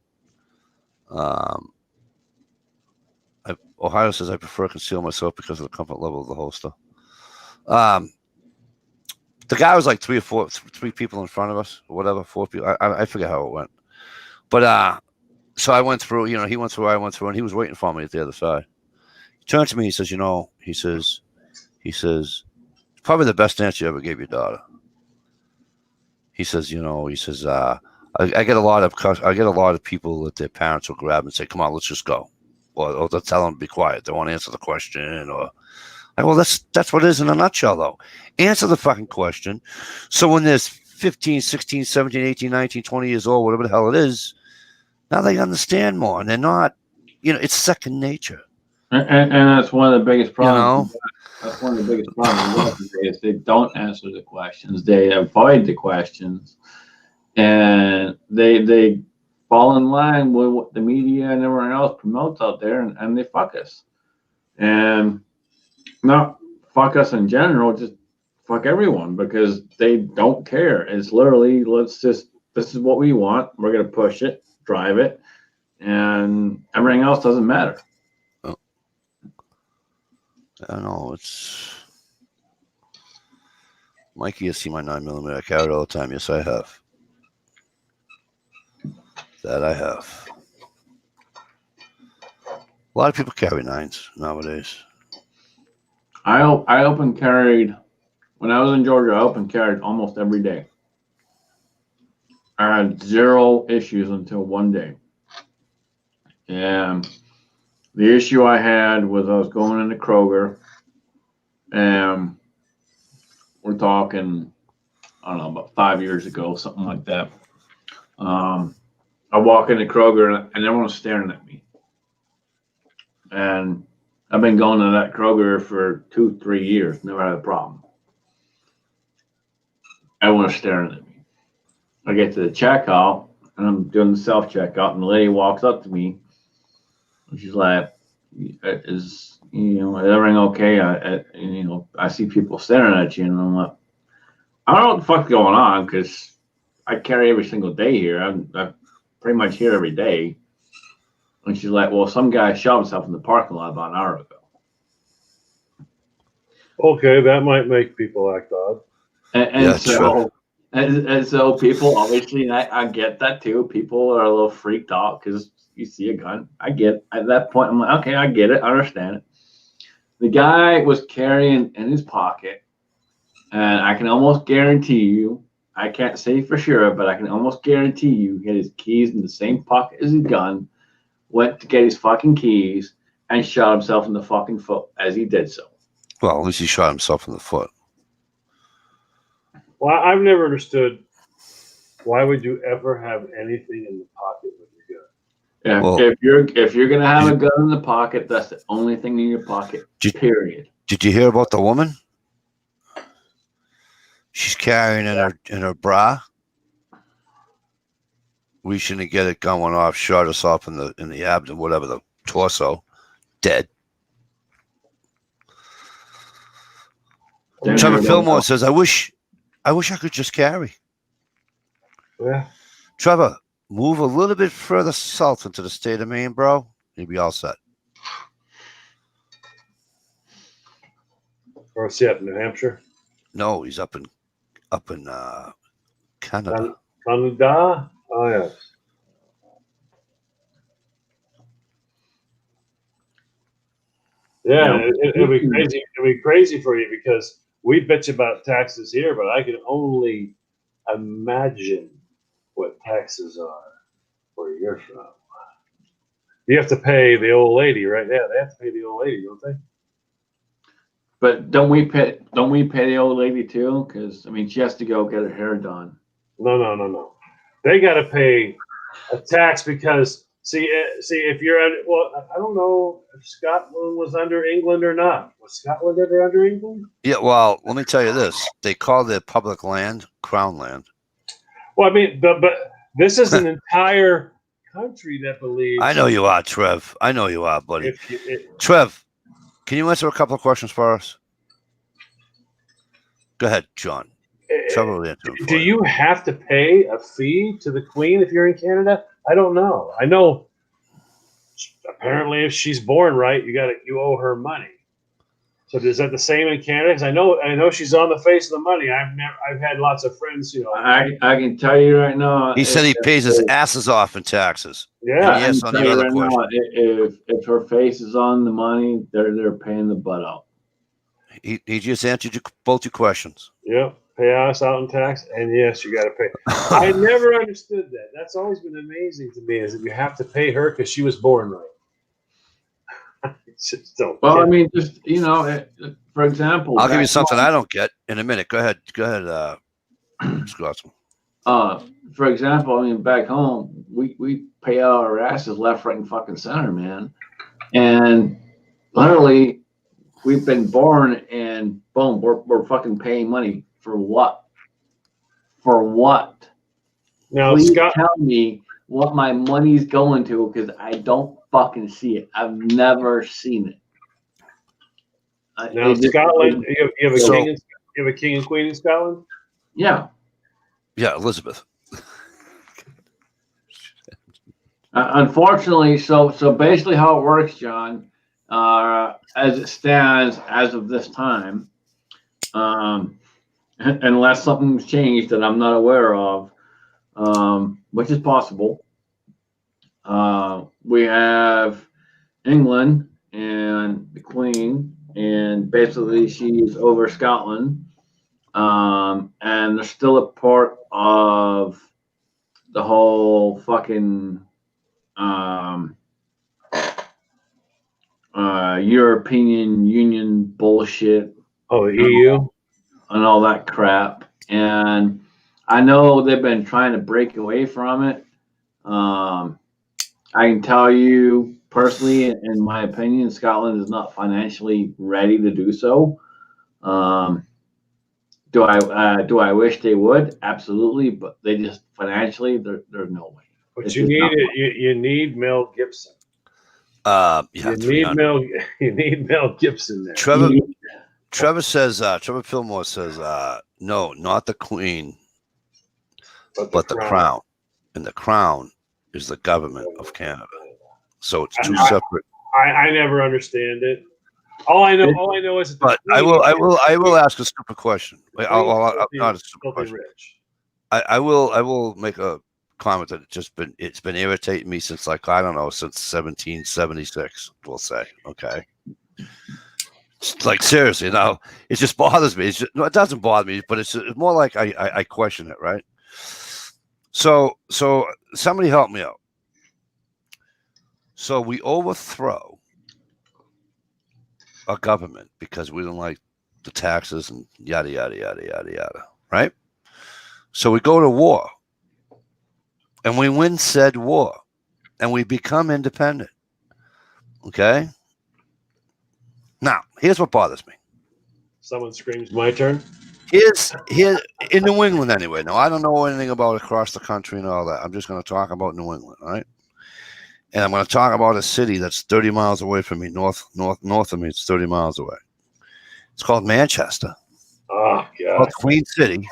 Ohio says, "I prefer to conceal myself because of the comfort level of the holster." The guy was like three people in front of us, or whatever, 4 people. I forget how it went. But so I went through, he went through, I went through, and he was waiting for me at the other side. He turned to me, he says, he says, "Probably the best answer you ever gave your daughter." He says, I get a lot of people that their parents will grab and say, "Come on, let's just go." Or they'll tell them to be quiet. They won't answer the question. Well, that's what it is in a nutshell, though. Answer the fucking question. So when there's 15, 16, 17, 18, 19, 20 years old, whatever the hell it is, now they understand more. And they're not, it's second nature. And that's one of the biggest problems. You know? That's one of the biggest problems is they don't answer the questions. They avoid the questions. and they fall in line with what the media and everyone else promotes out there, and they fuck us. And not fuck us in general, just fuck everyone, because they don't care. It's literally, this is what we want. We're going to push it, drive it, and everything else doesn't matter. I don't know. It's Mikey, you see my 9mm. I carry it all the time. Yes, I have. That I have. A lot of people carry 9s nowadays. I open carried, when I was in Georgia, I open carried almost every day. I had 0 issues until one day. And the issue I had was I was going into Kroger, and we're talking, I don't know, about 5 years ago, something like that. I walk into Kroger and everyone's staring at me. And I've been going to that Kroger for 2-3 years, never had a problem. Everyone's staring at me. I get to the checkout and I'm doing the self checkout, and the lady walks up to me and she's like, "Is everything okay? I see people staring at you," and I'm like, I don't know what the fuck's going on, because I carry every single day here. I'm pretty much here every day. And she's like, "Well, some guy shot himself in the parking lot about an hour ago." Okay, that might make people act odd. And Yeah, so, sure. and so people, obviously, I get that too. People are a little freaked out because you see a gun. I get it. At that point, I'm like, okay, I get it. I understand it. The guy was carrying in his pocket, and I can almost guarantee you, I can't say for sure, but I can almost guarantee you, he had his keys in the same pocket as his gun, went to get his fucking keys, and shot himself in the fucking foot as he did so. Well, at least he shot himself in the foot. Well, I've never understood, why would you ever have anything in the pocket with your gun? Yeah, Well, if you're gonna have a gun in the pocket, that's the only thing in your pocket. Period. Did you hear about the woman? She's carrying in her bra, reaching to get it going off, shot herself in the abdomen, whatever, the torso, dead. Trevor Fillmore says, I wish I could just carry. Yeah. Trevor, move a little bit further south into the state of Maine, bro. You'll be all set. Or is he up in New Hampshire? No, he's up in Canada. Canada? Oh, yes. Yeah, it'll be crazy. It'll be crazy for you, because we bitch about taxes here, but I can only imagine what taxes are where you're from. You have to pay the old lady, right? Yeah, they have to pay the old lady, don't they? But don't we pay the old lady too? Because I mean, she has to go get her hair done. No. They got to pay a tax because see if you're I don't know if Scotland was under England or not. Was Scotland ever under England? Yeah, well, let me tell you this. They call their public land Crown land. Well, I mean, but this is an entire country that believes. I know you are, Trev. I know you are, buddy. Trev, can you answer a couple of questions for us? Go ahead, John. Trevor will answer them for Do you have to pay a fee to the Queen if you're in Canada? I don't know. I know. Apparently, if she's born right, you owe her money. So is that the same in Canada? Because I know she's on the face of the money. I've had lots of friends. I can tell you right now. He said he pays his asses off in taxes. Yeah. Yes, on the other question. If her face is on the money, they're paying the butt out. He just answered both your questions. Yeah. Pay us out in tax, and yes, you got to pay. I never understood that. That's always been amazing to me, is that you have to pay her because she was born right. Just don't. Well, I mean, just for example, I'll give you something I don't get in a minute. Go ahead, Scott. For example, I mean, back home, we pay out our asses left, right, and fucking center, man. And literally, we've been born, and boom, we're fucking paying money for what? For what? Now, please Scott, tell me what my money's going to, because I don't fucking see it. I've never seen it. now It just- Scotland, you have a So- king. You have a king and queen in Scotland. Yeah. Yeah, Elizabeth. Unfortunately, so basically how it works, John, as it stands as of this time, unless something's changed that I'm not aware of, which is possible, we have England and the Queen, and basically she's over Scotland, and they're still a part of the whole fucking European Union bullshit Oh, the EU. and all that crap. And I know they've been trying to break away from it. I can tell you personally, in my opinion, Scotland is not financially ready to do so. Do I wish they would? Absolutely, but they just financially, there's no way. But It's you just need not it. You need Mel Gibson. Yeah, You need 300. Mel. You need Mel Gibson there. Trevor says, Trevor Fillmore says, no, not the Queen, but the crown. And the crown is the government of Canada. So it's two separate. I never understand it. All I know is. That But I will ask a stupid question. Not a stupid Filthy question. rich. I will make a comment that it's been irritating me since, like, I don't know, since 1776, we'll say. Okay. It's like, seriously, now it just bothers me. No, it doesn't bother me, but it's more like I question it, right? So somebody help me out. So we overthrow a government because we don't like the taxes and yada yada yada yada yada, right? So we go to war, and we win said war, and we become independent. Okay. Now, here's what bothers me. Someone screams, "My turn." Here in New England, anyway. Now, I don't know anything about across the country and all that. I'm just going to talk about New England, all right? And I'm going to talk about a city that's 30 miles away from me, north of me. It's 30 miles away. It's called Manchester. Oh God. Called Queen City.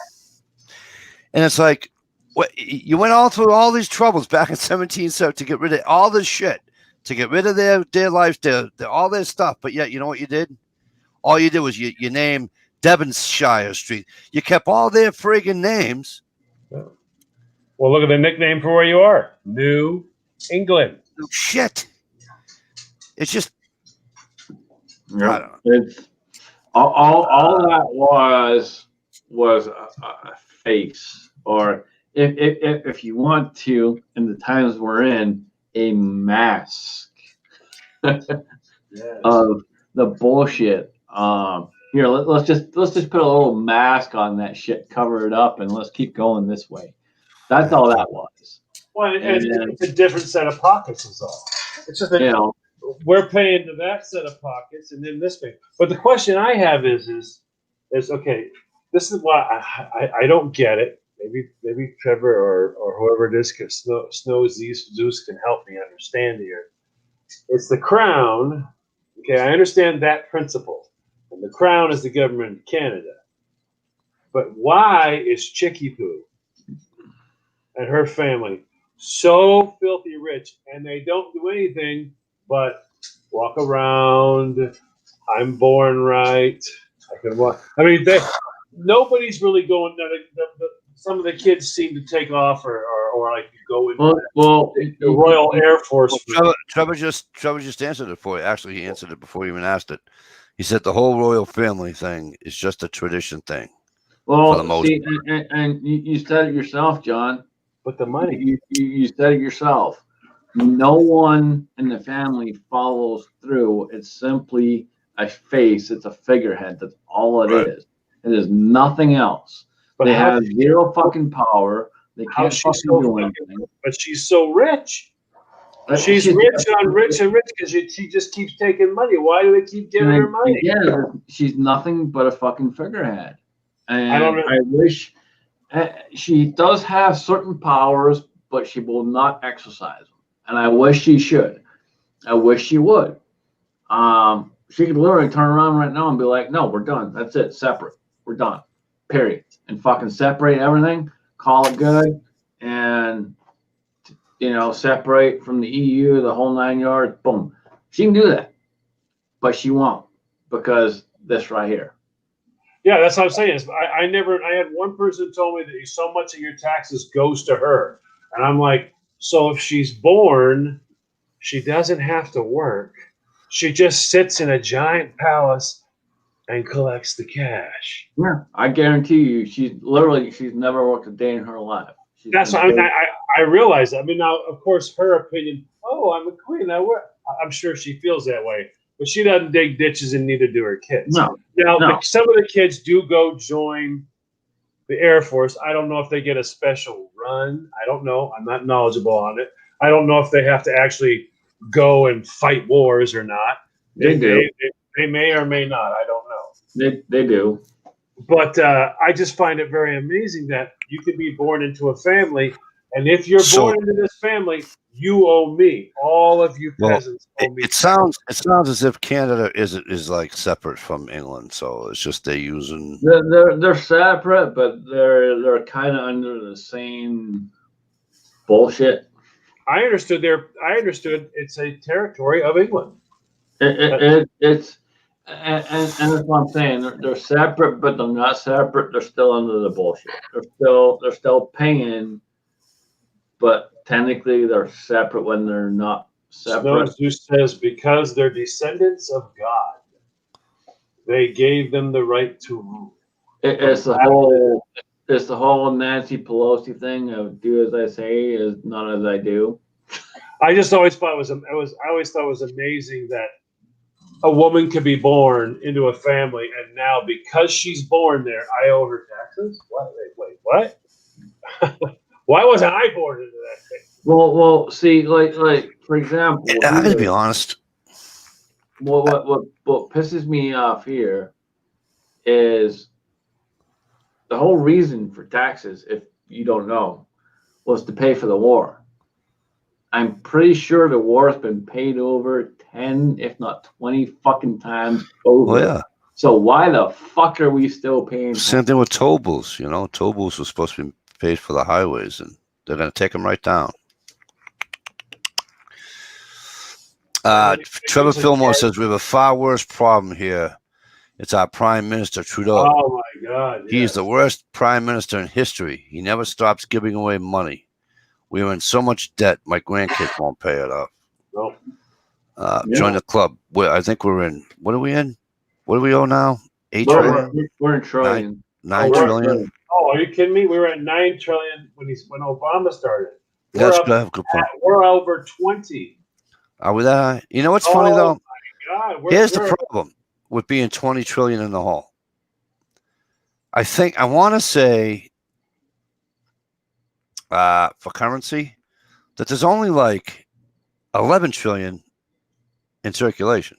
And it's like, what, you went all through all these troubles back in 1770 to get rid of all this shit, to get rid of their lives, all their stuff. But yet, you know what you did? All you did was you named Devonshire Street. You kept all their friggin' names. Well, look at the nickname for where you are. New England. Shit. It's just, I don't know. It's all that was a face, or if you want to, in the times we're in, a mask of the bullshit. Here, let's just put a little mask on that shit, cover it up, and let's keep going this way. That's all that was. Well, and And it's a different set of pockets is all. It's just that You know, we're paying to that set of pockets and then this thing. But the question I have is okay, this is why I don't get it. Maybe Trevor or whoever it is, because Snow Zeus can help me understand here. It's the crown. Okay, I understand that principle. And the crown is the government of Canada. But why is Chicky Poo and her family so filthy rich, and they don't do anything but walk around? I'm born right. I can walk. I mean, nobody's really going. Some of the kids seem to take off or like go in well, the Royal Air Force. Trevor just answered it for you. Actually, he answered it before you even asked it. He said the whole royal family thing is just a tradition thing. For the well, most see, and you said it yourself, John. But the money. You said it yourself. No one in the family follows through. It's simply a face. It's a figurehead. That's all it Right. is. It is nothing else. But They how- have zero fucking power. They can't she's fucking so do fucking- anything. But she's so rich. She's rich on rich and rich because she just keeps taking money. Why do they keep giving her money? Again, she's nothing but a fucking figurehead. And I don't know. I wish she does have certain powers, but she will not exercise them. And I wish she should. I wish she would. She could literally turn around right now and be like, no, we're done. That's it. Separate. We're done. Period. And fucking separate everything. Call it good. And, separate from the EU, the whole 9 yards. Boom. She can do that. But she won't, because this right here. Yeah, that's what I'm saying. I had one person told me that so much of your taxes goes to her. And I'm like, so if she's born, she doesn't have to work. She just sits in a giant palace and collects the cash. Yeah, I guarantee you, she's never worked a day in her life. That's what I realize. I mean, now, of course, her opinion, oh, I'm a queen. I'm sure she feels that way. But she doesn't dig ditches, and neither do her kids. No. Now, some of the kids do go join the Air Force. I don't know if they get a special run. I don't know. I'm not knowledgeable on it. I don't know if they have to actually go and fight wars or not. They do. They may or may not. I don't know. They do. But I just find it very amazing that you could be born into a family, and if you're born into this family, you owe me. All of you peasants owe me. It sounds as if Canada is like separate from England, so it's just they're using. They're separate, but they're kind of under the same bullshit. I understood it's a territory of England. It's and that's what I'm saying. They're separate, but they're not separate. They're still under the bullshit. They're still paying, but technically they're separate when they're not separate. Zeus says because they're descendants of God, they gave them the right to rule. It's the whole Nancy Pelosi thing of do as I say is not as I do. I just always thought it was amazing that a woman could be born into a family, and now because she's born there, I owe her taxes. Wait, what? Why wasn't I born into that thing? Well, see, like for example, I'm gonna be honest. What pisses me off here is the whole reason for taxes, if you don't know, was to pay for the war. I'm pretty sure the war has been paid over 10, if not 20 fucking times over. Oh yeah. So why the fuck are we still paying? Same thing with toll booths. Toll booths were supposed to be paid for the highways, and they're going to take them right down. Trevor Fillmore says we have a far worse problem here. It's our Prime Minister Trudeau. Oh my God! Yes. He's the worst Prime Minister in history. He never stops giving away money. We are in so much debt. My grandkids won't pay it off. Nope. Join the club. I think we're in. What are we in? What do we owe now? 8 We're trillion? in trillion. 9 trillion? Oh, are you kidding me? We were at 9 trillion when Obama started. That's good. Good point. We're over 20. Are we that high? You know what's funny though? My God, Here's the problem with being 20 trillion in the hole. I want to say for currency that there's only like 11 trillion in circulation.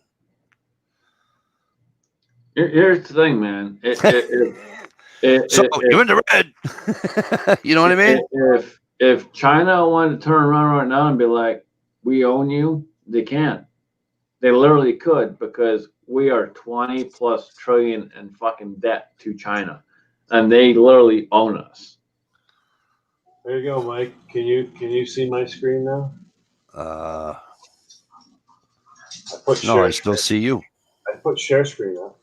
Here's the thing, man. So you're in the red. You know what I mean? If China wanted to turn around right now and be like, we own you, they can't. They literally could, because we are 20 plus trillion in fucking debt to China, and they literally own us. There you go, Mike. Can you see my screen now? No, I still see you. I put share screen up.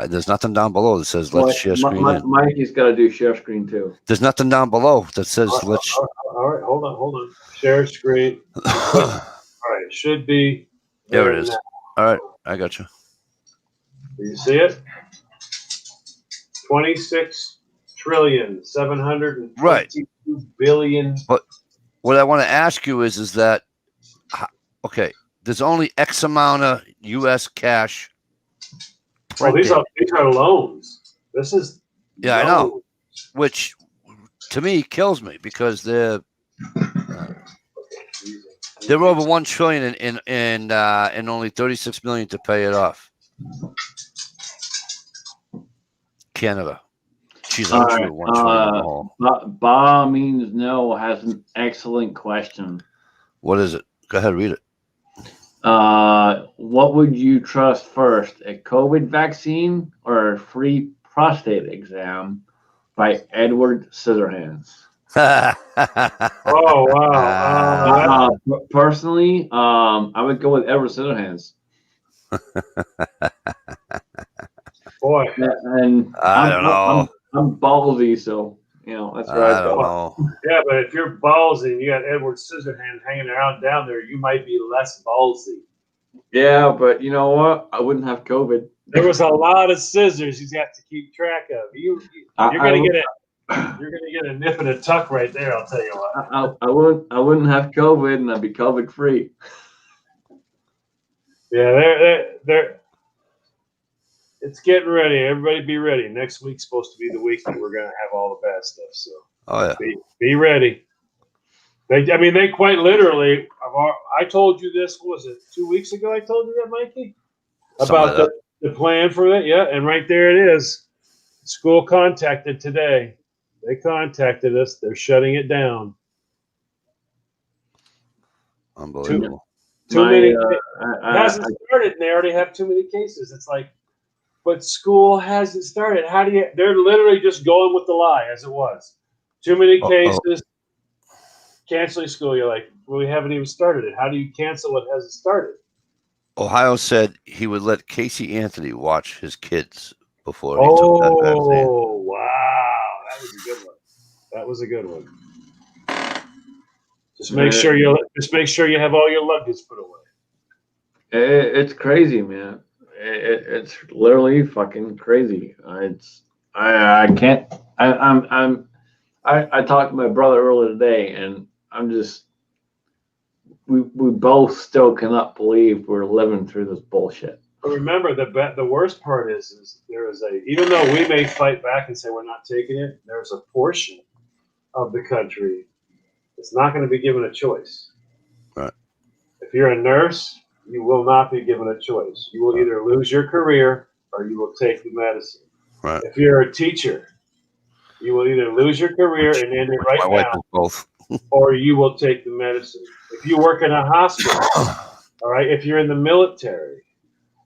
There's nothing down below that says let's share screen. Mikey's got to do share screen too. There's nothing down below that says let's. All right, hold on. Share screen. All right, it should be. There it is. All right, I got you. Do you see it? 26 trillion 722 billion. But what I want to ask you is that okay? There's only X amount of U.S. cash. Well, these are loans. This is I know, which to me kills me because they're over 1 trillion and only 36 million to pay it off. Canada, she's All untrue. right, One true in the hall. Ba means no has an excellent question. What is it? Go ahead, read it. What would you trust first, a COVID vaccine or a free prostate exam by Edward Scissorhands? Oh wow! Personally, I would go with Edward Scissorhands. Boy, And I don't know. I'm ballsy, so you know that's right. I don't know. yeah, but if you're ballsy and you got Edward Scissorhands hanging around down there, you might be less ballsy. Yeah, but you know what? I wouldn't have COVID. There was a lot of scissors he's got to keep track of. You're gonna get a nip and a tuck right there. I'll tell you what. I wouldn't have COVID, and I'd be COVID free. Yeah, they're. It's getting ready. Everybody be ready. Next week's supposed to be the week that we're going to have all the bad stuff. So Oh yeah. be ready. They quite literally. I told you this. What was it 2 weeks ago? I told you that, Mikey, about the plan for that. Yeah, and right there it is. School contacted today. They contacted us. They're shutting it down. Unbelievable. Too many. It hasn't started, and they already have too many cases. It's like, but school hasn't started. How do you? They're literally just going with the lie as it was. Too many cases. Canceling school. You're like, well, we haven't even started it. How do you cancel what hasn't started? Ohio said he would let Casey Anthony watch his kids before he took that vaccine. Oh wow, that was a good one. That was a good one. Just make sure you have all your luggage put away. It's crazy, man. It's literally fucking crazy. I can't. I talked to my brother earlier today, and I'm just. We both still cannot believe we're living through this bullshit. But remember, the worst part is there is even though we may fight back and say we're not taking it, there's a portion of the country that's not going to be given a choice. Right. If you're a nurse, you will not be given a choice. You will either lose your career or you will take the medicine. Right. If you're a teacher, you will either lose your career and end it right now, both. or you will take the medicine. If you work in a hospital, all right, if you're in the military,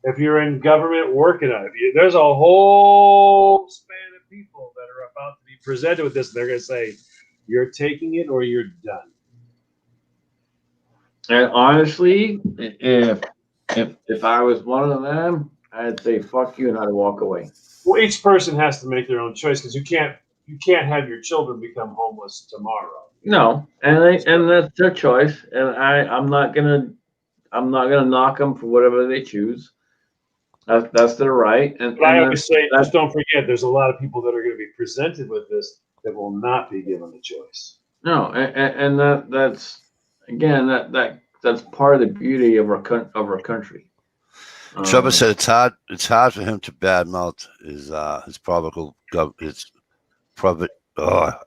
if you're in government working on it, there's a whole span of people that are about to be presented with this, and they're going to say, you're taking it or you're done. And honestly, if I was one of them, I'd say fuck you and I'd walk away. Well, each person has to make their own choice because you can't have your children become homeless tomorrow. No, and that's their choice, and I'm not gonna knock them for whatever they choose. That's their right. And I always say, just don't forget, there's a lot of people that are going to be presented with this that will not be given a choice. No, and that's again that's part of the beauty of our country. Trevor said it's hard for him to badmouth his I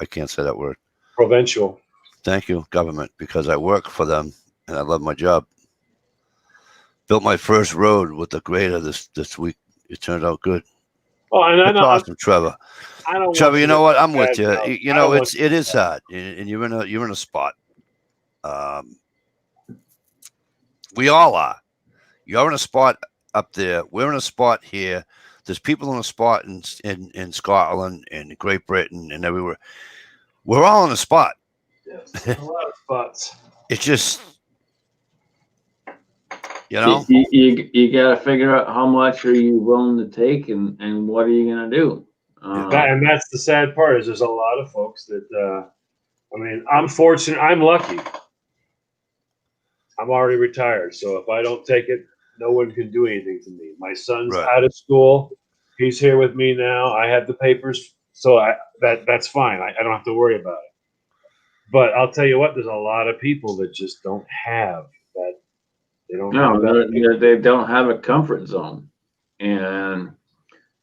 can't say that word. Provincial. Thank you, government, because I work for them and I love my job. Built my first road with the grader this week. It turned out good. Oh, and That's awesome, Trevor. Trevor, you know what? I'm with you. You know, it is hard, and you're in a spot. We all are. You're in a spot up there. We're in a spot here. There's people in a spot in Scotland and Great Britain and everywhere. We're all in a spot. Yes, a lot of spots. It's just, you know, you got to figure out how much are you willing to take and what are you going to do. And that's the sad part is there's a lot of folks that, I'm fortunate. I'm lucky. I'm already retired. So if I don't take it, no one can do anything to me. My son's out of school. He's here with me now. I have the papers. So that's fine. I don't have to worry about it. But I'll tell you what, there's a lot of people that just don't have that. They don't have a comfort zone. And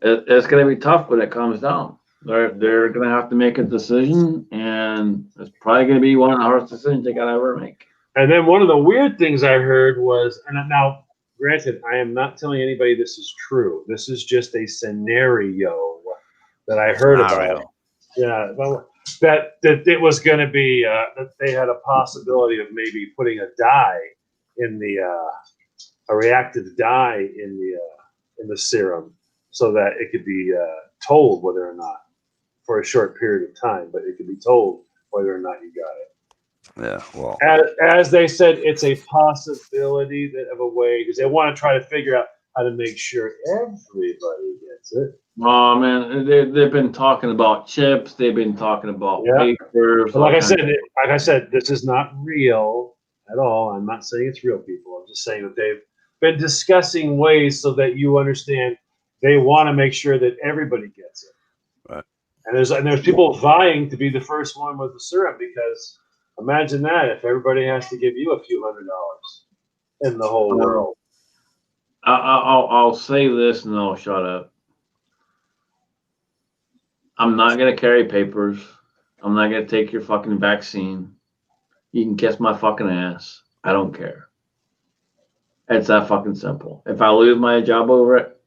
it's going to be tough when it comes down. They're going to have to make a decision, and it's probably going to be one of the hardest decisions they got to ever make. And then one of the weird things I heard was, and now, granted, I am not telling anybody this is true. This is just a scenario that I heard about. Yeah, well, that it was going to be that they had a possibility of maybe putting a dye in the a reactive dye in the serum so that it could be told whether or not for a short period of time, but it could be told whether or not you got it. Yeah, well, As they said, it's a possibility that of a way because they want to try to figure out how to make sure everybody gets it. Oh man, they've been talking about chips. They've been talking about Yeah. papers. But like I said, this is not real at all. I'm not saying it's real, people. I'm just saying that they've been discussing ways so that you understand they want to make sure that everybody gets it. Right. And there's people vying to be the first one with the syrup because imagine that if everybody has to give you a few $100s in the whole world. I'll say this and I'll shut up. I'm not gonna carry papers. I'm not gonna take your fucking vaccine. You can kiss my fucking ass. I don't care. It's that fucking simple. If I lose my job over it,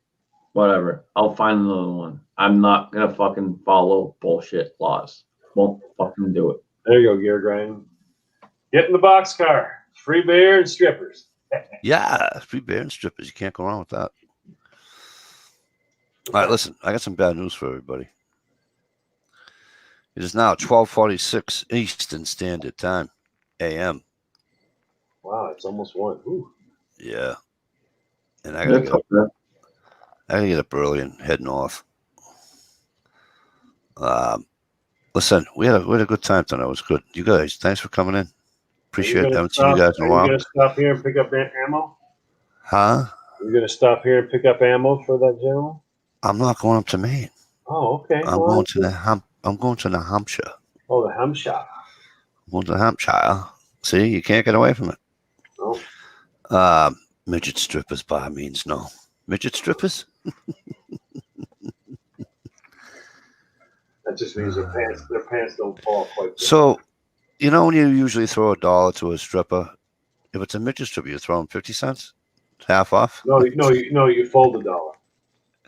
whatever. I'll find another one. I'm not gonna fucking follow bullshit laws. Won't fucking do it. There you go, Gear Grind. Get in the boxcar. Free beer and strippers. yeah, free beer and strippers. You can't go wrong with that. All right, listen, I got some bad news for everybody. It is now 12:46 Eastern Standard Time, AM. Wow, it's almost 1. Ooh. Yeah, and I gotta That's get up, okay. I gotta get up early and head north. Listen, we had a good time tonight. It was good. You guys, thanks for coming in. Appreciate it. Haven't seen you guys in a Are you while. going to stop here and pick up ammo? Huh? You're going to stop here and pick up ammo for that gentleman? I'm not going up to Maine. Oh, okay. I'm Well, going to New Hampshire. Oh, the Hampshire. I'm going to Hampshire. See, you can't get away from it. Oh. Midget strippers by means no. Midget strippers? That just means their pants don't fall quite. So, you know when you usually throw $1 to a stripper, if it's a midget stripper, you throw them 50 cents, half off. You fold the dollar.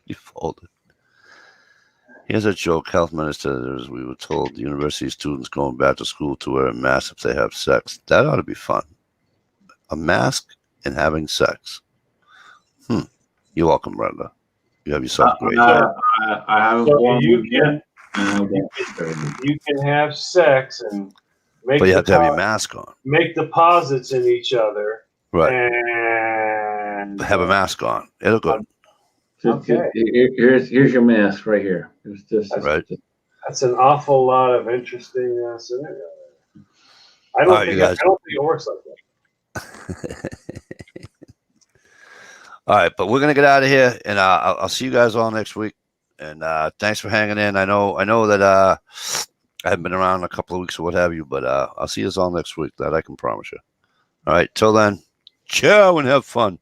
You fold it. Here's a joke. Health minister, as we were told, university students going back to school to wear a mask if they have sex. That ought to be fun. A mask and having sex. You're welcome, Brenda. You have yourself a great day. I haven't So won you yet. You can have sex and make But you have to have your depo- mask on. make deposits in each other Right. and Have a mask on. It'll go. Okay. Here's your mask right here. It's just Right. That's an awful lot of interesting scenario. I All don't right, think you guys. I don't think it works like that. All right, but we're gonna get out of here, and I'll see you guys all next week. And thanks for hanging in. I know that I haven't been around a couple of weeks or what have you, but I'll see you all next week. That I can promise you. All right, till then, ciao and have fun.